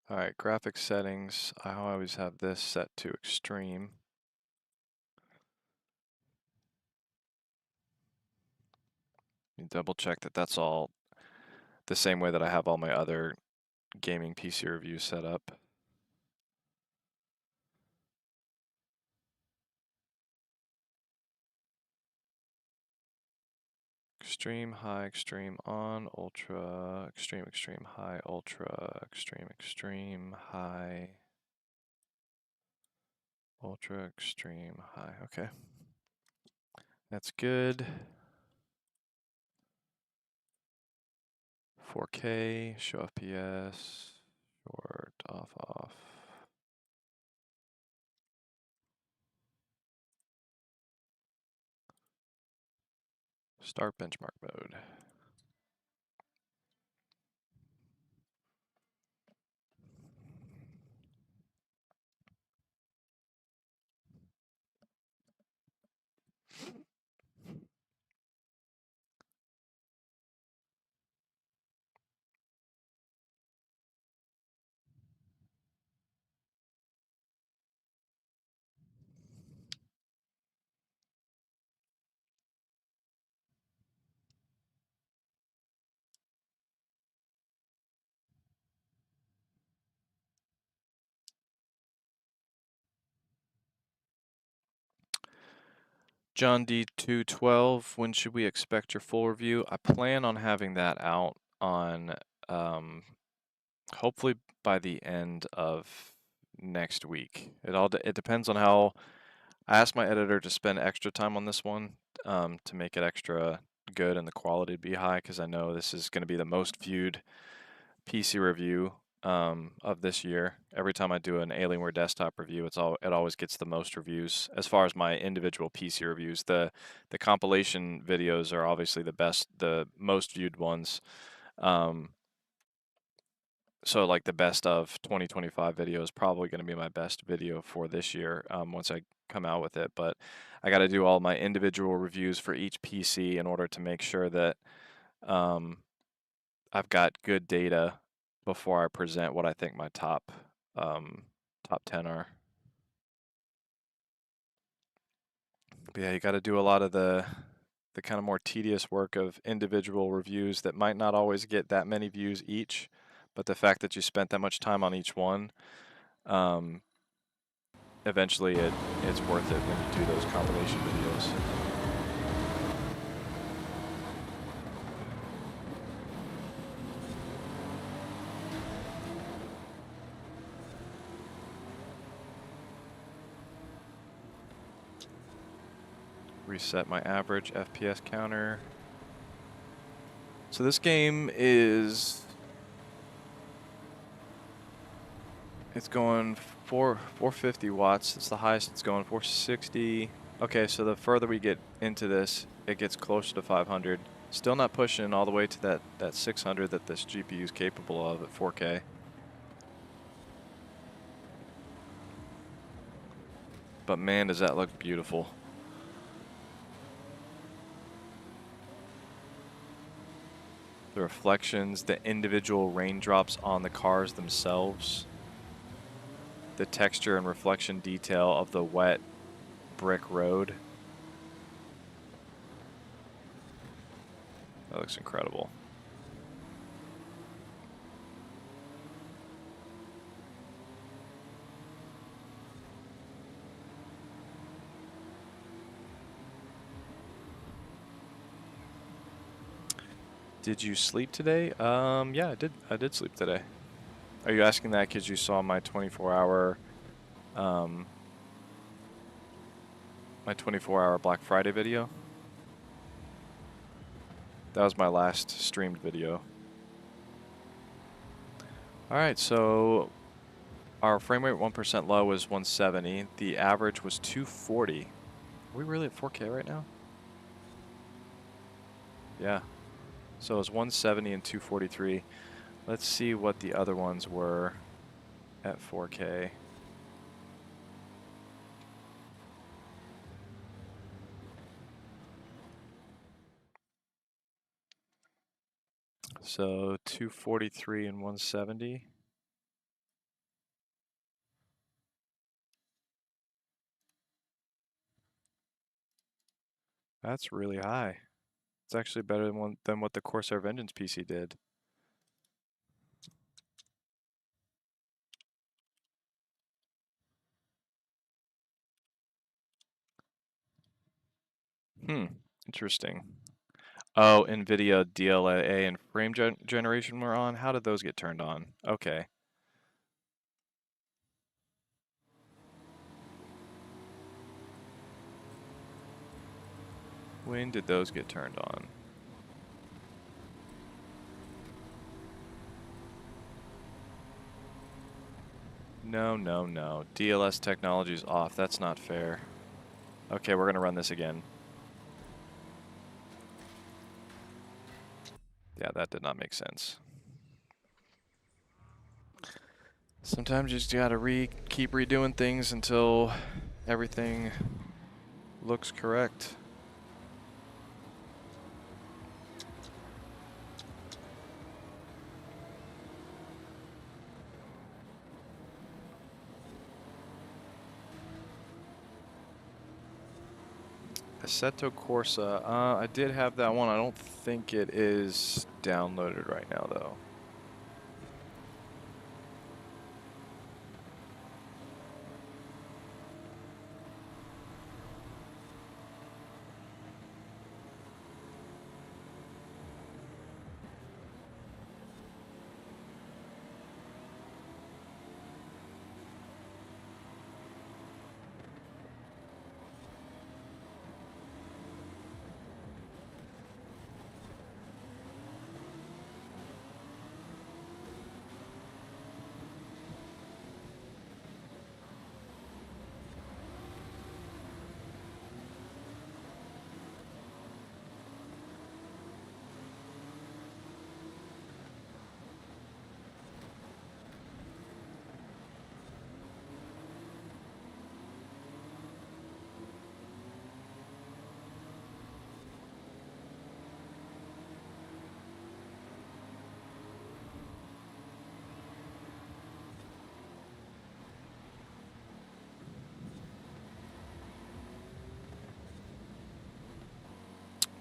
All right, graphics settings. I always have this set to extreme. Double check that that's all the same way that I have all my other gaming PC reviews set up. Extreme, high, extreme, on, ultra, extreme, extreme, high, ultra, extreme, extreme, high, ultra, extreme, high. Okay. That's good. 4K, show FPS, short, off, off. Start benchmark mode. John D212, when should we expect your full review? I plan on having that out on hopefully by the end of next week. It depends on how I asked my editor to spend extra time on this one to make it extra good and the quality to be high, because I know this is going to be the most viewed PC review of this year. Every time I do an Alienware desktop review, it always gets the most reviews. As far as my individual PC reviews, the compilation videos are obviously the most viewed ones. So like the best of 2025 video is probably going to be my best video for this year once I come out with it. But I got to do all my individual reviews for each PC in order to make sure that I've got good data before I present what I think my top 10 are. But yeah, you got to do a lot of the kind of more tedious work of individual reviews that might not always get that many views each, but the fact that you spent that much time on each one, eventually it's worth it when you do those compilation videos. Reset my average FPS counter. So this game it's going 450 watts. It's the highest it's going, 460. Okay, so the further we get into this, it gets closer to 500. Still not pushing all the way to that 600 that this GPU is capable of at 4K. But man, does that look beautiful. The reflections, the individual raindrops on the cars themselves, the texture and reflection detail of the wet brick road. That looks incredible. Did you sleep today? Yeah, I did sleep today. Are you asking that because you saw my 24-hour Black Friday video? That was my last streamed video. All right, so our frame rate 1% low was 170. The average was 240. Are we really at 4K right now? Yeah. So it was 170 and 243. Let's see what the other ones were at 4K. So 243 and 170. That's really high. It's actually better than what the Corsair Vengeance PC did. Interesting. Oh, NVIDIA DLA and frame generation were on. How did those get turned on? Okay. When did those get turned on? No, no, no. DLS technology is off. That's not fair. Okay, we're going to run this again. Yeah, that did not make sense. Sometimes you just gotta keep redoing things until everything looks correct. Assetto Corsa, I did have that one. I don't think it is downloaded right now, though.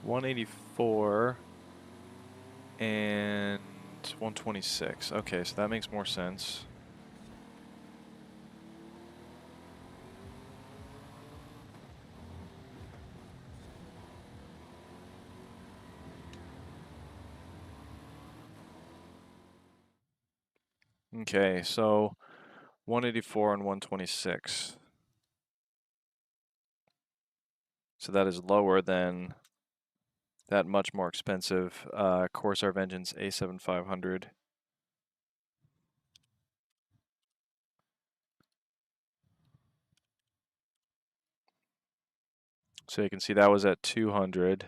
$184 and $126. Okay, so that makes more sense. Okay, so 184 and 126. So that is lower than that much more expensive Corsair Vengeance A7500. So you can see that was at 200.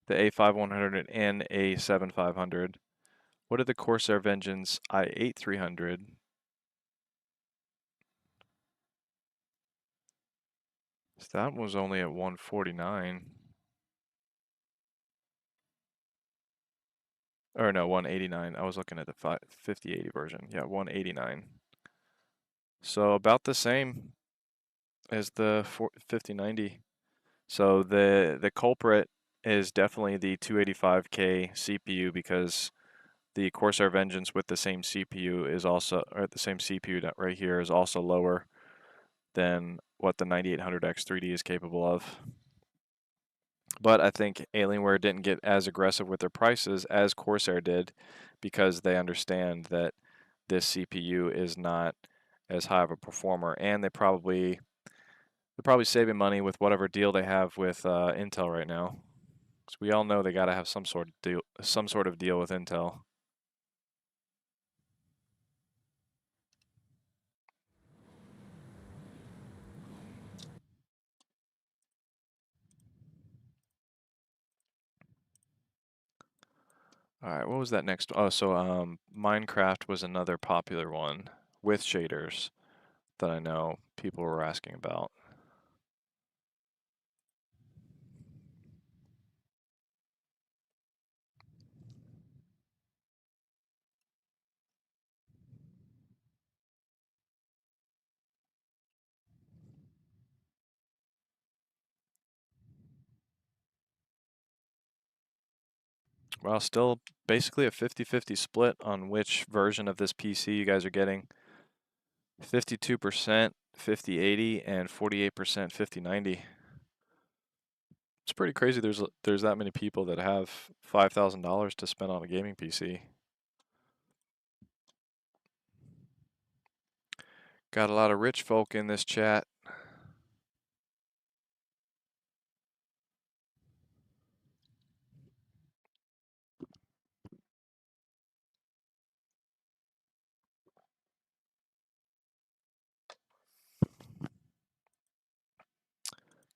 The A5100 and A7500. What did the Corsair Vengeance i8300? So that was only at 149. Or no, 189. I was looking at the 5080 version. Yeah, 189. So about the same as the 5090. So the culprit is definitely the 285K CPU because the Corsair Vengeance with the same CPU is also, or the same CPU right here is also lower than what the 9800X 3D is capable of. But I think Alienware didn't get as aggressive with their prices as Corsair did because they understand that this CPU is not as high of a performer, and they're probably saving money with whatever deal they have with Intel right now. Because we all know they got to have some sort of deal with Intel. All right, what was that next? Oh, so Minecraft was another popular one with shaders that I know people were asking about. Well, still basically a 50-50 split on which version of this PC you guys are getting. 52% 5080 and 48% 5090. It's pretty crazy there's that many people that have $5,000 to spend on a gaming PC. Got a lot of rich folk in this chat.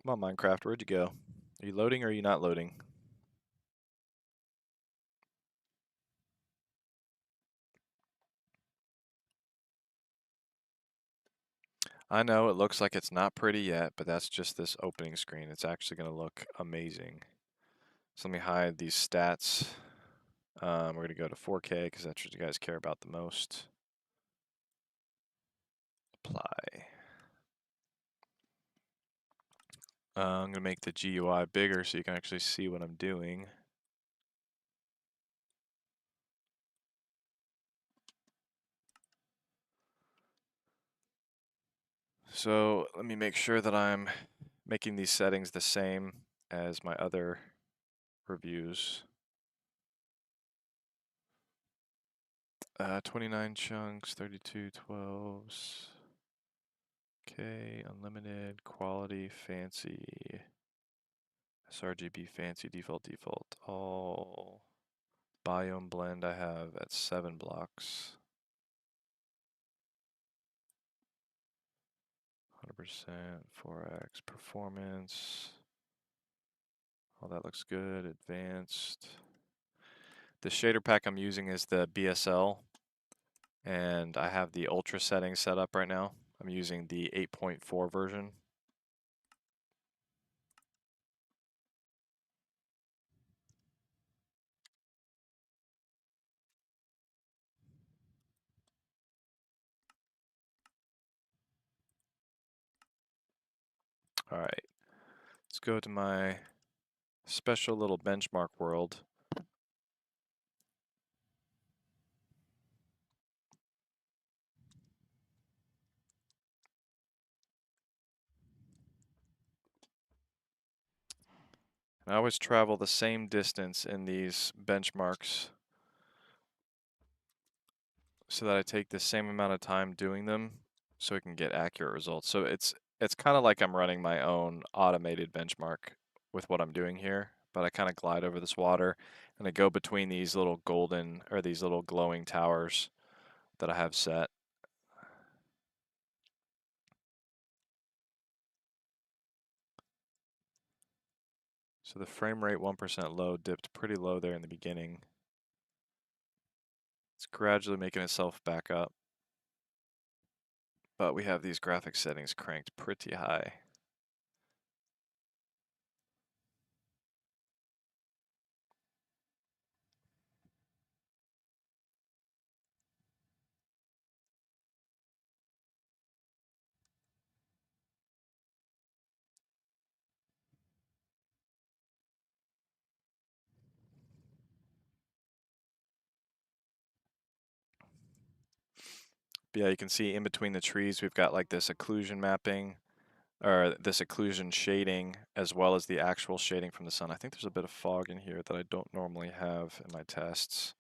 Come on, Minecraft, where'd you go? Are you loading or are you not loading? I know it looks like it's not pretty yet, but that's just this opening screen. It's actually going to look amazing. So let me hide these stats. We're going to go to 4K because that's what you guys care about the most. Apply. I'm going to make the GUI bigger so you can actually see what I'm doing. So let me make sure that I'm making these settings the same as my other reviews. 29 chunks, 32 12s. Okay, unlimited, quality, fancy, sRGB, fancy, default, all. Biome blend I have at 7 blocks. 100%, 4x, performance. All that looks good, advanced. The shader pack I'm using is the BSL, and I have the ultra settings set up right now. I'm using the 8.4 version. All right, let's go to my special little benchmark world. I always travel the same distance in these benchmarks so that I take the same amount of time doing them so I can get accurate results. So it's kind of like I'm running my own automated benchmark with what I'm doing here, but I kind of glide over this water and I go between these little golden or these little glowing towers that I have set. So the frame rate 1% low dipped pretty low there in the beginning. It's gradually making itself back up. But we have these graphic settings cranked pretty high. But yeah, you can see in between the trees, we've got like this occlusion mapping, or this occlusion shading, as well as the actual shading from the sun. I think there's a bit of fog in here that I don't normally have in my tests.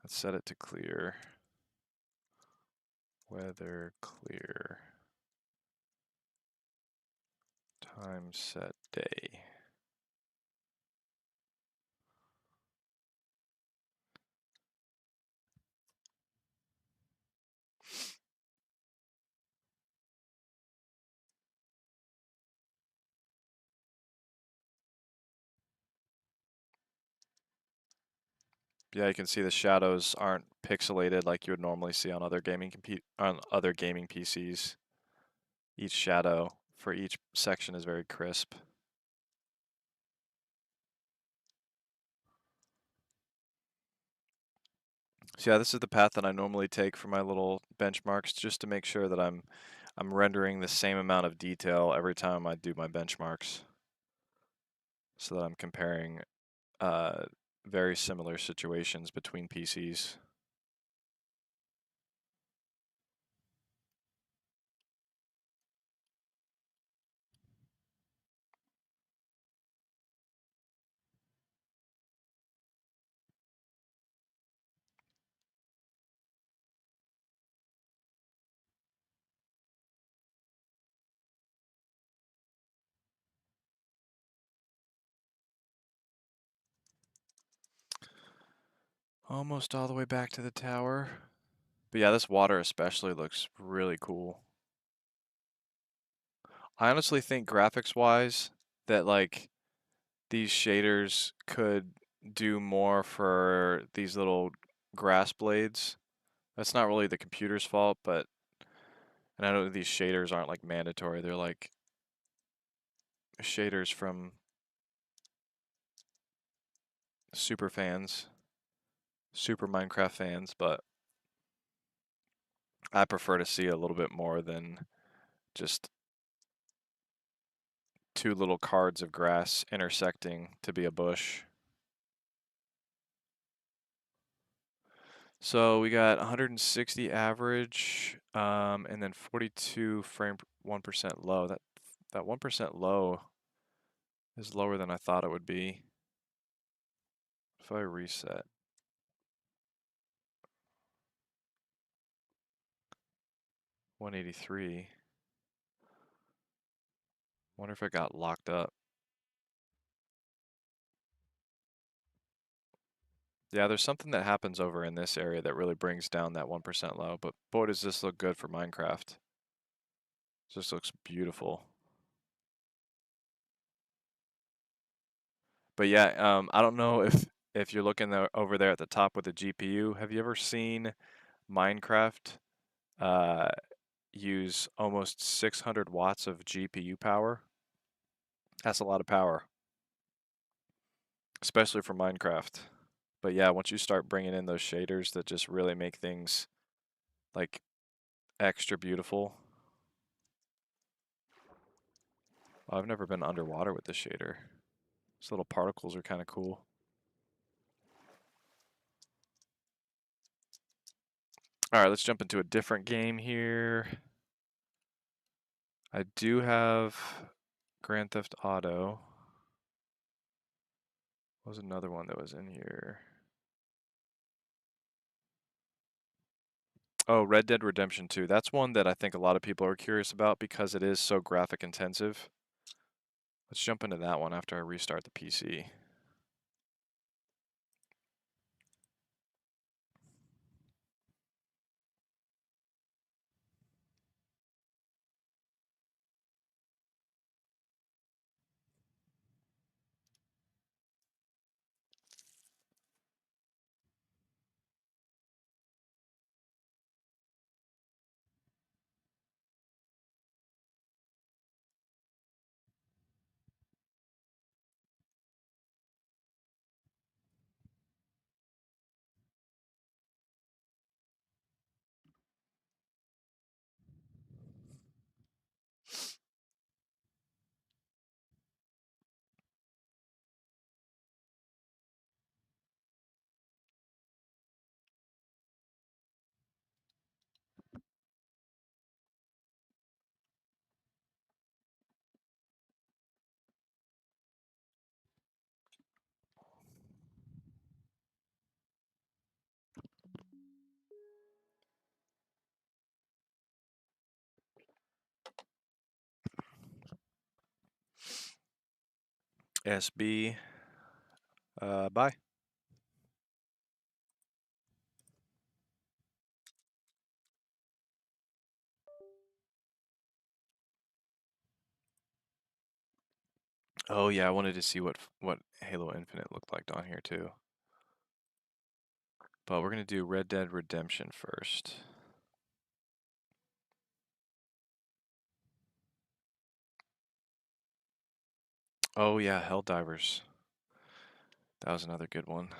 Let's set it to clear. Weather clear. Time set day. Yeah, you can see the shadows aren't pixelated like you would normally see on other gaming PCs. Each shadow for each section is very crisp. So yeah, this is the path that I normally take for my little benchmarks, just to make sure that I'm rendering the same amount of detail every time I do my benchmarks, so that I'm comparing very similar situations between PCs. Almost all the way back to the tower. But yeah, this water especially looks really cool. I honestly think graphics-wise that like these shaders could do more for these little grass blades. That's not really the computer's fault, but And I know these shaders aren't like mandatory. They're like shaders from super fans, super Minecraft fans, but I prefer to see a little bit more than just two little cards of grass intersecting to be a bush. So we got 160 average, and then 42 frame 1% low. That 1% low is lower than I thought it would be. If I reset. $183. Wonder if it got locked up. Yeah, there's something that happens over in this area that really brings down that 1% low, but boy, does this look good for Minecraft. This looks beautiful. But yeah, I don't know if you're looking over there at the top with the GPU. Have you ever seen Minecraft use almost 600 watts of GPU power? That's a lot of power, especially for Minecraft. But yeah, once you start bringing in those shaders that just really make things like extra beautiful. I've never been underwater with this shader. These little particles are kind of cool. All right, let's jump into a different game here. I do have Grand Theft Auto. What was another one that was in here? Oh, Red Dead Redemption 2. That's one that I think a lot of people are curious about because it is so graphic intensive. Let's jump into that one after I restart the PC. SB, bye. Oh yeah, I wanted to see what Halo Infinite looked like on here too. But we're gonna do Red Dead Redemption first. Oh yeah, Helldivers. That was another good one.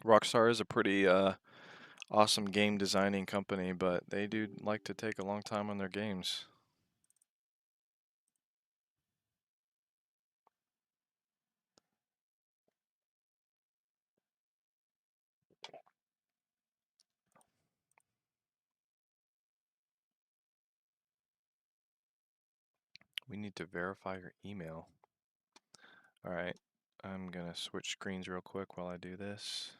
Rockstar is a pretty awesome game designing company, but they do like to take a long time on their games. We need to verify your email. All right, I'm gonna switch screens real quick while I do this.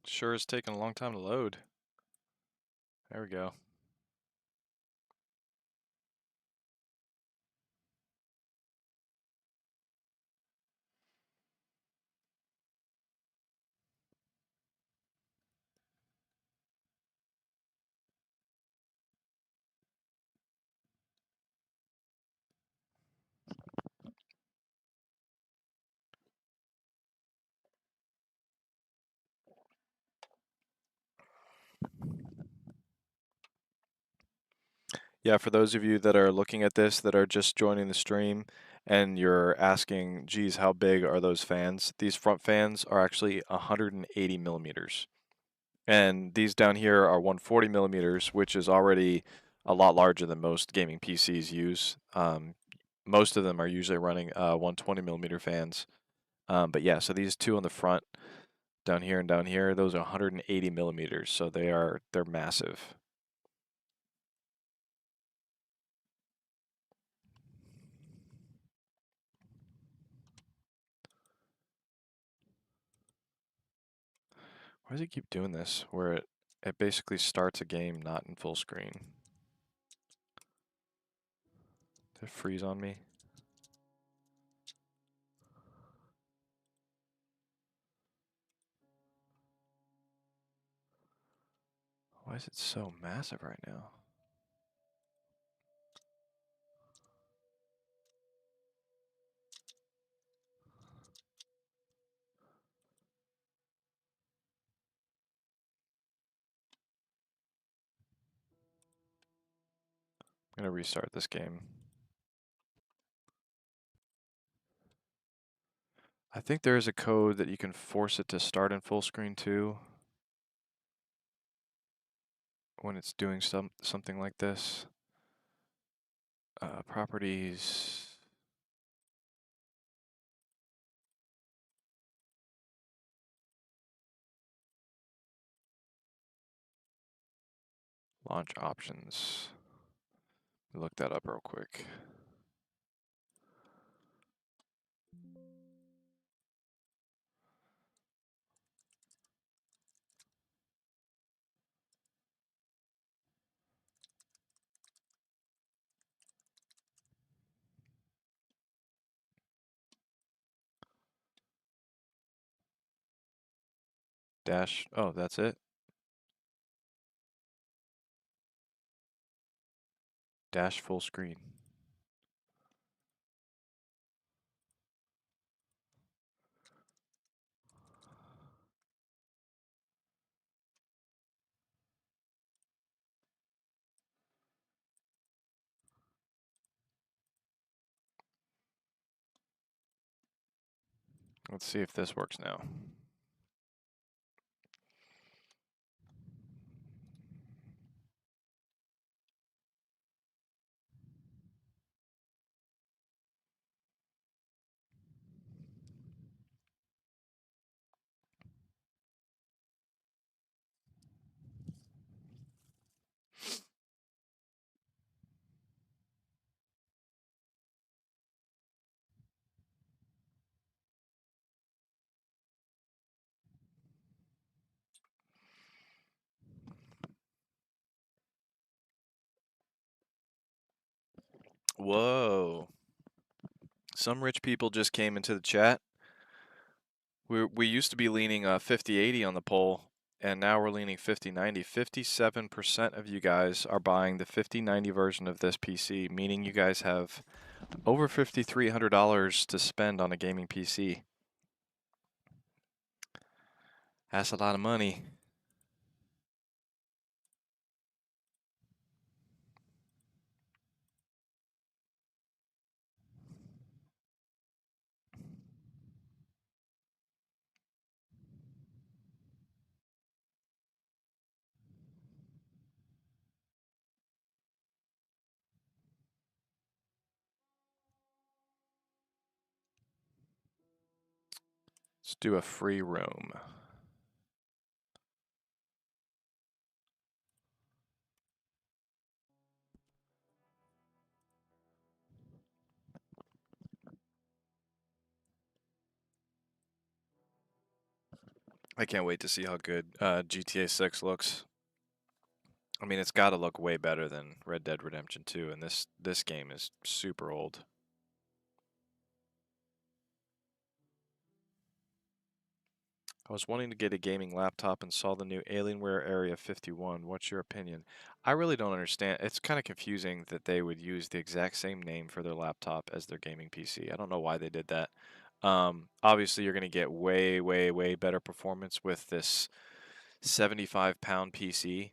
Sure is taking a long time to load. There we go. Yeah, for those of you that are looking at this that are just joining the stream and you're asking, geez, how big are those fans? These front fans are actually 180 millimeters. And these down here are 140 millimeters, which is already a lot larger than most gaming PCs use. Most of them are usually running 120 millimeter fans. But yeah, so these two on the front, down here and down here, those are 180 millimeters, so they're massive. Why does it keep doing this? Where it basically starts a game not in full screen. Did it freeze on me? Why is it so massive right now? I'm gonna restart this game. I think there is a code that you can force it to start in full screen too when it's doing something like this. Properties. Launch options. Look that up real quick. Dash. Oh, that's it. Dash full screen. Let's see if this works now. Whoa. Some rich people just came into the chat. We used to be leaning 50-80 on the poll, and now we're leaning 50-90. 57% of you guys are buying the 50-90 version of this PC, meaning you guys have over $5,300 to spend on a gaming PC. That's a lot of money. Let's do a free roam. I can't wait to see how good GTA 6 looks. I mean, it's got to look way better than Red Dead Redemption 2, and this game is super old. I was wanting to get a gaming laptop and saw the new Alienware Area-51. What's your opinion? I really don't understand. It's kind of confusing that they would use the exact same name for their laptop as their gaming PC. I don't know why they did that. Obviously, you're going to get way, way, way better performance with this 75-pound PC,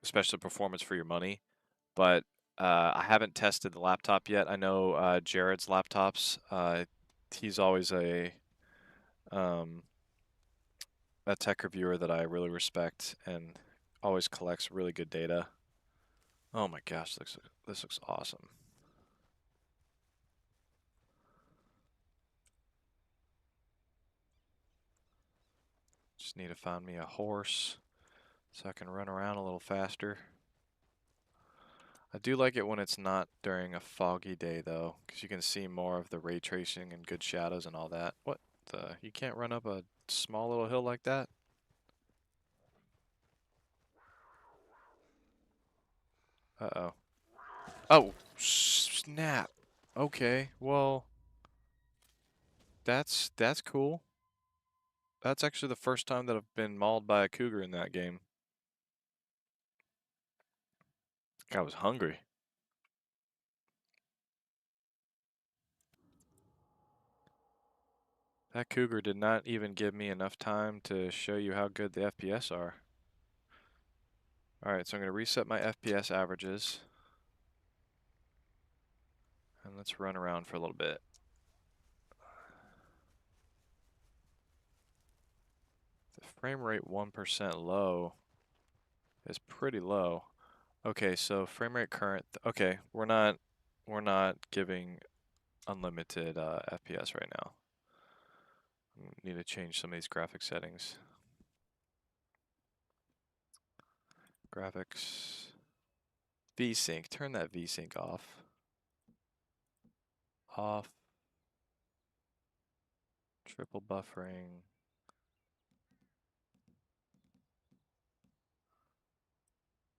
especially performance for your money. But I haven't tested the laptop yet. I know Jared's laptops. He's always a tech reviewer that I really respect and always collects really good data. Oh my gosh, this looks awesome. Just need to find me a horse so I can run around a little faster. I do like it when it's not during a foggy day though, because you can see more of the ray tracing and good shadows and all that. What the? You can't run up a small little hill like that? Uh-oh. Oh, snap. Okay, well, that's cool. That's actually the first time that I've been mauled by a cougar in that game. I was hungry. That cougar did not even give me enough time to show you how good the FPS are. Alright, so I'm going to reset my FPS averages. And let's run around for a little bit. The frame rate 1% low is pretty low. Okay, so frame rate current. Okay, we're not giving unlimited FPS right now. Need to change some of these graphic settings. Graphics. VSync. Turn that VSync off. Off. Triple buffering.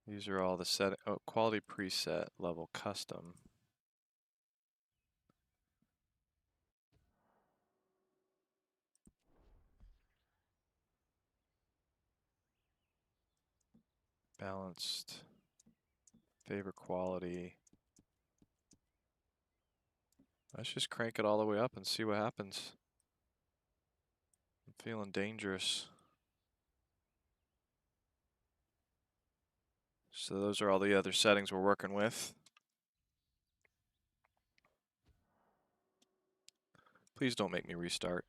These are all the set. Oh, quality preset level custom. Balanced. Favorite quality. Let's just crank it all the way up and see what happens. I'm feeling dangerous. So those are all the other settings we're working with. Please don't make me restart.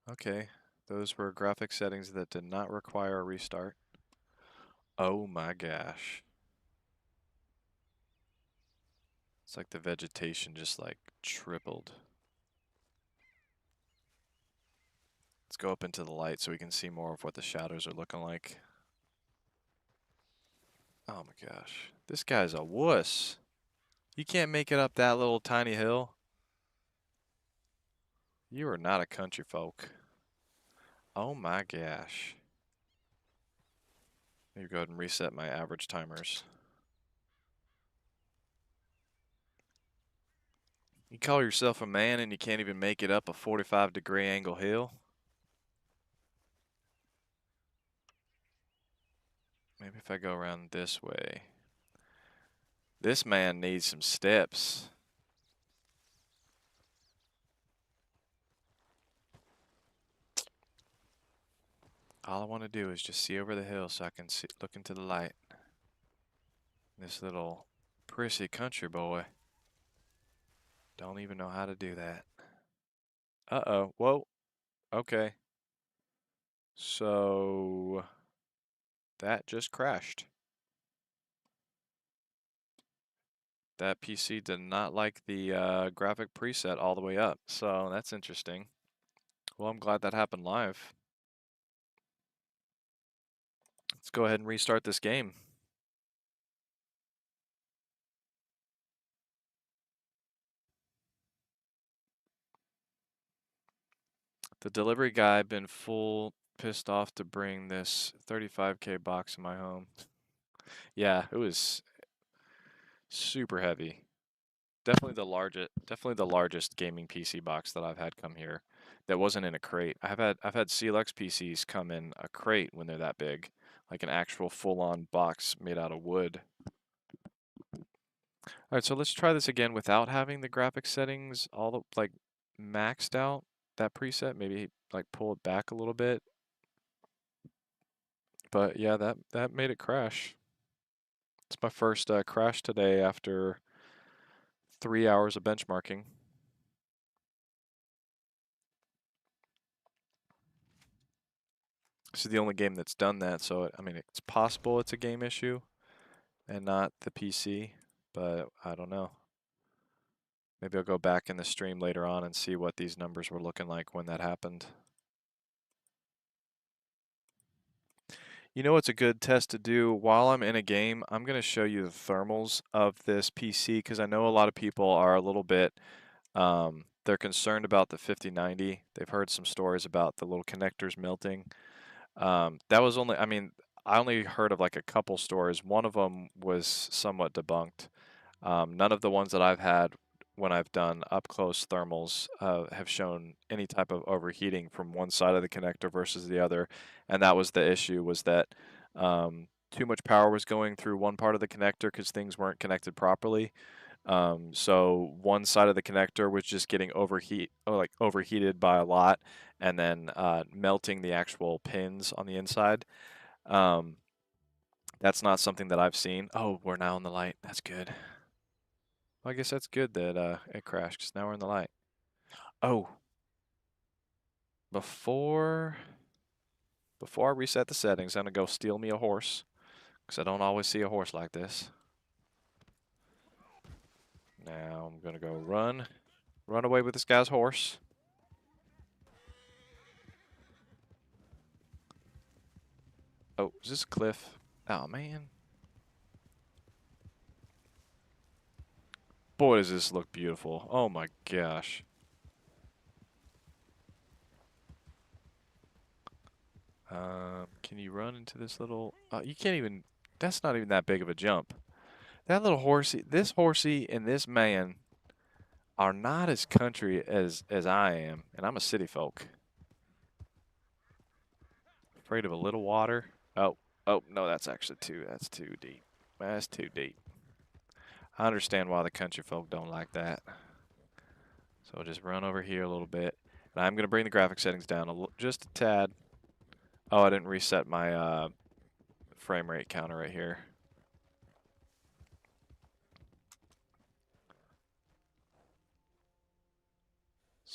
Okay, those were graphic settings that did not require a restart. Oh my gosh. It's like the vegetation just like tripled. Let's go up into the light so we can see more of what the shadows are looking like. Oh my gosh. This guy's a wuss. You can't make it up that little tiny hill. You are not a country folk. Oh my gosh. Maybe go ahead and reset my average timers. You call yourself a man and you can't even make it up a 45-degree angle hill? Maybe if I go around this way. This man needs some steps. All I want to do is just see over the hill so I can see, look into the light. This little prissy country boy don't even know how to do that. Uh-oh. Whoa. Okay. So that just crashed. That PC did not like the graphic preset all the way up, so that's interesting. Well, I'm glad that happened live. Let's go ahead and restart this game. The delivery guy been full pissed off to bring this 35K box in my home. Yeah, it was super heavy. Definitely the largest gaming PC box that I've had come here that wasn't in a crate. I've had CLX PCs come in a crate when they're that big, like an actual full-on box made out of wood. All right, so let's try this again without having the graphic settings all the, like maxed out, that preset, maybe like pull it back a little bit. But yeah, that made it crash. It's my first crash today after 3 hours of benchmarking. This is the only game that's done that, so I mean, it's possible it's a game issue and not the PC, but I don't know. Maybe I'll go back in the stream later on and see what these numbers were looking like when that happened. You know what's a good test to do while I'm in a game? I'm going to show you the thermals of this PC because I know a lot of people are a little bit, they're concerned about the 5090. They've heard some stories about the little connectors melting. That was only, I mean, I only heard of like a couple stories. One of them was somewhat debunked. None of the ones that I've had when I've done up close thermals have shown any type of overheating from one side of the connector versus the other, and that was the issue, was that too much power was going through one part of the connector because things weren't connected properly. So one side of the connector was just getting overheated by a lot, and then melting the actual pins on the inside. That's not something that I've seen. Oh, we're now in the light. That's good. Well, I guess that's good that it crashed because now we're in the light. Oh, before I reset the settings, I'm gonna go steal me a horse because I don't always see a horse like this. Now I'm gonna go run away with this guy's horse. Oh, is this a cliff? Oh man. Boy, does this look beautiful. Oh my gosh. Can you run into this little... you can't even... That's not even that big of a jump. That little horsey... This horsey and this man are not as country as I am. And I'm a city folk. Afraid of a little water. Oh, no, that's actually that's too deep. That's too deep. I understand why the country folk don't like that. So I'll just run over here a little bit. And I'm going to bring the graphic settings down just a tad. Oh, I didn't reset my frame rate counter right here.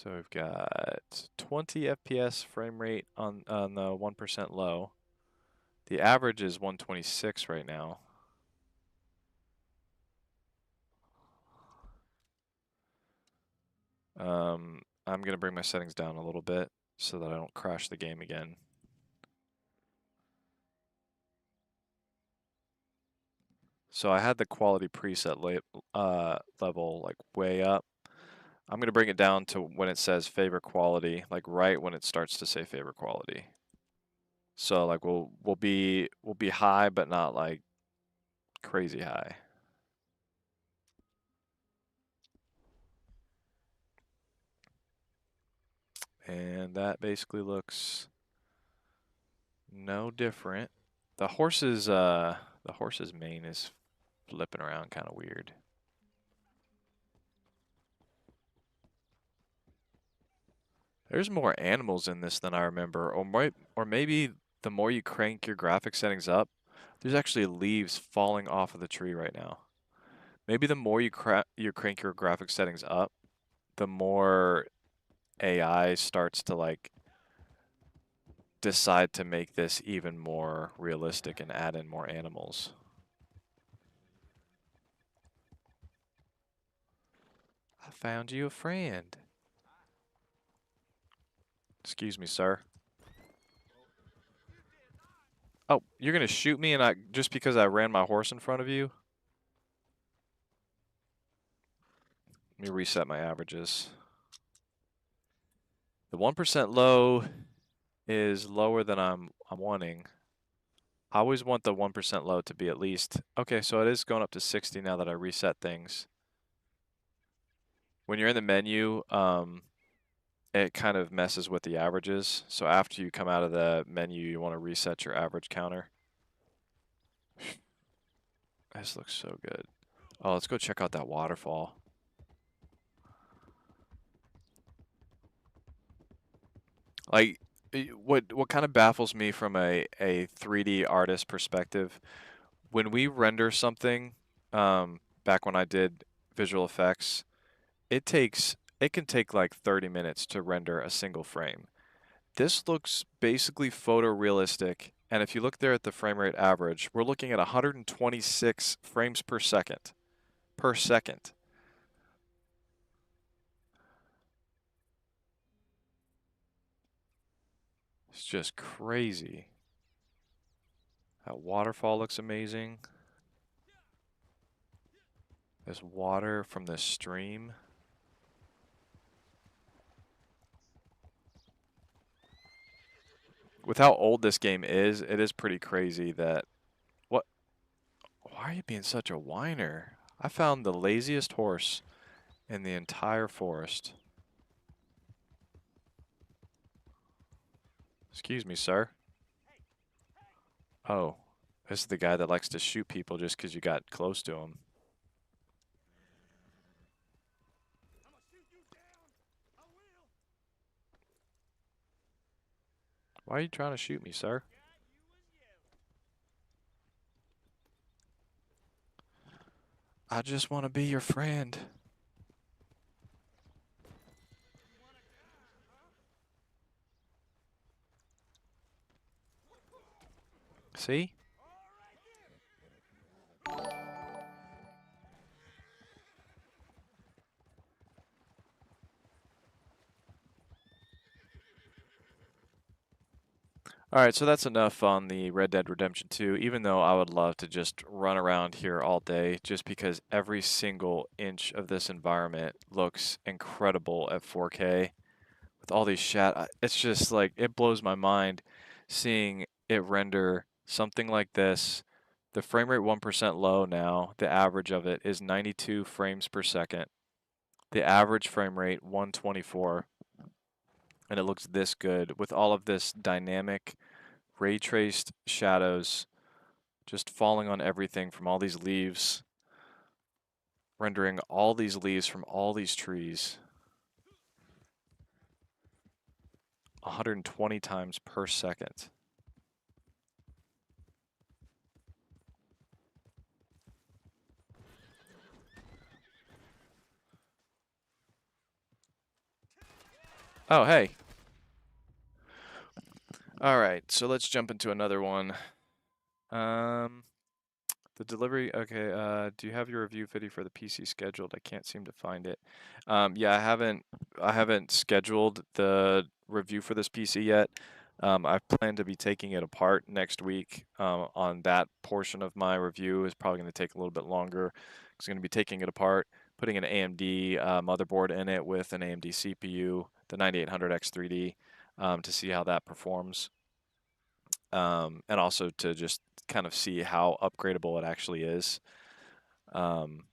So we've got 20 FPS frame rate on the 1% low. The average is 126 right now. I'm going to bring my settings down a little bit so that I don't crash the game again. So I had the quality preset level like way up. I'm going to bring it down to when it says favor quality, like right when it starts to say favor quality. So like we'll be high, but not like crazy high. And that basically looks no different. The horse's mane is flipping around kind of weird. There's more animals in this than I remember, or maybe the more you crank your graphic settings up, there's actually leaves falling off of the tree right now. Maybe the more you crank your graphic settings up, the more AI starts to like decide to make this even more realistic and add in more animals. I found you a friend. Excuse me, sir. Oh, you're gonna shoot me and just because I ran my horse in front of you? Let me reset my averages. The 1% low is lower than I'm wanting. I always want the 1% low to be at least. Okay, so it is going up to 60 now that I reset things. When you're in the menu, it kind of messes with the averages. So after you come out of the menu, you want to reset your average counter. This looks so good. Oh, let's go check out that waterfall. Like, what kind of baffles me from a 3D artist perspective, when we render something, back when I did visual effects, it can take like 30 minutes to render a single frame. This looks basically photorealistic, and if you look there at the frame rate average, we're looking at 126 frames per second. Per second. It's just crazy. That waterfall looks amazing. There's water from this stream. With how old this game is, it is pretty crazy that... What? Why are you being such a whiner? I found the laziest horse in the entire forest. Excuse me, sir. Oh, this is the guy that likes to shoot people just because you got close to him. Why are you trying to shoot me, sir? I just want to be your friend. See? Alright, so that's enough on the Red Dead Redemption 2, even though I would love to just run around here all day, just because every single inch of this environment looks incredible at 4K. With all these it's just like, it blows my mind seeing it render something like this. The frame rate 1% low now, the average of it is 92 frames per second. The average frame rate 124. And it looks this good with all of this dynamic ray traced shadows just falling on everything from all these leaves, rendering all these leaves from all these trees 120 times per second. Oh, hey. All right, so let's jump into another one. The delivery, okay, do you have your review video for the PC scheduled? I can't seem to find it. Yeah, I haven't scheduled the review for this PC yet. I plan to be taking it apart next week. On that portion of my review is probably going to take a little bit longer. It's going to be taking it apart, putting an AMD motherboard in it with an AMD CPU, the 9800X3D, to see how that performs. And also to just kind of see how upgradable it actually is. Man,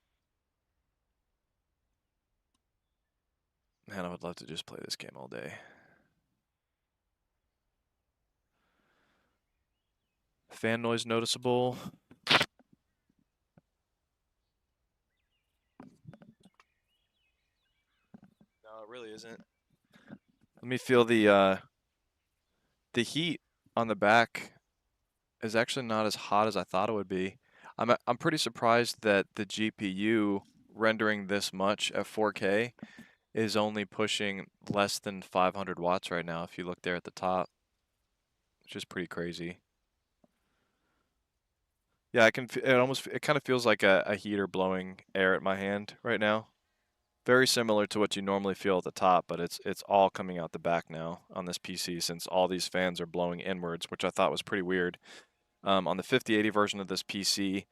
I would love to just play this game all day. Fan noise noticeable. No, it really isn't. Let me feel the heat on the back is actually not as hot as I thought it would be. I'm pretty surprised that the GPU rendering this much at 4K is only pushing less than 500 watts right now if you look there at the top, which is pretty crazy. Yeah, it kind of feels like a heater blowing air at my hand right now. Very similar to what you normally feel at the top, but it's all coming out the back now on this PC since all these fans are blowing inwards, which I thought was pretty weird. On the 5080 version of this PC,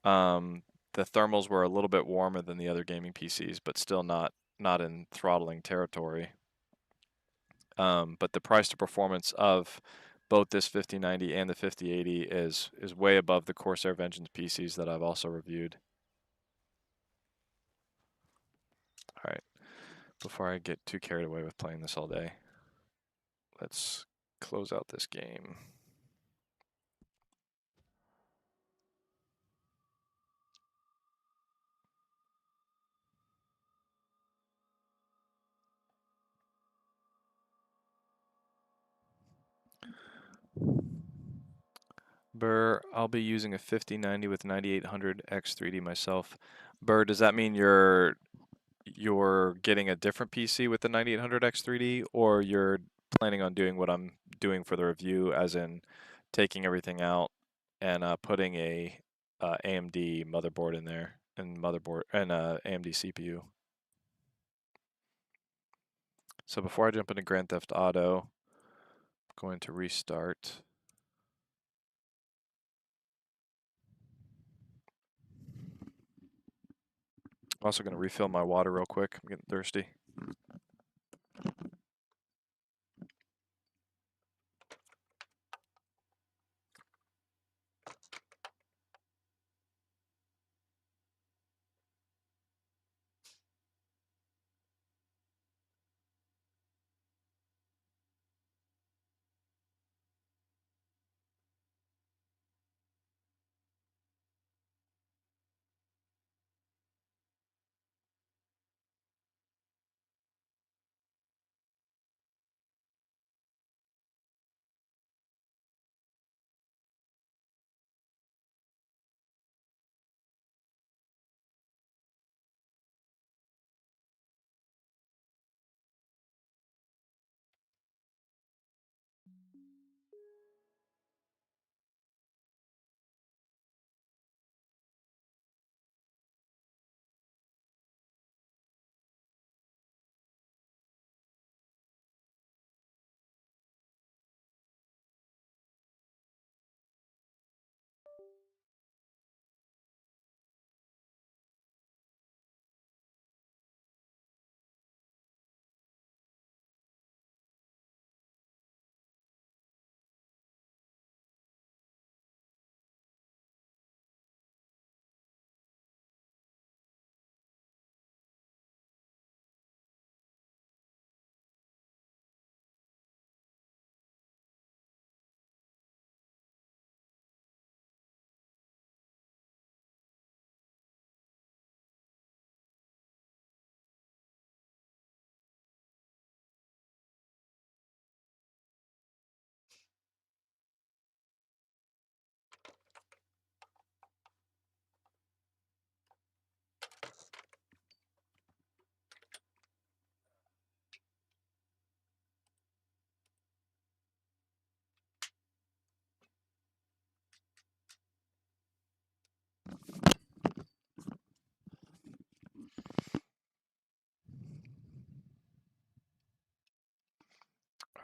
the thermals were a little bit warmer than the other gaming PCs, but still not in throttling territory. But the price to performance of both this 5090 and the 5080 is way above the Corsair Vengeance PCs that I've also reviewed. All right, before I get too carried away with playing this all day, let's close out this game. Burr, I'll be using a 5090 with 9800 X3D myself. Burr, does that mean you're getting a different PC with the 9800 X3D, or you're planning on doing what I'm doing for the review, as in taking everything out and putting a AMD motherboard in there and AMD CPU? So before I jump into Grand Theft Auto, I'm going to restart. I'm also going to refill my water real quick. I'm getting thirsty.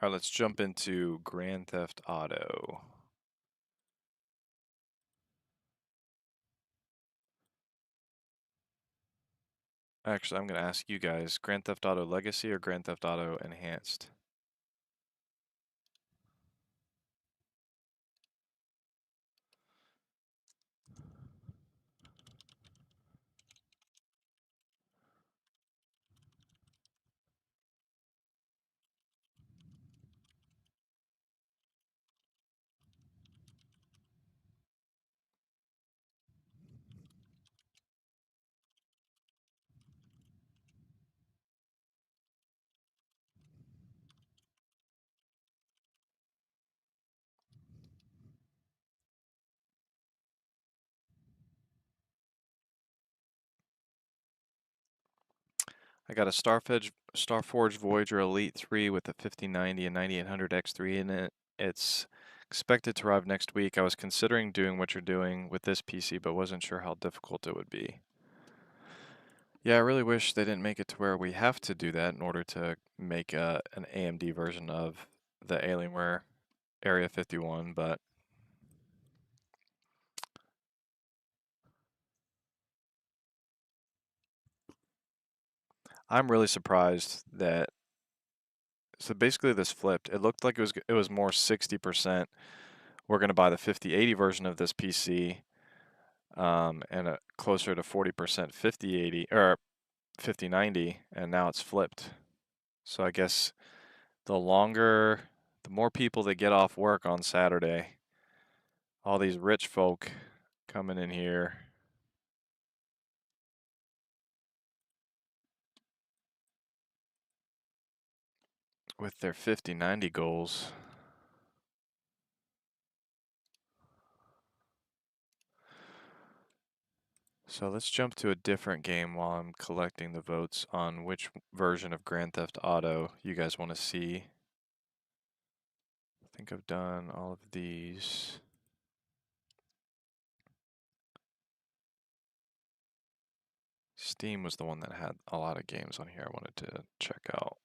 All right, let's jump into Grand Theft Auto. Actually, I'm going to ask you guys, Grand Theft Auto Legacy or Grand Theft Auto Enhanced? I got a Starforge Voyager Elite 3 with a 5090 and 9800 X3 in it. It's expected to arrive next week. I was considering doing what you're doing with this PC, but wasn't sure how difficult it would be. Yeah, I really wish they didn't make it to where we have to do that in order to make an AMD version of the Alienware Area-51, but I'm really surprised that. So basically, this flipped. It looked like it was more 60%. We're going to buy the 5080 version of this PC, and closer to 40% 5080 or 5090, and now it's flipped. So I guess the more people that get off work on Saturday, all these rich folk coming in here. With their 5090 goals. So let's jump to a different game while I'm collecting the votes on which version of Grand Theft Auto you guys want to see. I think I've done all of these. Steam was the one that had a lot of games on here I wanted to check out.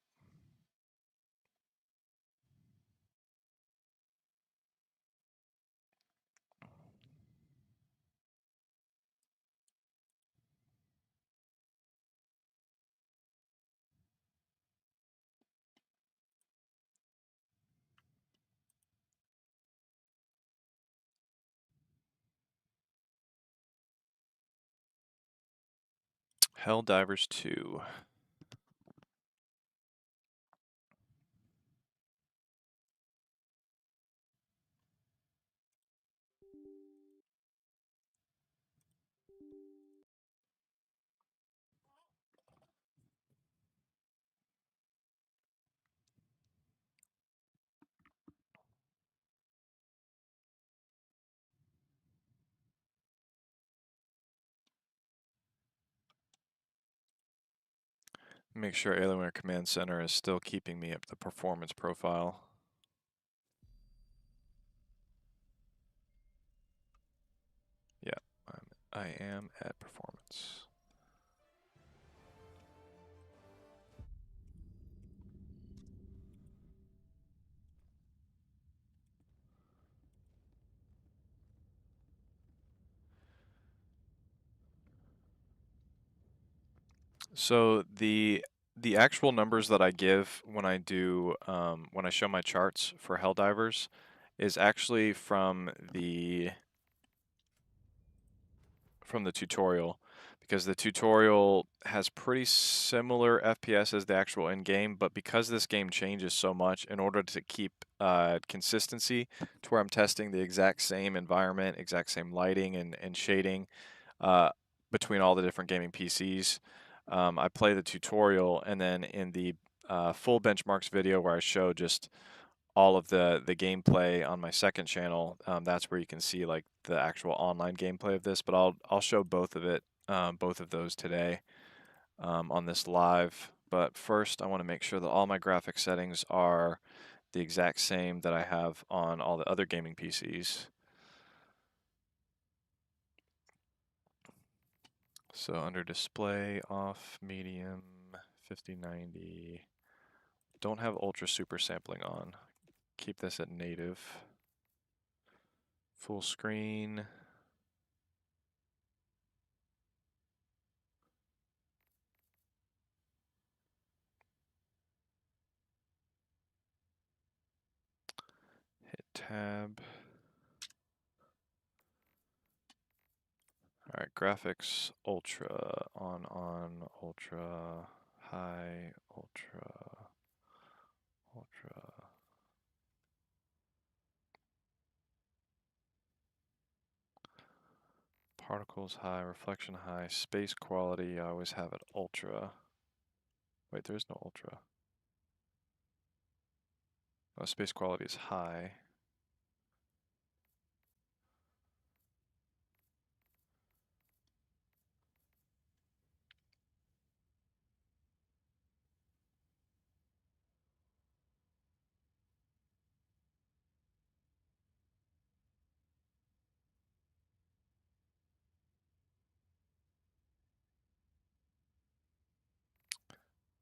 Helldivers 2. Make sure Alienware Command Center is still keeping me up the performance profile. Yeah, I am at performance. So the actual numbers that I give when I do when I show my charts for Helldivers is actually from the tutorial, because the tutorial has pretty similar FPS as the actual in-game, but because this game changes so much, in order to keep consistency to where I'm testing the exact same environment, exact same lighting and shading between all the different gaming PCs, I play the tutorial, and then in the full benchmarks video where I show just all of the gameplay on my second channel, that's where you can see like the actual online gameplay of this. But I'll show both of those today on this live. But first, I want to make sure that all my graphic settings are the exact same that I have on all the other gaming PCs. So under display, off, medium, 5090, don't have ultra super sampling on. Keep this at native. Full screen. Hit tab. All right, graphics, ultra, on, ultra, high, ultra, ultra. Particles high, reflection high, space quality, I always have it ultra. Wait, there is no ultra. Oh, space quality is high.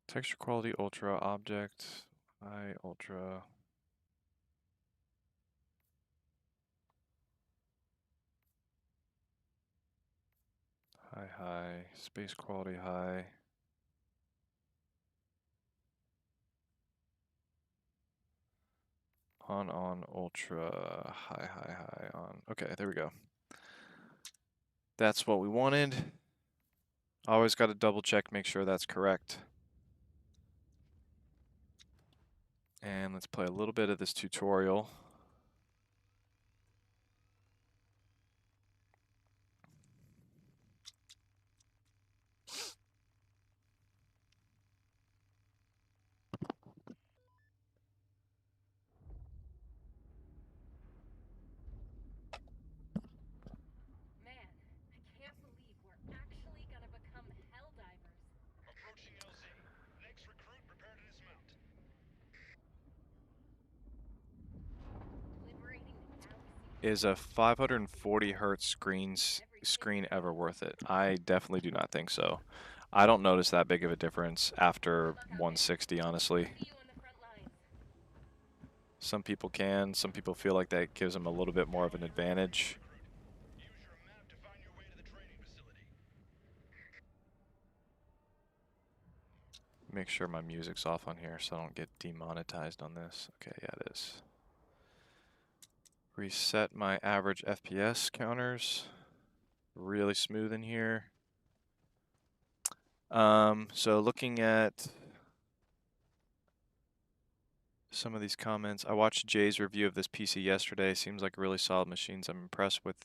Texture quality ultra, object, high, ultra. High, high, space quality high. On, ultra, high, high, high, on. Okay, there we go. That's what we wanted. Always got to double check, make sure that's correct. And let's play a little bit of this tutorial. Man, I can't believe we're actually gonna become hell divers. Approaching LZ. Next recruit, prepare to dismount. Liberating the galaxy. Is a 540 hertz screen ever worth it? I definitely do not think so. I don't notice that big of a difference after 160, honestly. See you on the front lines. Some people can, some people feel like that gives them a little bit more of an advantage. Use your map to find your way to the training facility. Make sure my music's off on here so I don't get demonetized on this. Okay, yeah, it is. Reset my average FPS counters. Really smooth in here. So looking at some of these comments, I watched Jay's review of this PC yesterday. Seems like really solid machines. I'm impressed with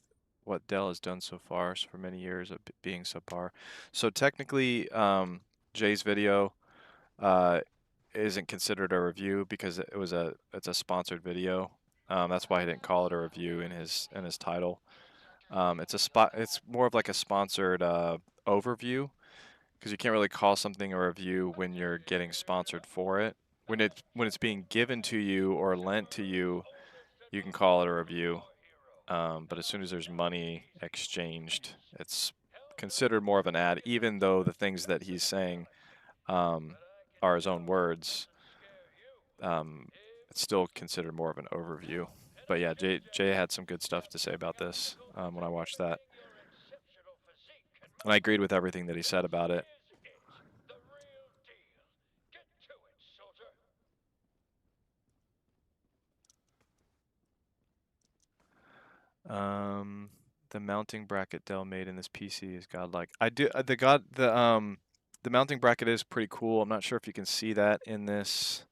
what Dell has done so far, so for many years of being subpar. So technically, Jay's video isn't considered a review because it's a sponsored video. That's why I didn't call it a review in his title. It's more of like a sponsored overview, because you can't really call something a review when you're getting sponsored for it. When it's being given to you or lent to you, you can call it a review. But as soon as there's money exchanged, it's considered more of an ad, even though the things that he's saying are his own words. It's still considered more of an overview. But yeah, Jay had some good stuff to say about this when I watched that. And I agreed with everything that he said about it. The mounting bracket Dell made in this PC is godlike. The mounting bracket is pretty cool. I'm not sure if you can see that in this.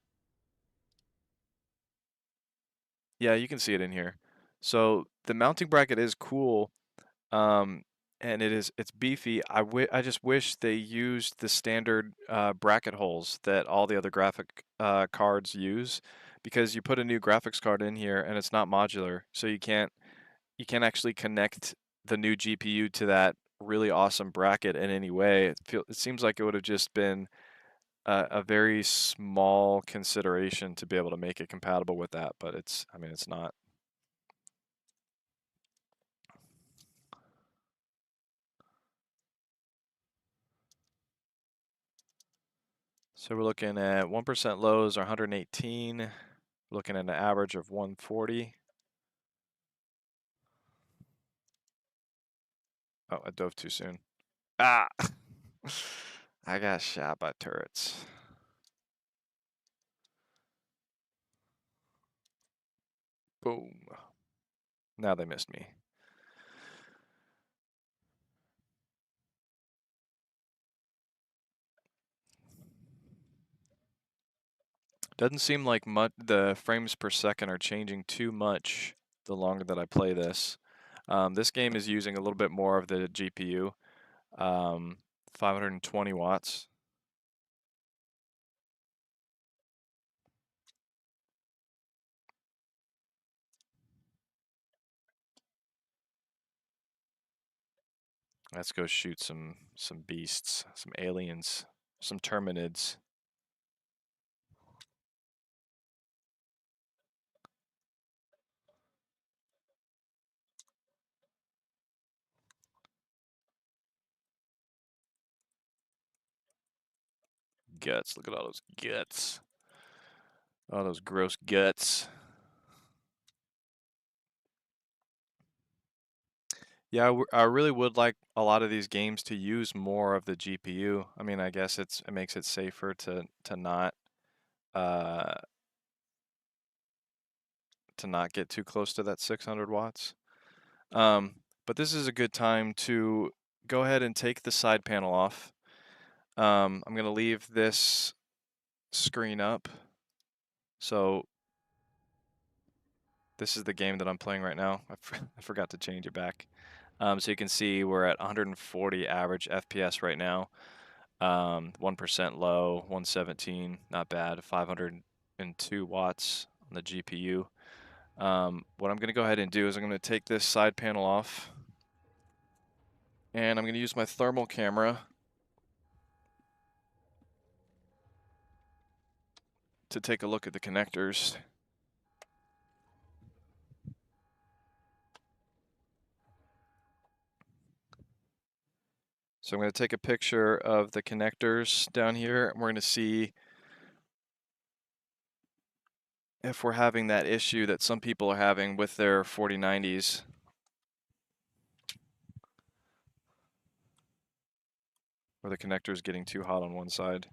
Yeah, you can see it in here. So the mounting bracket is cool, and it's beefy. I just wish they used the standard bracket holes that all the other graphic cards use, because you put a new graphics card in here and it's not modular, so you can't actually connect the new GPU to that really awesome bracket in any way. It seems like it would have just been a very small consideration to be able to make it compatible with that, but it's not. So we're looking at 1% lows are 118. We're looking at an average of 140. Oh, I dove too soon. Ah! I got shot by turrets. Boom. Now they missed me. Doesn't seem like the frames per second are changing too much the longer that I play this. This game is using a little bit more of the GPU, 520 watts. Let's go shoot some beasts, some aliens, some terminids. Guts. Look at all those guts. All those gross guts. Yeah, I really would like a lot of these games to use more of the GPU. I mean, I guess it makes it safer to not uh, to not get too close to that 600 watts. But this is a good time to go ahead and take the side panel off. I'm going to leave this screen up. So this is the game that I'm playing right now. I forgot to change it back. So you can see we're at 140 average FPS right now. 1% low, 117, not bad. 502 watts on the GPU. What I'm going to go ahead and do is I'm going to take this side panel off. And I'm going to use my thermal camera to take a look at the connectors. So I'm going to take a picture of the connectors down here, and we're going to see if we're having that issue that some people are having with their 4090s. Where the connector is getting too hot on one side.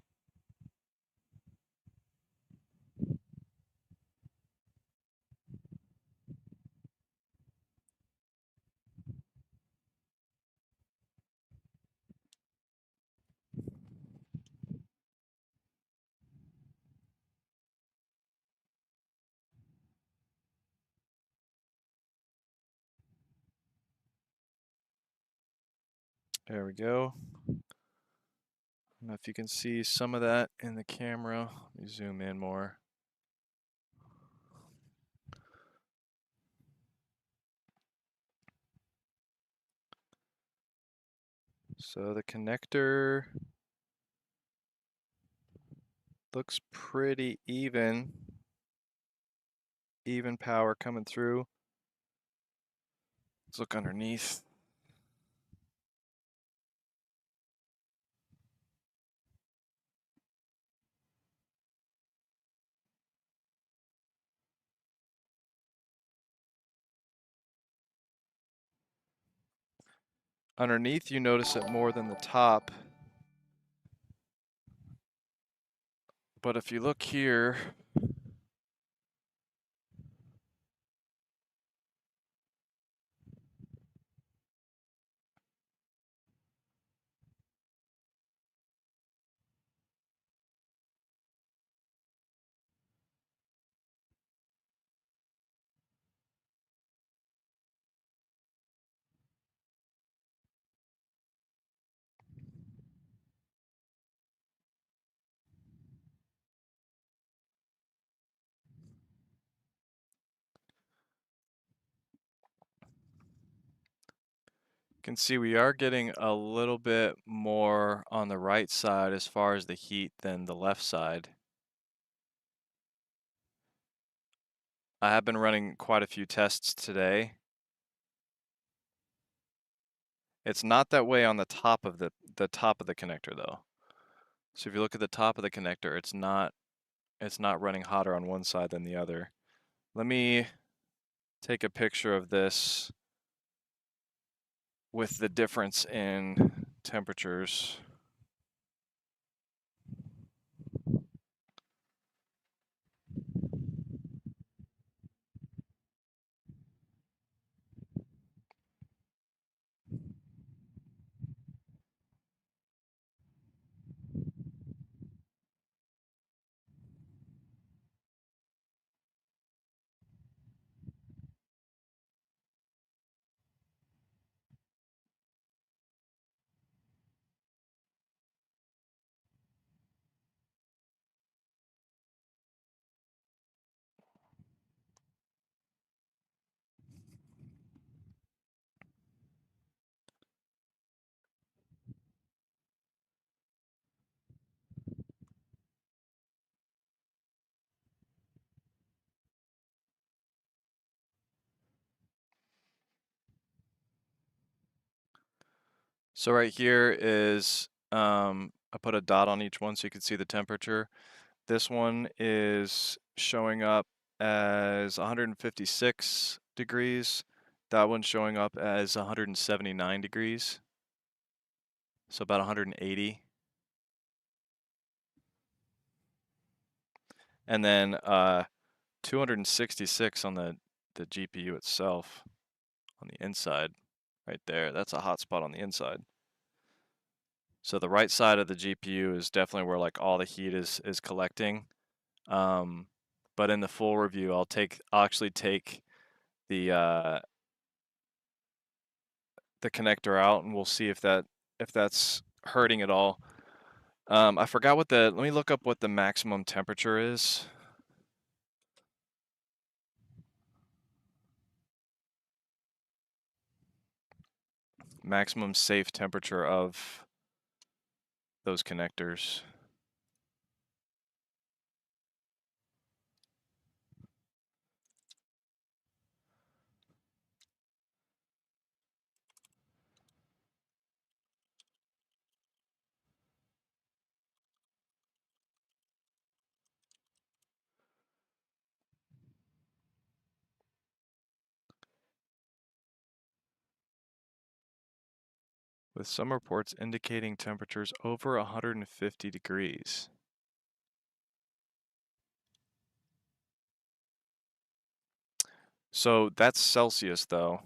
There we go. I don't know if you can see some of that in the camera. Let me zoom in more. So the connector looks pretty even. Even power coming through. Let's look underneath. Underneath, you notice it more than the top. But if you look here, you can see we are getting a little bit more on the right side as far as the heat than the left side. I have been running quite a few tests today. It's not that way on the top of the connector though. So if you look at the top of the connector, it's not running hotter on one side than the other. Let me take a picture of this with the difference in temperatures. So right here is, I put a dot on each one so you can see the temperature. This one is showing up as 156 degrees. That one's showing up as 179 degrees. So about 180. And then 266 on the GPU itself on the inside right there. That's a hot spot on the inside. So the right side of the GPU is definitely where like all the heat is collecting. But in the full review, I'll actually take the connector out, and we'll see if that's hurting at all. I forgot let me look up what the maximum temperature is. Maximum safe temperature of those connectors. With some reports indicating temperatures over 150 degrees. So that's Celsius though.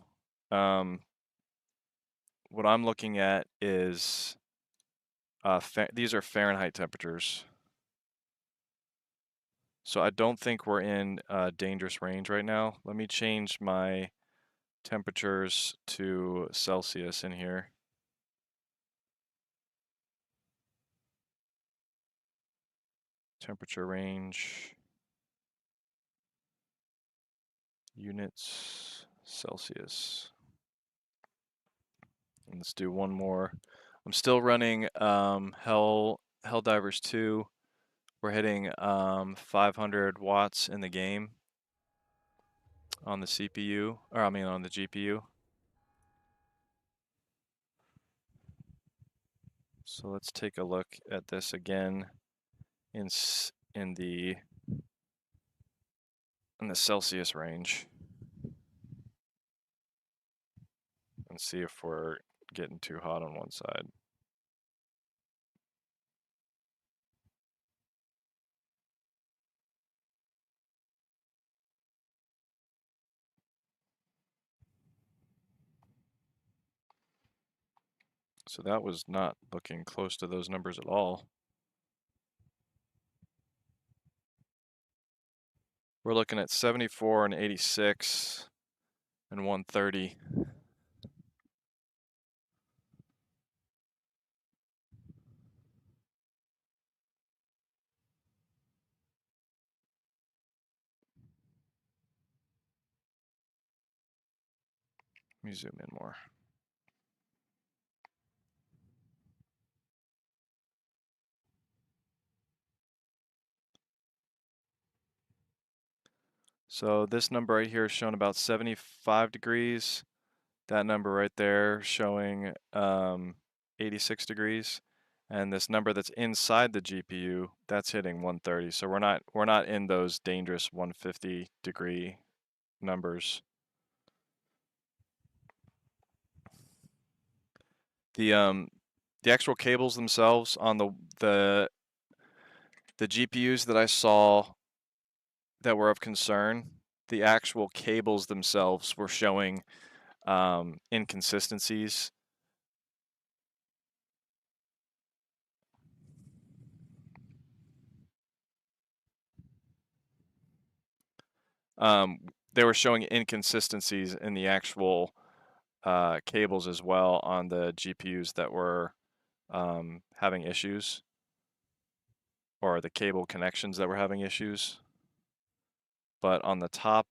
What I'm looking at is these are Fahrenheit temperatures. So I don't think we're in dangerous range right now. Let me change my temperatures to Celsius in here. Temperature range, units, Celsius. And let's do one more. I'm still running Helldivers 2. We're hitting 500 watts in the game on the CPU, or I mean on the GPU. So let's take a look at this again in the Celsius range and see if we're getting too hot on one side. So that was not looking close to those numbers at all. We're looking at 74 and 86 and 130. Let me zoom in more. So this number right here is showing about 75 degrees. That number right there showing 86 degrees. And this number that's inside the GPU, that's hitting 130. So we're not in those dangerous 150-degree numbers. The actual cables themselves on the GPUs that I saw that were of concern, the actual cables themselves were showing inconsistencies. They were showing inconsistencies in the actual cables as well on the GPUs that were having issues, or the cable connections that were having issues. But on the top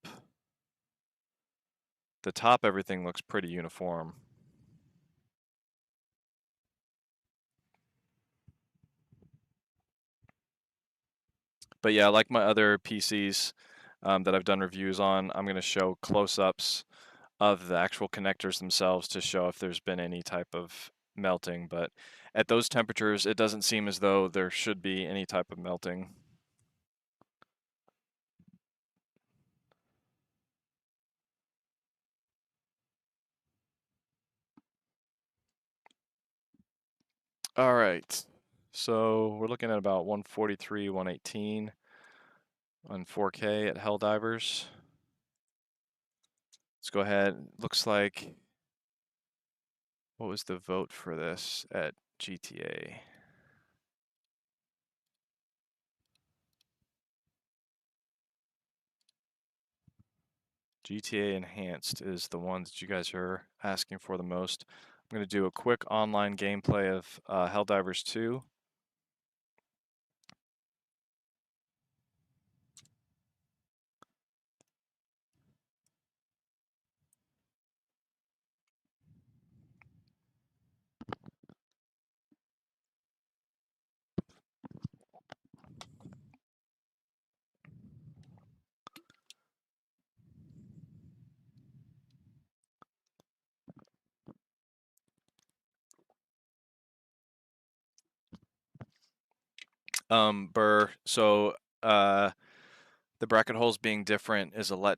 everything looks pretty uniform. But yeah, like my other PCs that I've done reviews on, I'm going to show close-ups of the actual connectors themselves to show if there's been any type of melting. But at those temperatures, it doesn't seem as though there should be any type of melting. All right, so we're looking at about 143, 118 on 4K at Helldivers. Let's go ahead. Looks like, what was the vote for this at GTA? GTA Enhanced is the one that you guys are asking for the most. I'm going to do a quick online gameplay of Helldivers 2. Burr, so the bracket holes being different is back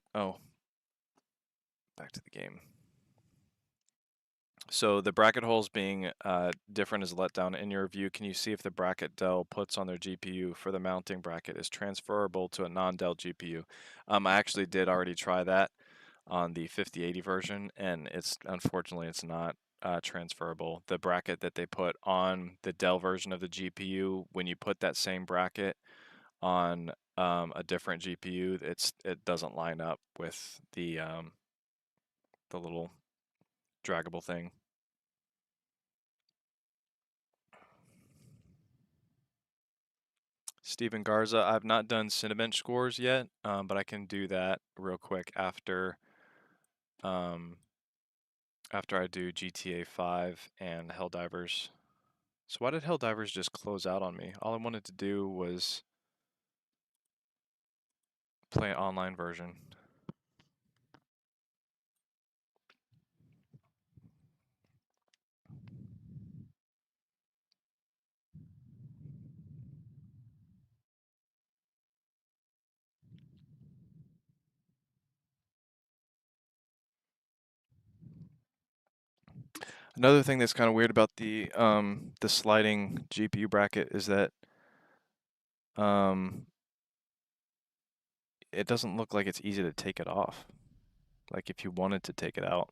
to the game. So the bracket holes being different is a letdown. In your review, can you see if the bracket Dell puts on their GPU for the mounting bracket is transferable to a non-Dell GPU? I actually did already try that on the 5080 version, and unfortunately it's not transferable. The bracket that they put on the Dell version of the GPU, when you put that same bracket on a different GPU, it doesn't line up with the little draggable thing. Steven Garza, I've not done Cinebench scores yet, but I can do that real quick after I do GTA 5 and Helldivers. So why did Helldivers just close out on me? All I wanted to do was play an online version. Another thing that's kind of weird about the sliding GPU bracket is that it doesn't look like it's easy to take it off. Like if you wanted to take it out.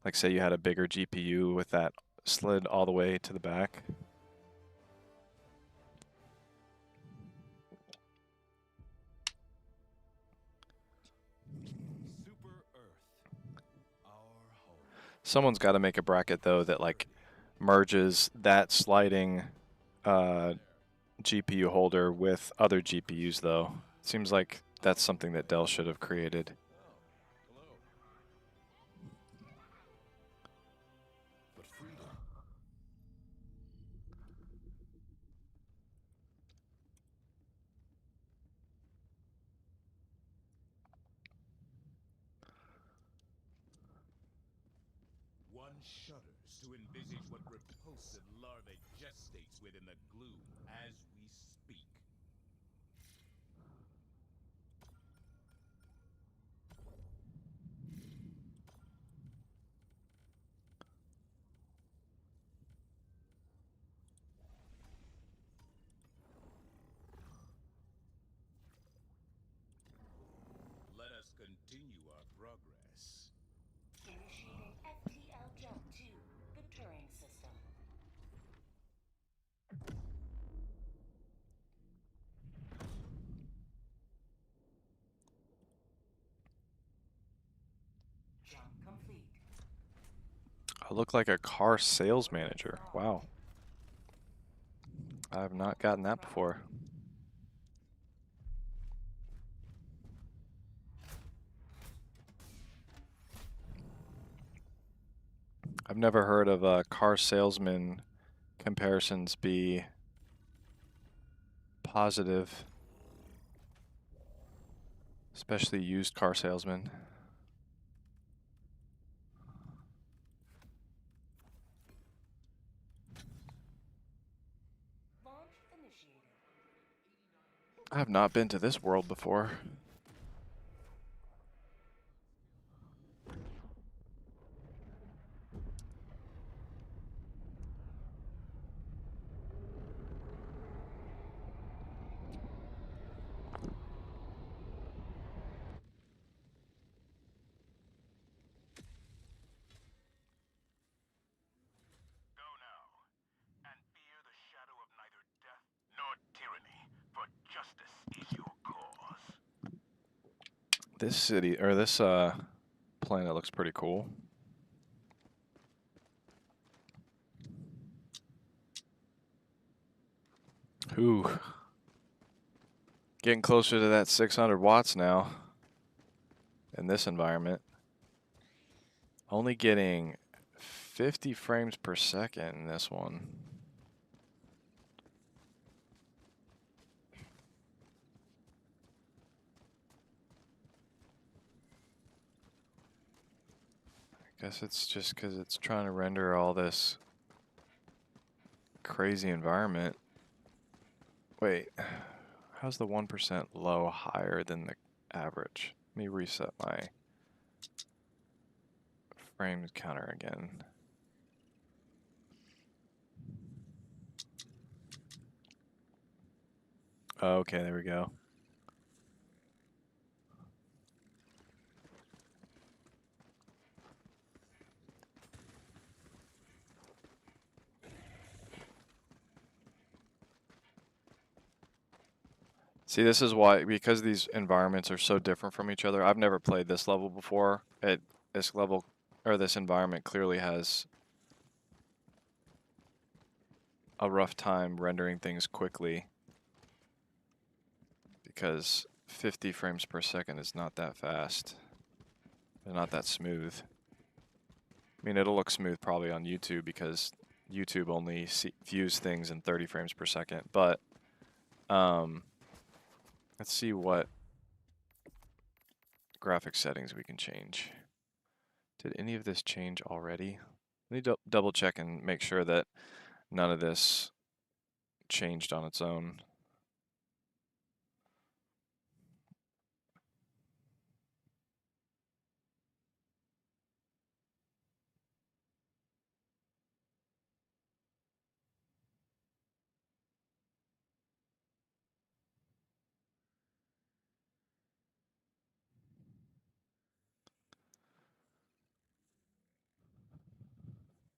Like say you had a bigger GPU with that slid all the way to the back. Someone's got to make a bracket though that like merges that sliding GPU holder with other GPUs though. Seems like that's something that Dell should have created. shudders to envisage what repulsive larvae gestates within the gloom as we speak. Let us continue our progress. Initiating FTL jump to the Turing system. Jump complete. I look like a car sales manager. Wow. I have not gotten that before. I've never heard of car salesman comparisons be positive, especially used car salesmen. Launch initiated. I have not been to this world before. Go now, and fear the shadow of neither death nor tyranny, for justice is your cause. This city, or this planet looks pretty cool. Ooh. Getting closer to that 600 watts now in this environment. Only getting 50 frames per second in this one. I guess it's just because it's trying to render all this crazy environment. Wait, how's the 1% low higher than the average? Let me reset my frames counter again. Okay, there we go. See, this is why, because these environments are so different from each other. I've never played this level before. This level, or this environment clearly has a rough time rendering things quickly because 50 frames per second is not that fast. They're not that smooth. I mean, it'll look smooth probably on YouTube because YouTube only views things in 30 frames per second, but let's see what graphic settings we can change. Did any of this change already? Let me double check and make sure that none of this changed on its own.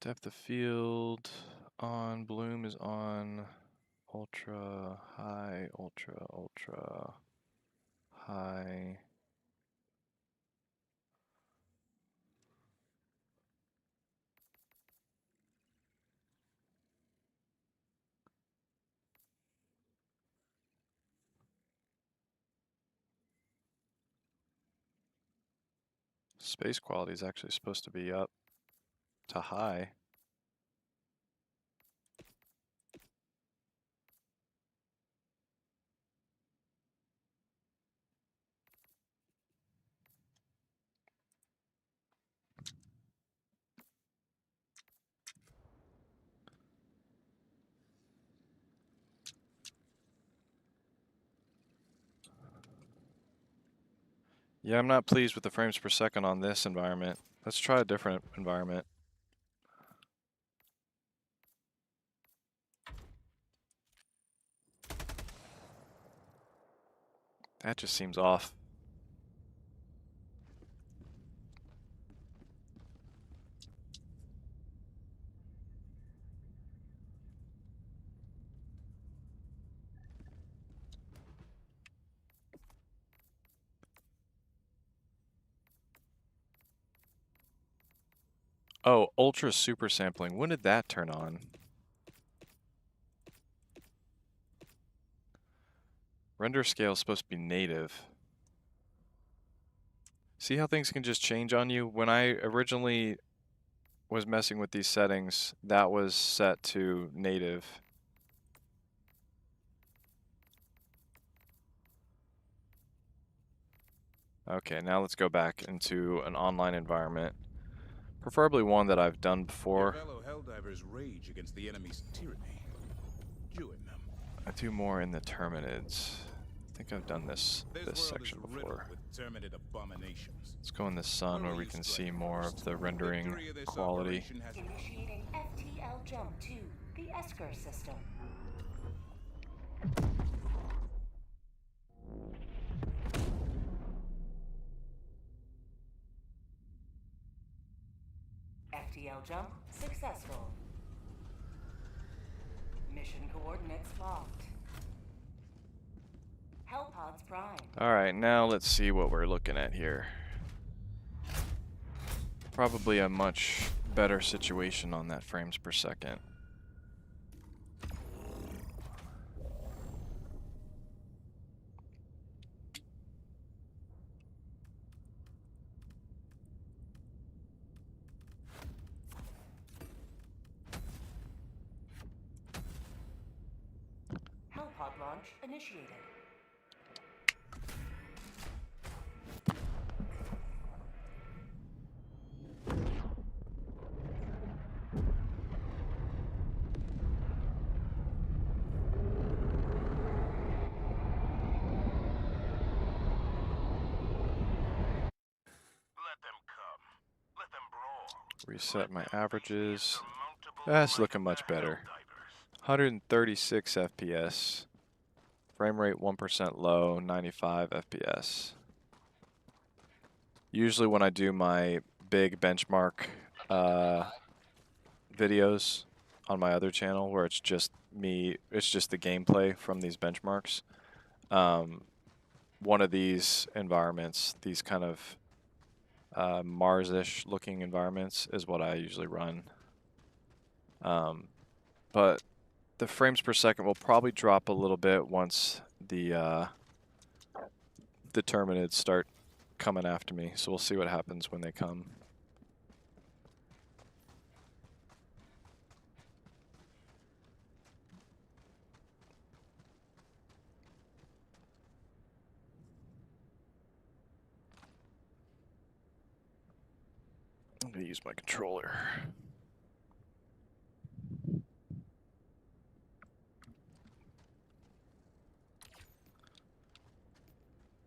Depth of field on, bloom is on, ultra, high, ultra, ultra, high. Space quality is actually supposed to be up to high. Yeah, I'm not pleased with the frames per second on this environment. Let's try a different environment. That just seems off. Oh, ultra super sampling. When did that turn on? Render scale is supposed to be native. See how things can just change on you? When I originally was messing with these settings, that was set to native. Okay, now let's go back into an online environment. Preferably one that I've done before. Your fellow Helldivers rage against the enemy's tyranny. Join them. I do more in the Terminids. I think I've done this This section world is before. riddled with terminid abominations. Let's go in the sun where we can see more of the rendering Victory of this quality. operation has Initiating FTL jump to the Esker system. FTL jump successful. Mission coordinates locked. Hellpods prime. Alright, now let's see what we're looking at here. Probably a much better situation on that frames per second. Hellpod launch initiated. let them come. Let them brawl. Reset my averages. Surmountable That's might looking of much the better. Helldivers. 136 FPS. Frame rate 1% low, 95 FPS. Usually when I do my big benchmark videos on my other channel where it's just me, it's just the gameplay from these benchmarks. One of these environments, these kind of Mars-ish looking environments is what I usually run. But the frames per second will probably drop a little bit once the Terminids start coming after me. So we'll see what happens when they come. I'm going to use my controller.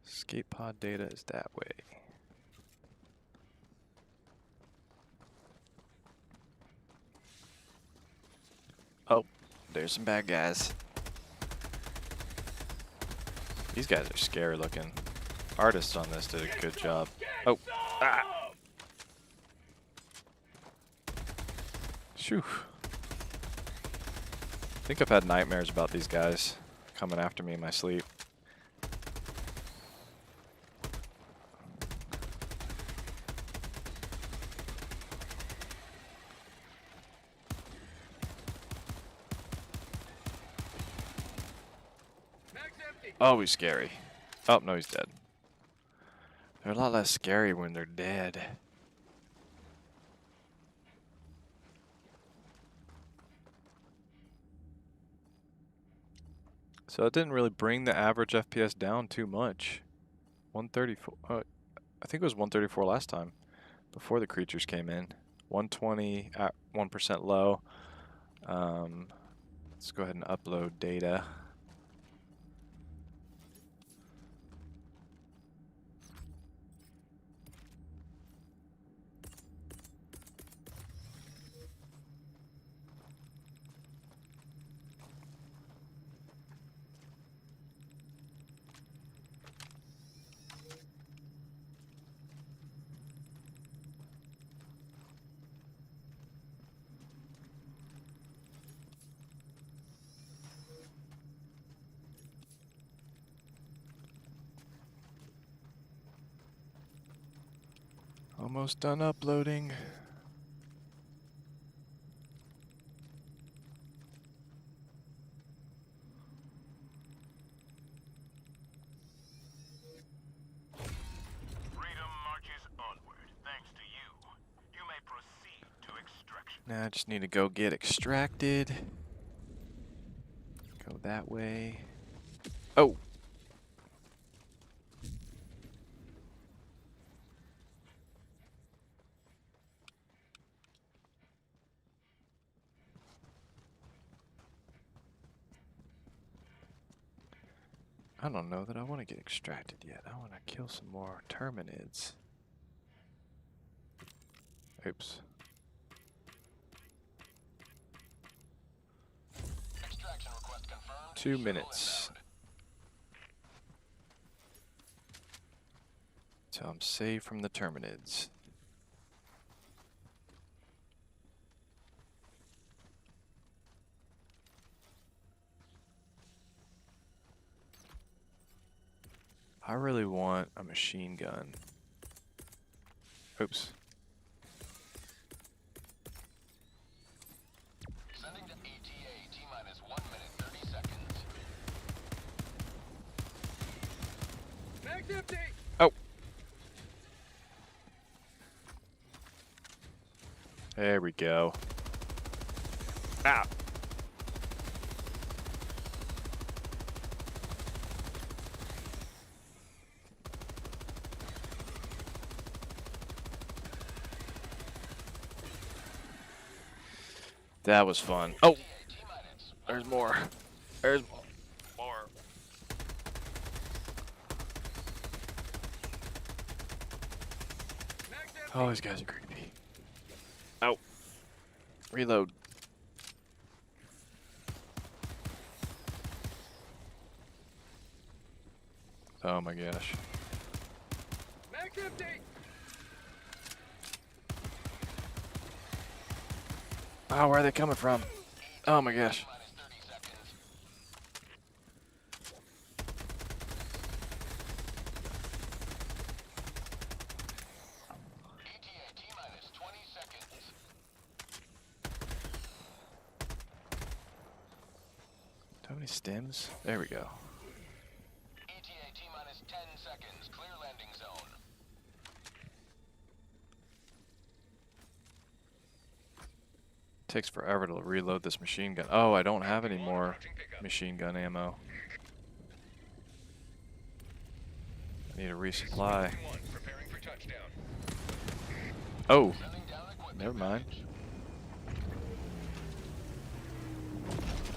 Escape pod data is that way. Oh, there's some bad guys. These guys are scary looking. Artists on this did a good job. Oh, ah! Shoo. I think I've had nightmares about these guys coming after me in my sleep. Oh, he's scary. Oh, no, he's dead. They're a lot less scary when they're dead. So it didn't really bring the average FPS down too much. 134. I think it was 134 last time, before the creatures came in. 120 at 1% low. Let's go ahead and upload data. Almost done uploading. Freedom marches onward. Thanks to you. You may proceed to extraction. Now I just need to go get extracted. Go that way. Oh! I don't know that I want to get extracted yet. I want to kill some more terminids. Oops. Extraction request confirmed. 2 minutes. So I'm safe from the terminids. I really want a machine gun. Oops. Sending to ETA, T-minus 1 minute, 30 seconds. Mag's empty! Oh! There we go. Ah! That was fun. Oh! There's more. There's more. Oh, these guys are creepy. Oh. Reload. Oh my gosh. Mag's empty! Oh, where are they coming from? Oh my gosh. Minus 30 seconds. ETA, T-minus 20 seconds. Do I have any stems? There we go. ETA, T-minus 10 seconds. Clear landing zone. Takes forever to reload this machine gun. Oh, I don't have any more machine gun ammo. I need a resupply. Preparing for touchdown. Oh, Sending down equipment never mind. package.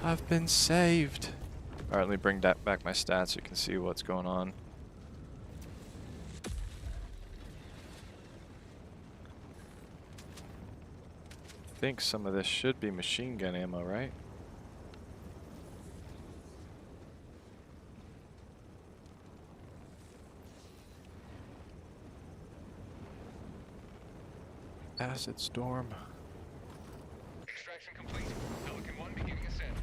I've been saved. Alright, let me bring back my stats so you can see what's going on. I think some of this should be machine gun ammo, right? Acid storm. Extraction complete. Pelican 1 beginning ascent.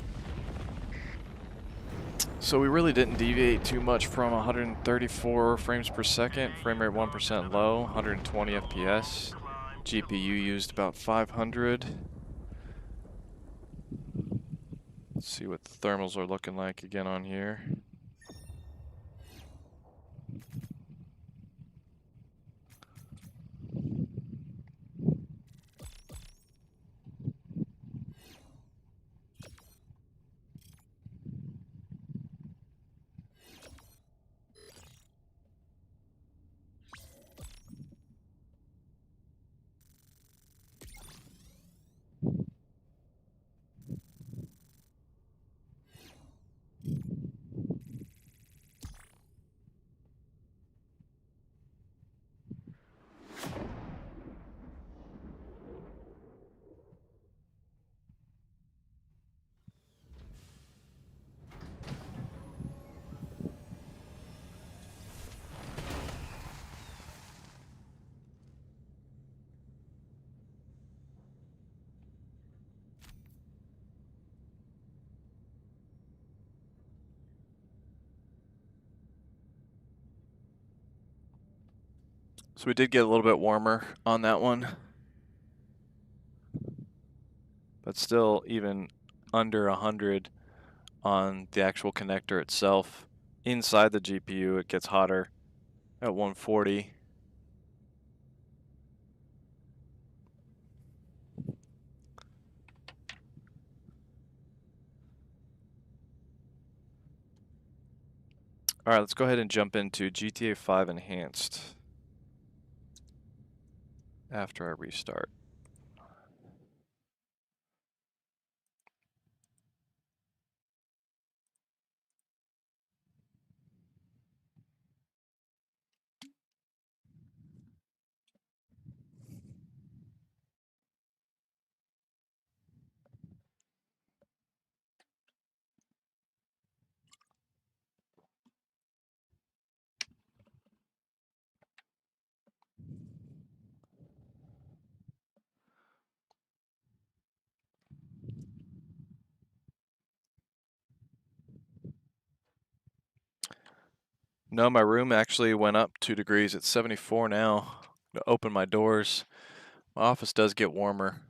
So we really didn't deviate too much from 134 frames per second, frame rate 1% low, 120 FPS. GPU used about 500. Let's see what the thermals are looking like again on here. So we did get a little bit warmer on that one, but still even under 100 on the actual connector itself. Inside the GPU, it gets hotter at 140. All right, let's go ahead and jump into GTA 5 Enhanced after I restart. No, my room actually went up 2 degrees. It's 74 now. I'm gonna open my doors. My office does get warmer.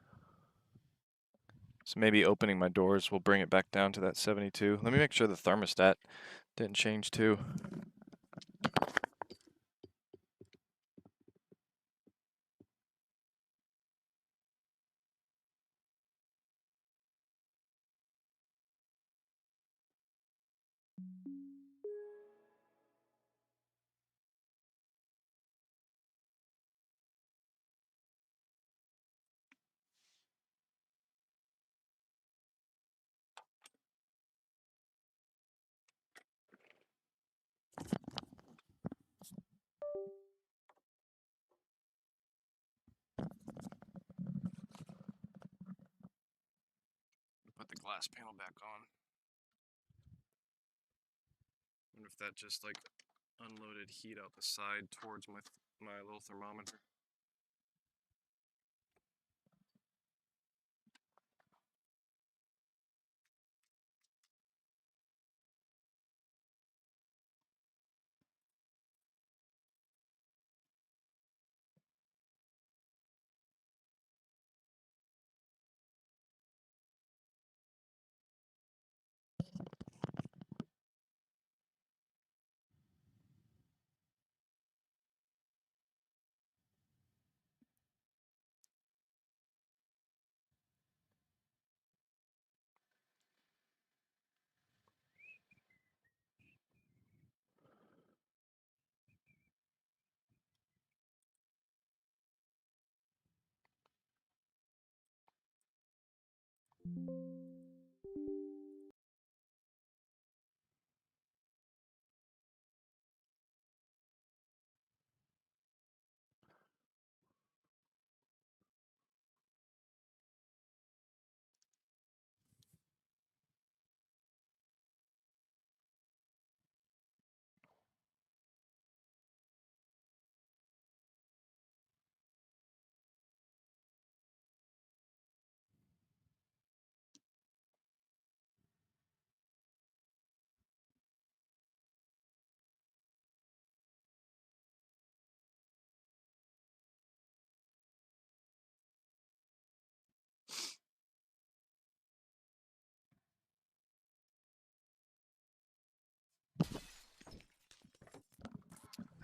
So maybe opening my doors will bring it back down to that 72. Let me make sure the thermostat didn't change too. Put the glass panel back on. Wonder if that just like unloaded heat out the side towards my little thermometer.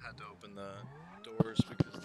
Had to open the doors because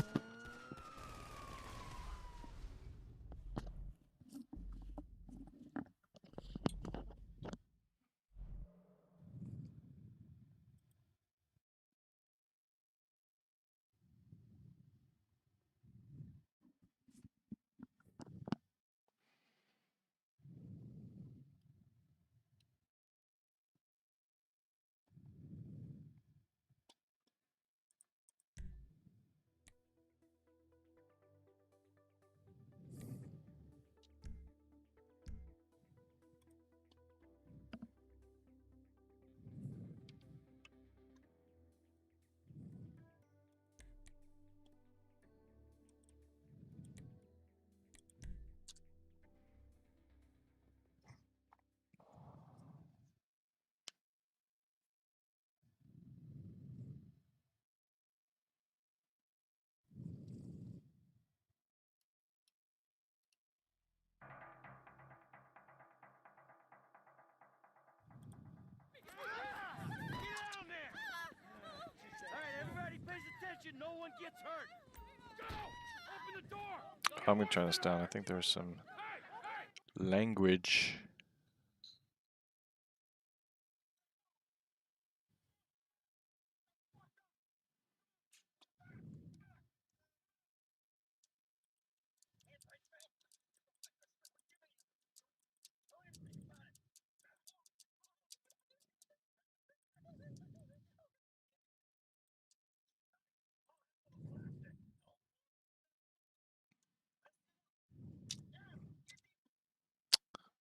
no one gets hurt. Go! Open the door. I'm gonna turn this down. I think there's some language.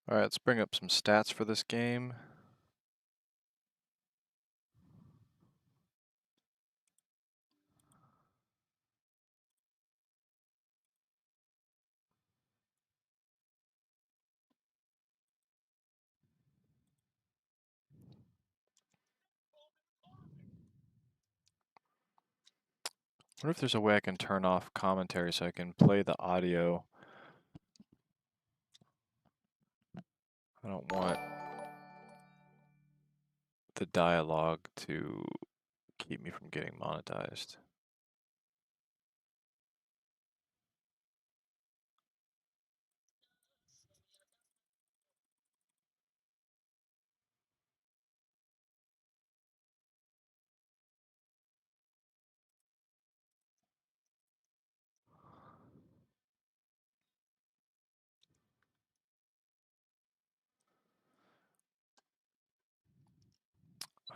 All right, let's bring up some stats for this game. I wonder if there's a way I can turn off commentary so I can play the audio. I don't want the dialogue to keep me from getting monetized.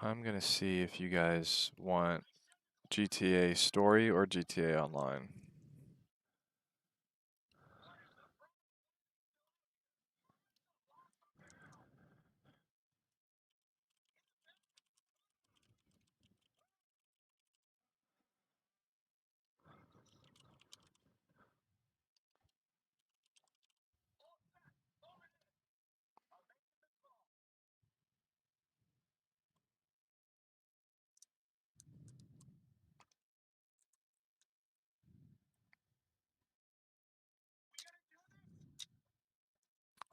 I'm gonna see if you guys want GTA Story or GTA Online.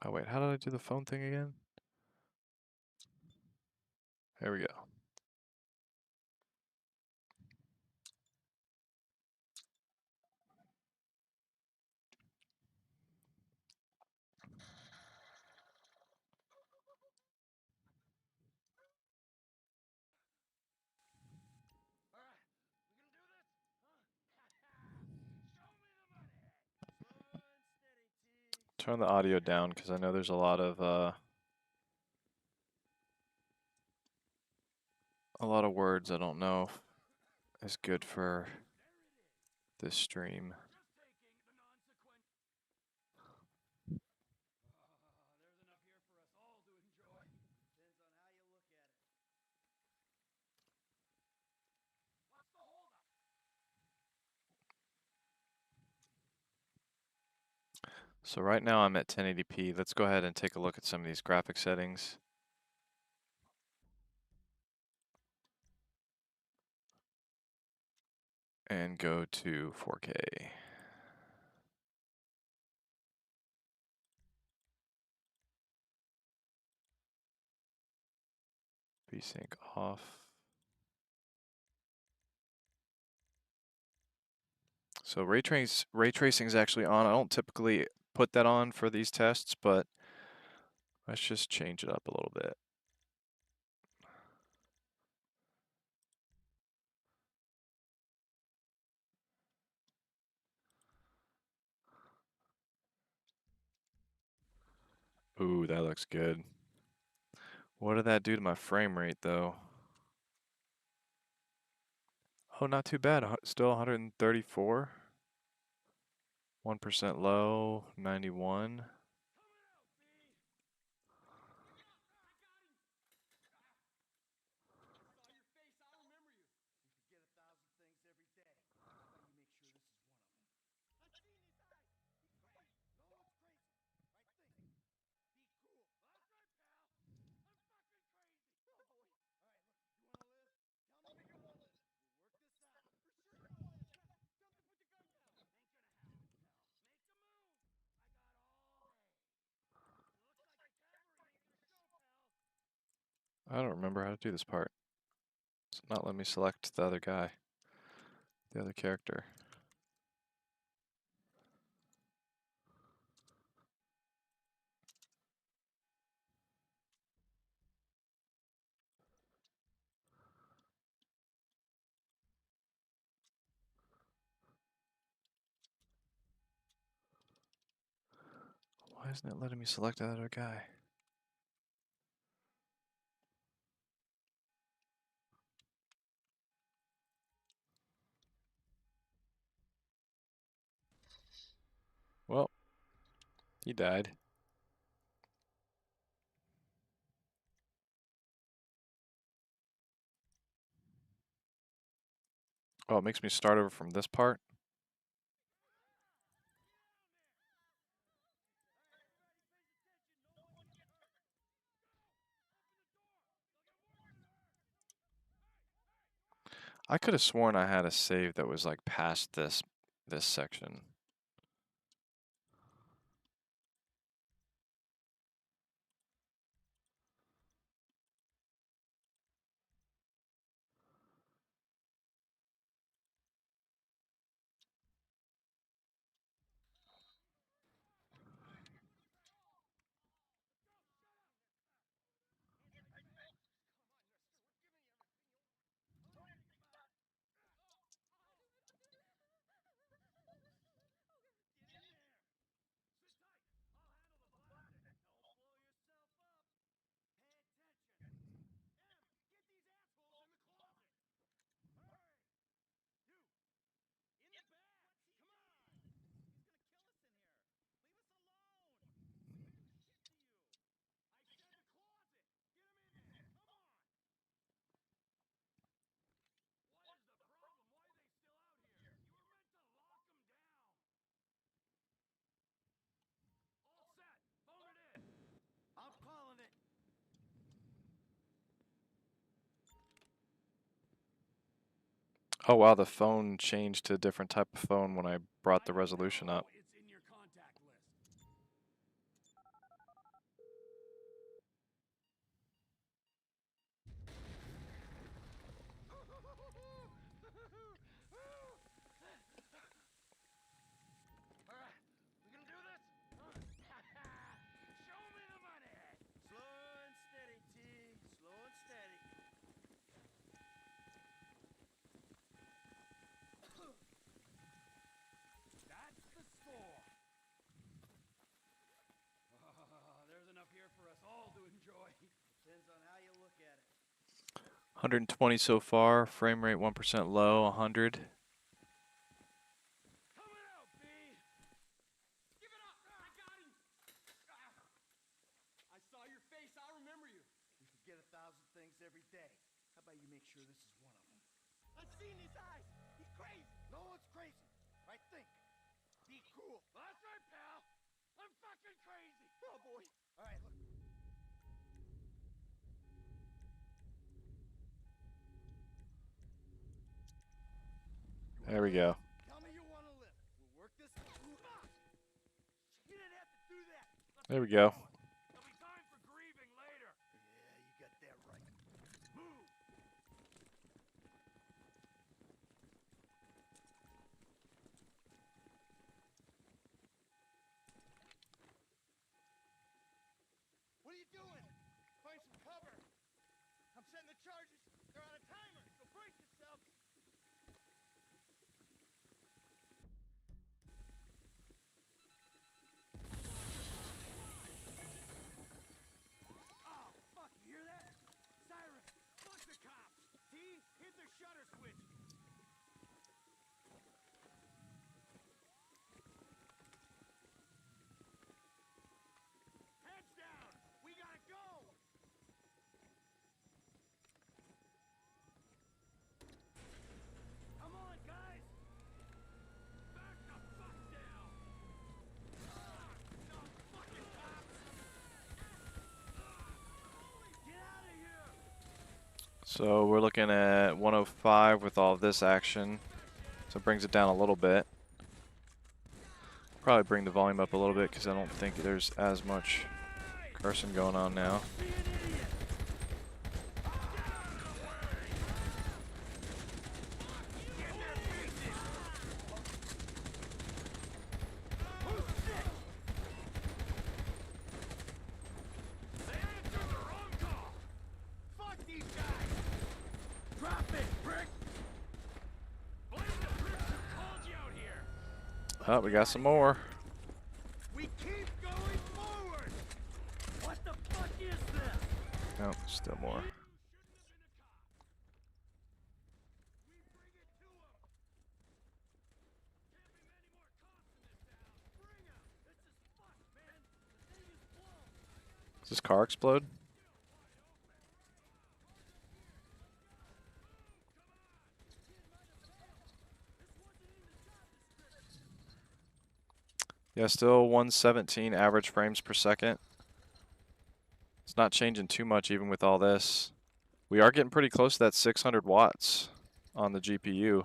Oh wait, how did I do the phone thing again? There we go. Turn the audio down because I know there's a lot of words I don't know if is good for this stream. So right now I'm at 1080p. Let's go ahead and take a look at some of these graphic settings. And go to 4K. VSync off. So ray tracing is actually on. I don't typically put that on for these tests, but let's just change it up a little bit. Ooh, that looks good. What did that do to my frame rate though? Oh, not too bad. Still 134. 1% low, 91. I don't remember how to do this part. It's not letting me select the other guy. the other character? Why isn't it letting me select that other guy? Well, he died. Oh, it makes me start over from this part? I could have sworn I had a save that was like past this section. Oh wow, the phone changed to a different type of phone when I brought the resolution up. It's in your contact list. Alright, we gonna do this? Show me the money! Slow and steady, T. Slow and steady. That's the score. There's enough here for us all to enjoy. Depends on how you look at it. 120 so far, frame rate 1% low, 100. Coming out, B! Give it up! I got him! I saw your face, I'll remember you. We forget 1,000 things every day. How about you make sure this is one of them? I've seen his eyes! He's crazy! No one's crazy. Right? Think. Be cool. That's right, pal! I'm fucking crazy! Oh, boy. Alright, look. There we go. Tell me you want to live. We'll work this. You didn't have to do that. There we go. There'll be time for grieving later. Yeah, you got that right. Move. What are you doing? Find some cover. I'm setting the charges. They're on a timer, so brace yourself. Oh, fuck, you hear that? Siren, fuck the cops. T, hit the shutter switch. Heads down. We gotta go. Come on, guys. Back the fuck down. No fucking cops. Get out of here. So we're looking at 105 with all of this action. So it brings it down a little bit. Probably bring the volume up a little bit because I don't think there's as much cursing going on now. Oh, we got some more. We keep going forward. What the fuck is this? No, still more. Does this car explode? Yeah, still 117 average frames per second. It's not changing too much even with all this. We are getting pretty close to that 600 watts on the GPU.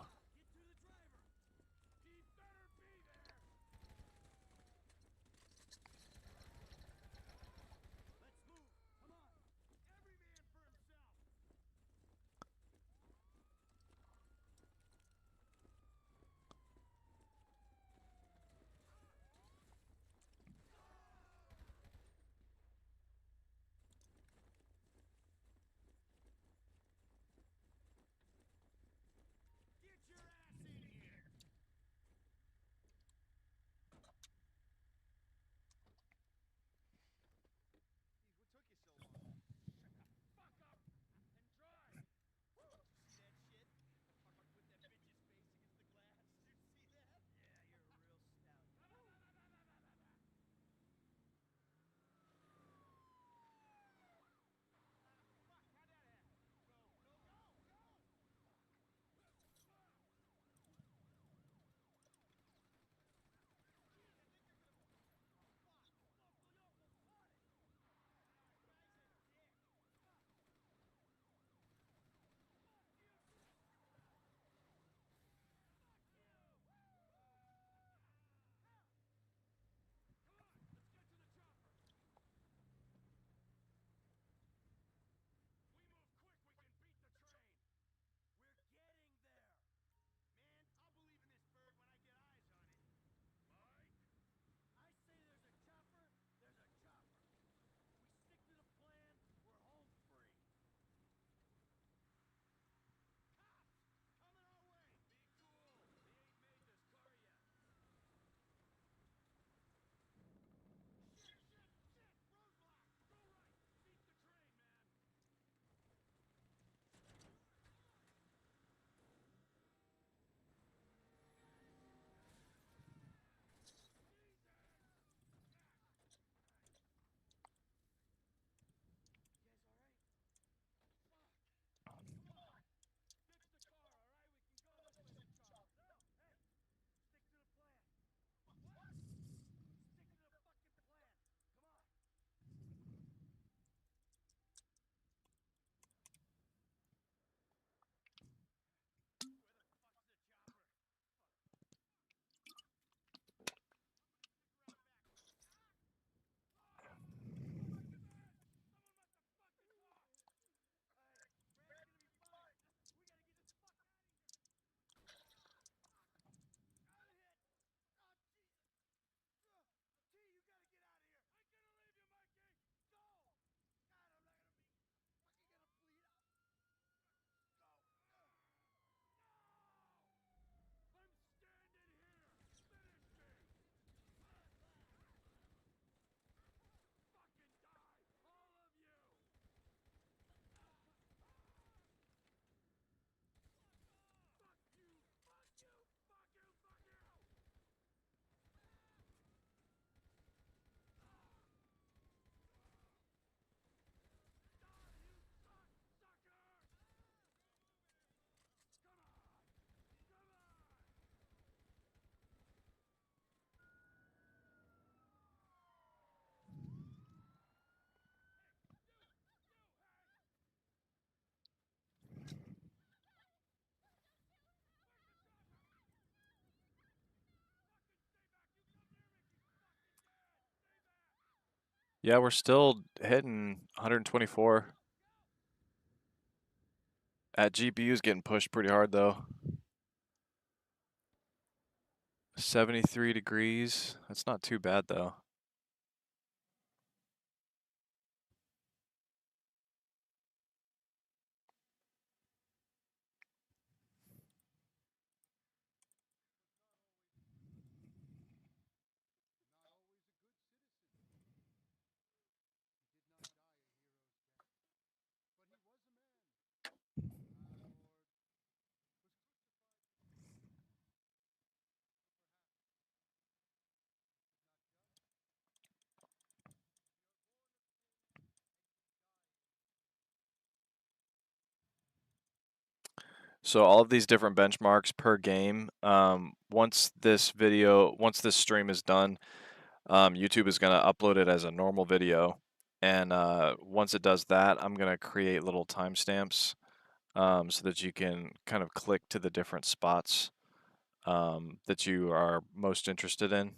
Yeah, we're still hitting 124. At GPU's getting pushed pretty hard though. 73 degrees. That's not too bad though. So all of these different benchmarks per game, once this stream is done, YouTube is going to upload it as a normal video. And once it does that, I'm going to create little timestamps so that you can kind of click to the different spots that you are most interested in.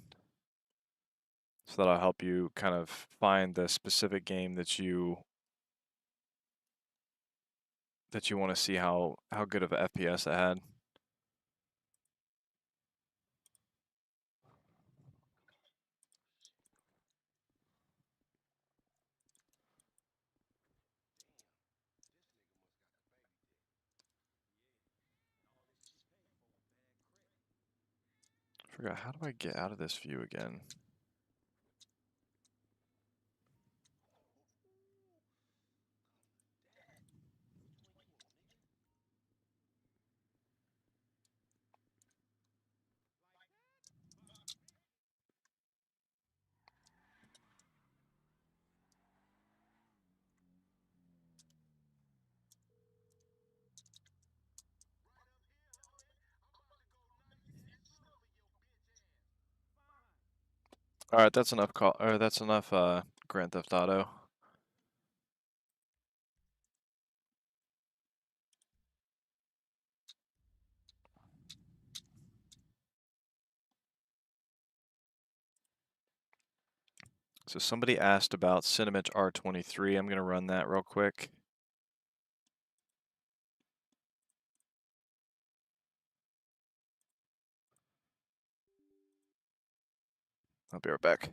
So that'll help you kind of find the specific game that you want to see how good of a FPS it had. Forgot, how do I get out of this view again? All right, that's enough Grand Theft Auto. So somebody asked about Cinebench R23. I'm going to run that real quick. I'll be right back.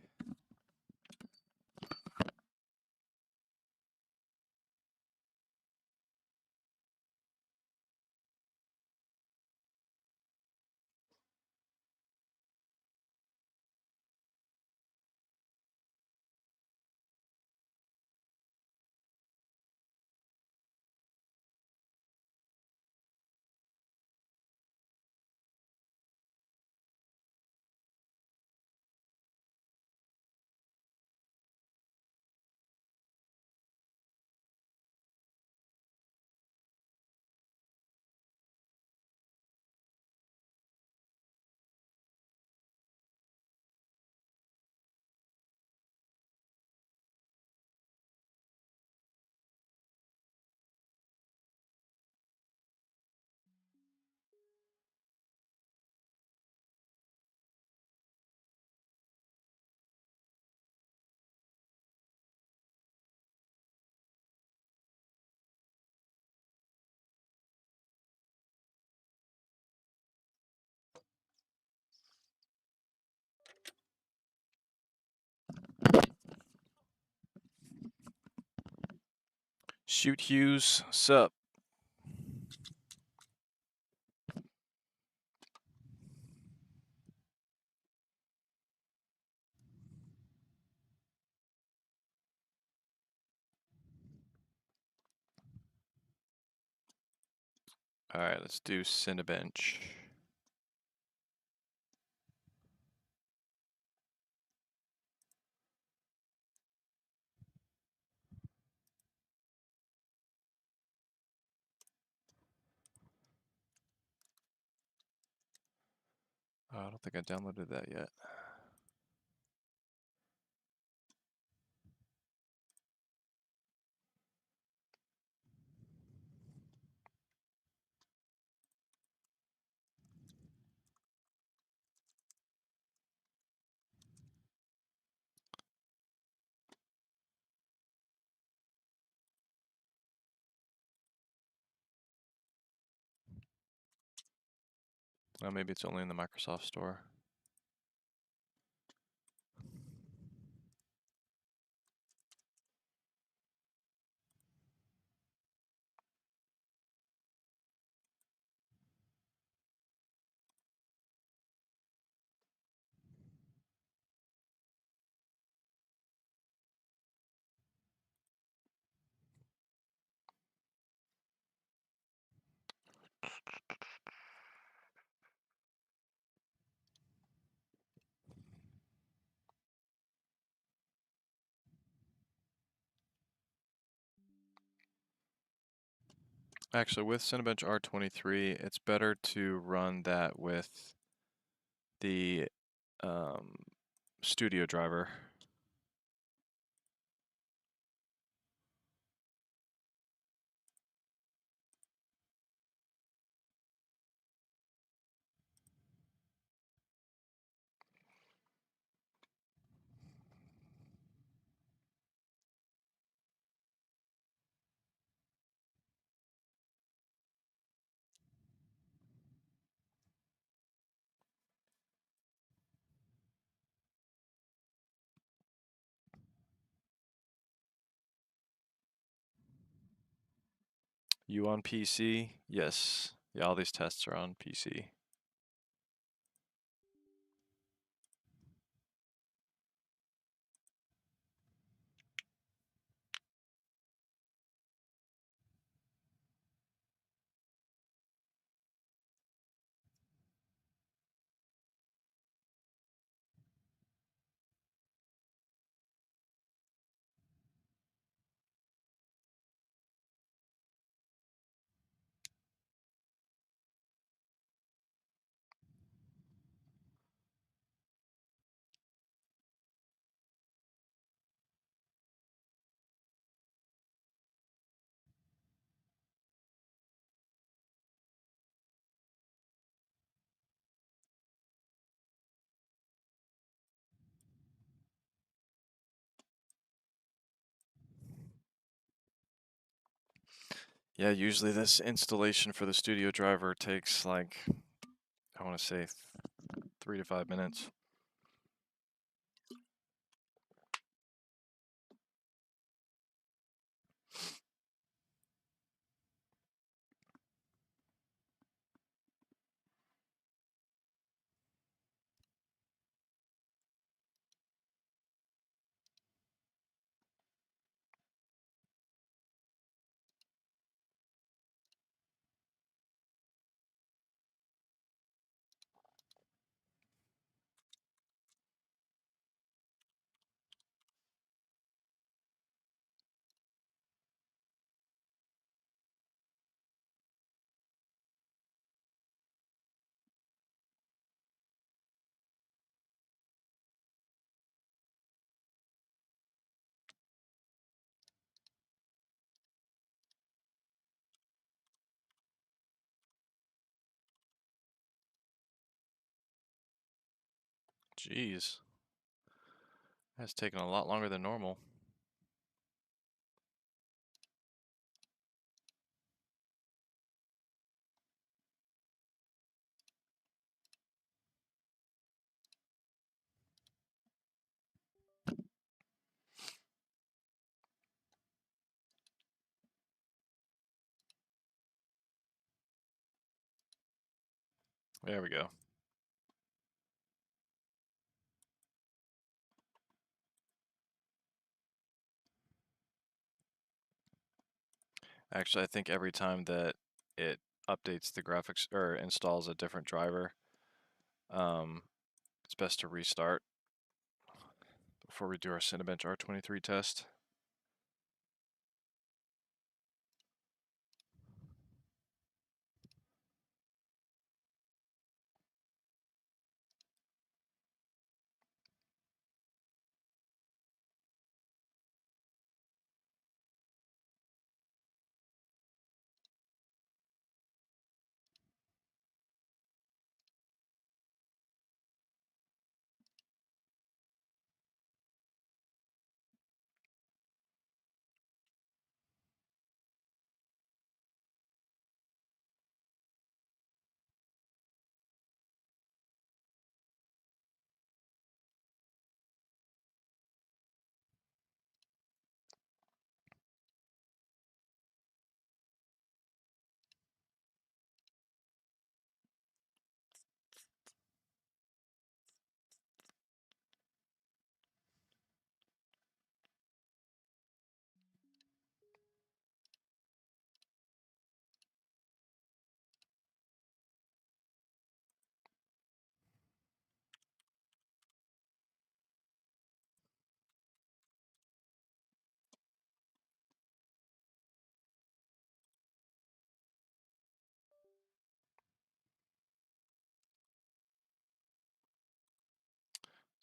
Shoot Hughes, sup? All right, let's do Cinebench. Oh, I don't think I downloaded that yet. Oh, maybe it's only in the Microsoft Store. Actually, with Cinebench R23, it's better to run that with the studio driver. You on PC? Yes. Yeah, all these tests are on PC. Yeah, usually this installation for the studio driver takes like, I want to say 3 to 5 minutes. Jeez. That's taken a lot longer than normal. There we go. Actually, I think every time that it updates the graphics or installs a different driver, it's best to restart before we do our Cinebench R23 test.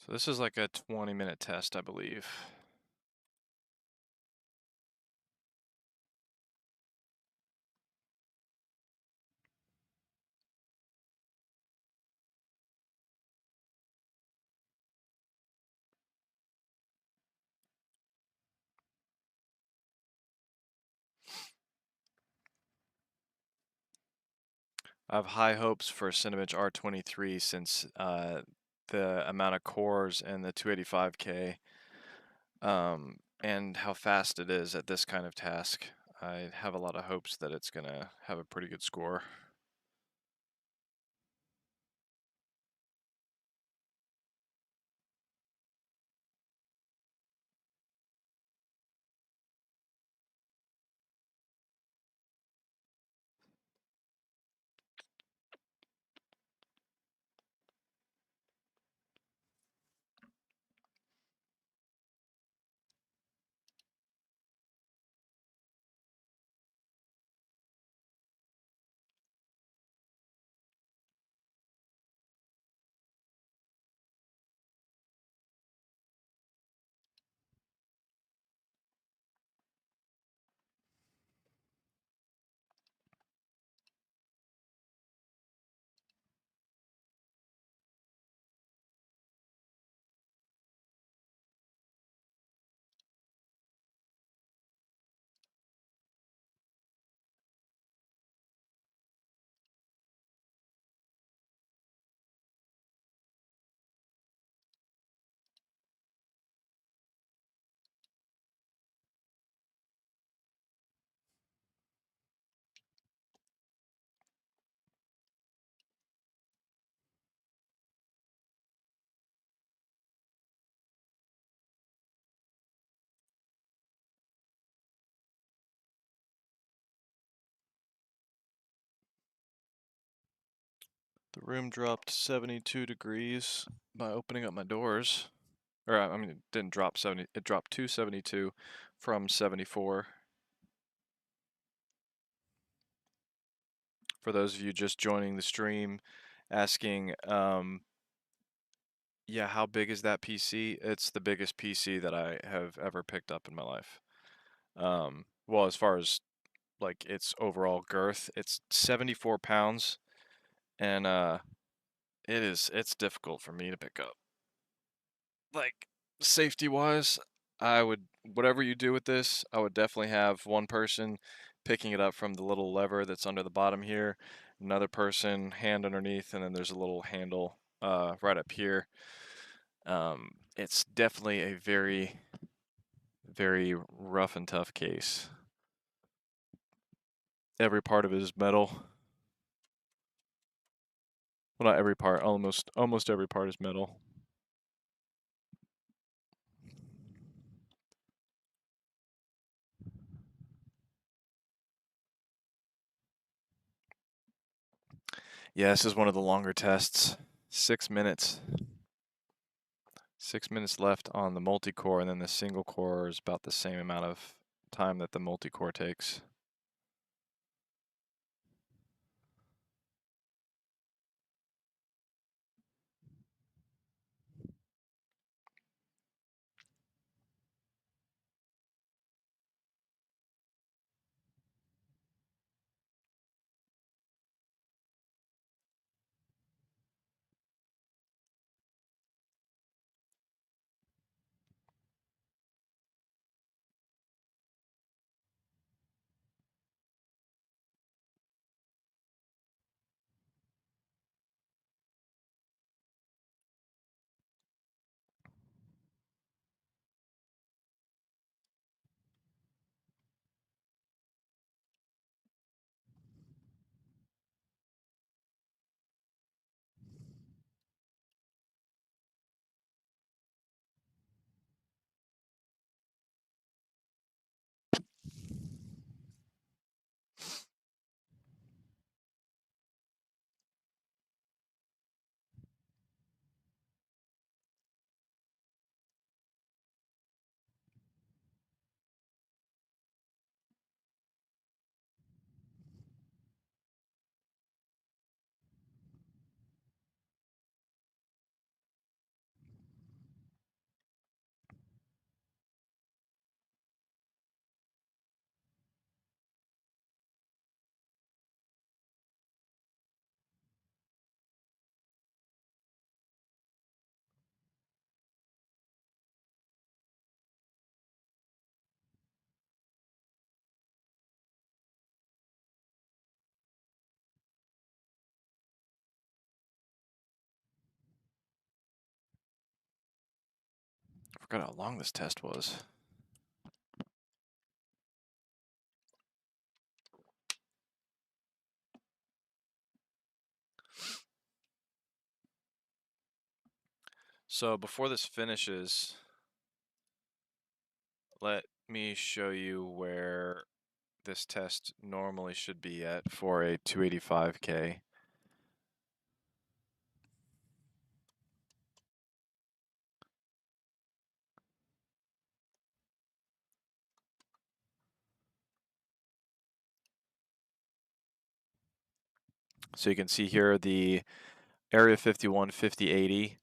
So this is like a 20-minute test, I believe. I have high hopes for Cinemage R23 since the amount of cores and the 285K and how fast it is at this kind of task. I have a lot of hopes that it's gonna have a pretty good score. The room dropped 72 degrees by opening up my doors. Or, I mean, it didn't drop 70, it dropped to 72 from 74. For those of you just joining the stream, asking, yeah, how big is that PC? It's the biggest PC that I have ever picked up in my life. Well, as far as like its overall girth, it's 74 pounds, and it's difficult for me to pick up. Like safety wise, I would, whatever you do with this, I would definitely have one person picking it up from the little lever that's under the bottom here, another person hand underneath, and then there's a little handle right up here. It's definitely a very, very rough and tough case. Every part of it is metal. Well, not every part, almost every part is metal. Yeah, this is one of the longer tests. 6 minutes. 6 minutes left on the multi-core, and then the single core is about the same amount of time that the multi-core takes. Forgot how long this test was. So before this finishes, let me show you where this test normally should be at for a 285K. So you can see here the Area-51 5080,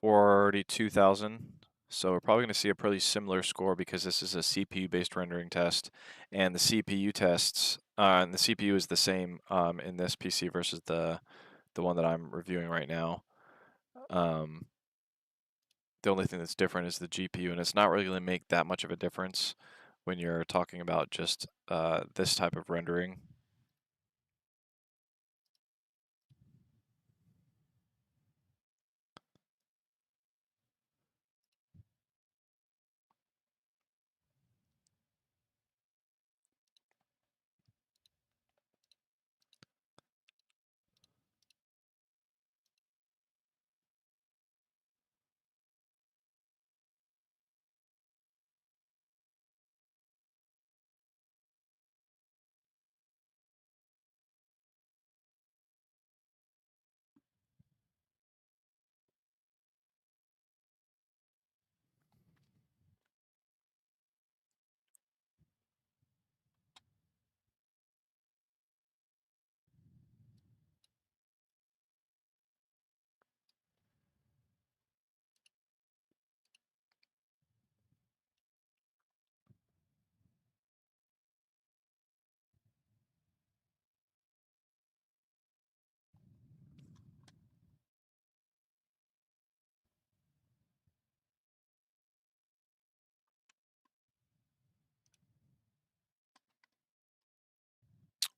42,000. So we're probably going to see a pretty similar score because this is a CPU-based rendering test, and the CPU tests, and the CPU is the same in this PC versus the one that I'm reviewing right now. The only thing that's different is the GPU, and it's not really going to make that much of a difference when you're talking about just this type of rendering.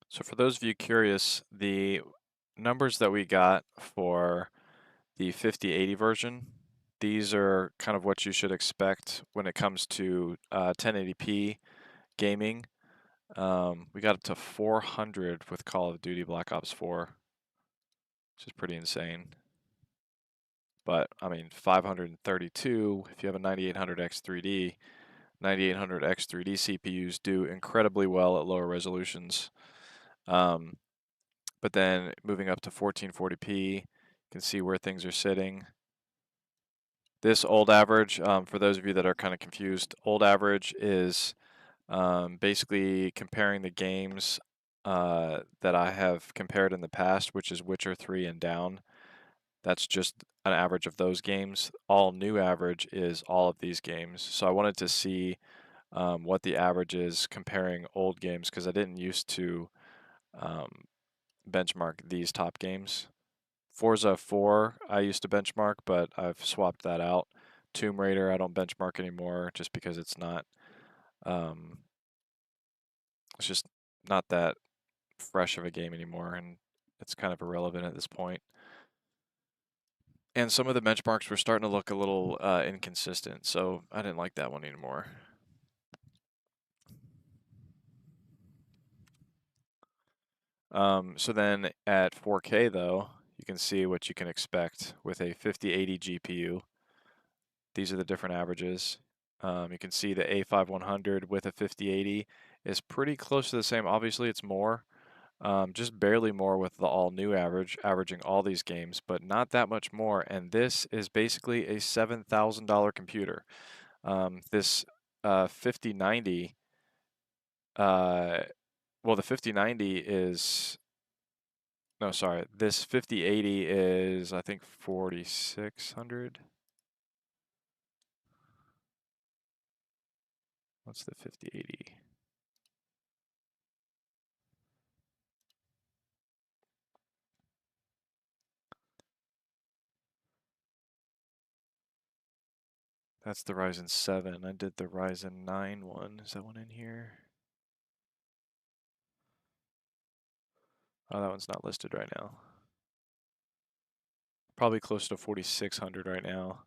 So for those of you curious, the numbers that we got for the 5080 version, these are kind of what you should expect when it comes to 1080p gaming. We got up to 400 with Call of Duty Black Ops 4, which is pretty insane. But I mean, 532 if you have a 9800X 3D. 9800X 3D CPUs do incredibly well at lower resolutions. But then moving up to 1440p, you can see where things are sitting. This old average, for those of you that are kind of confused, old average is basically comparing the games that I have compared in the past, which is Witcher 3 and down. That's just an average of those games. All new average is all of these games. So I wanted to see what the average is comparing old games because I didn't used to benchmark these top games. Forza 4 I used to benchmark, but I've swapped that out. Tomb Raider I don't benchmark anymore just because it's not, it's just not that fresh of a game anymore, and it's kind of irrelevant at this point. And some of the benchmarks were starting to look a little inconsistent, so I didn't like that one anymore. So then at 4K though, you can see what you can expect with a 5080 GPU. These are the different averages. You can see the A5100 with a 5080 is pretty close to the same. Obviously it's more, just barely more with the all new average, averaging all these games, but not that much more. And this is basically a $7,000 computer. This 5090, well, the 5090 is, no, sorry, this 5080 is, I think, 4600. What's the 5080? That's the Ryzen 7. I did the Ryzen 9 one. Is that one in here? Oh, that one's not listed right now. Probably close to 4600 right now.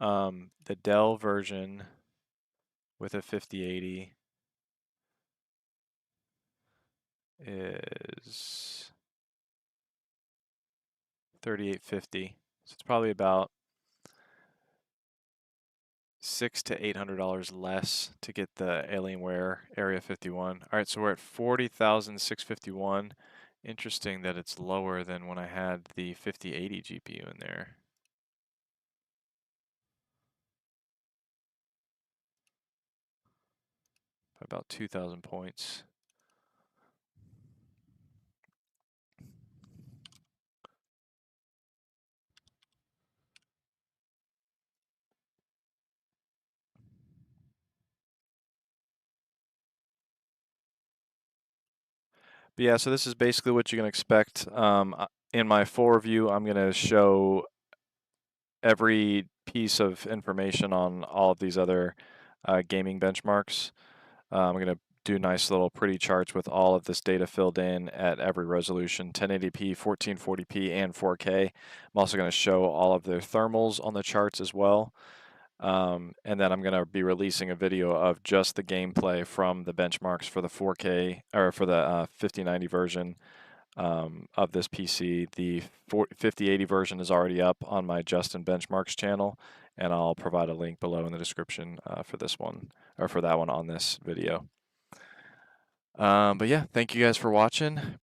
The Dell version with a 5080 is $3,850. So it's probably about $600 to $800 less to get the Alienware Area 51. All right, so we're at 40,651. Interesting that it's lower than when I had the 5080 GPU in there. By about 2,000 points. But yeah, so this is basically what you can expect. In my full review, I'm going to show every piece of information on all of these other gaming benchmarks. I'm going to do nice little pretty charts with all of this data filled in at every resolution, 1080p, 1440p, and 4K. I'm also going to show all of their thermals on the charts as well. And then I'm going to be releasing a video of just the gameplay from the benchmarks for the 4K or for the 5090 version of this PC. The 5080 version is already up on my Justin Benchmarks channel, and I'll provide a link below in the description for this one or for that one on this video. But yeah, thank you guys for watching.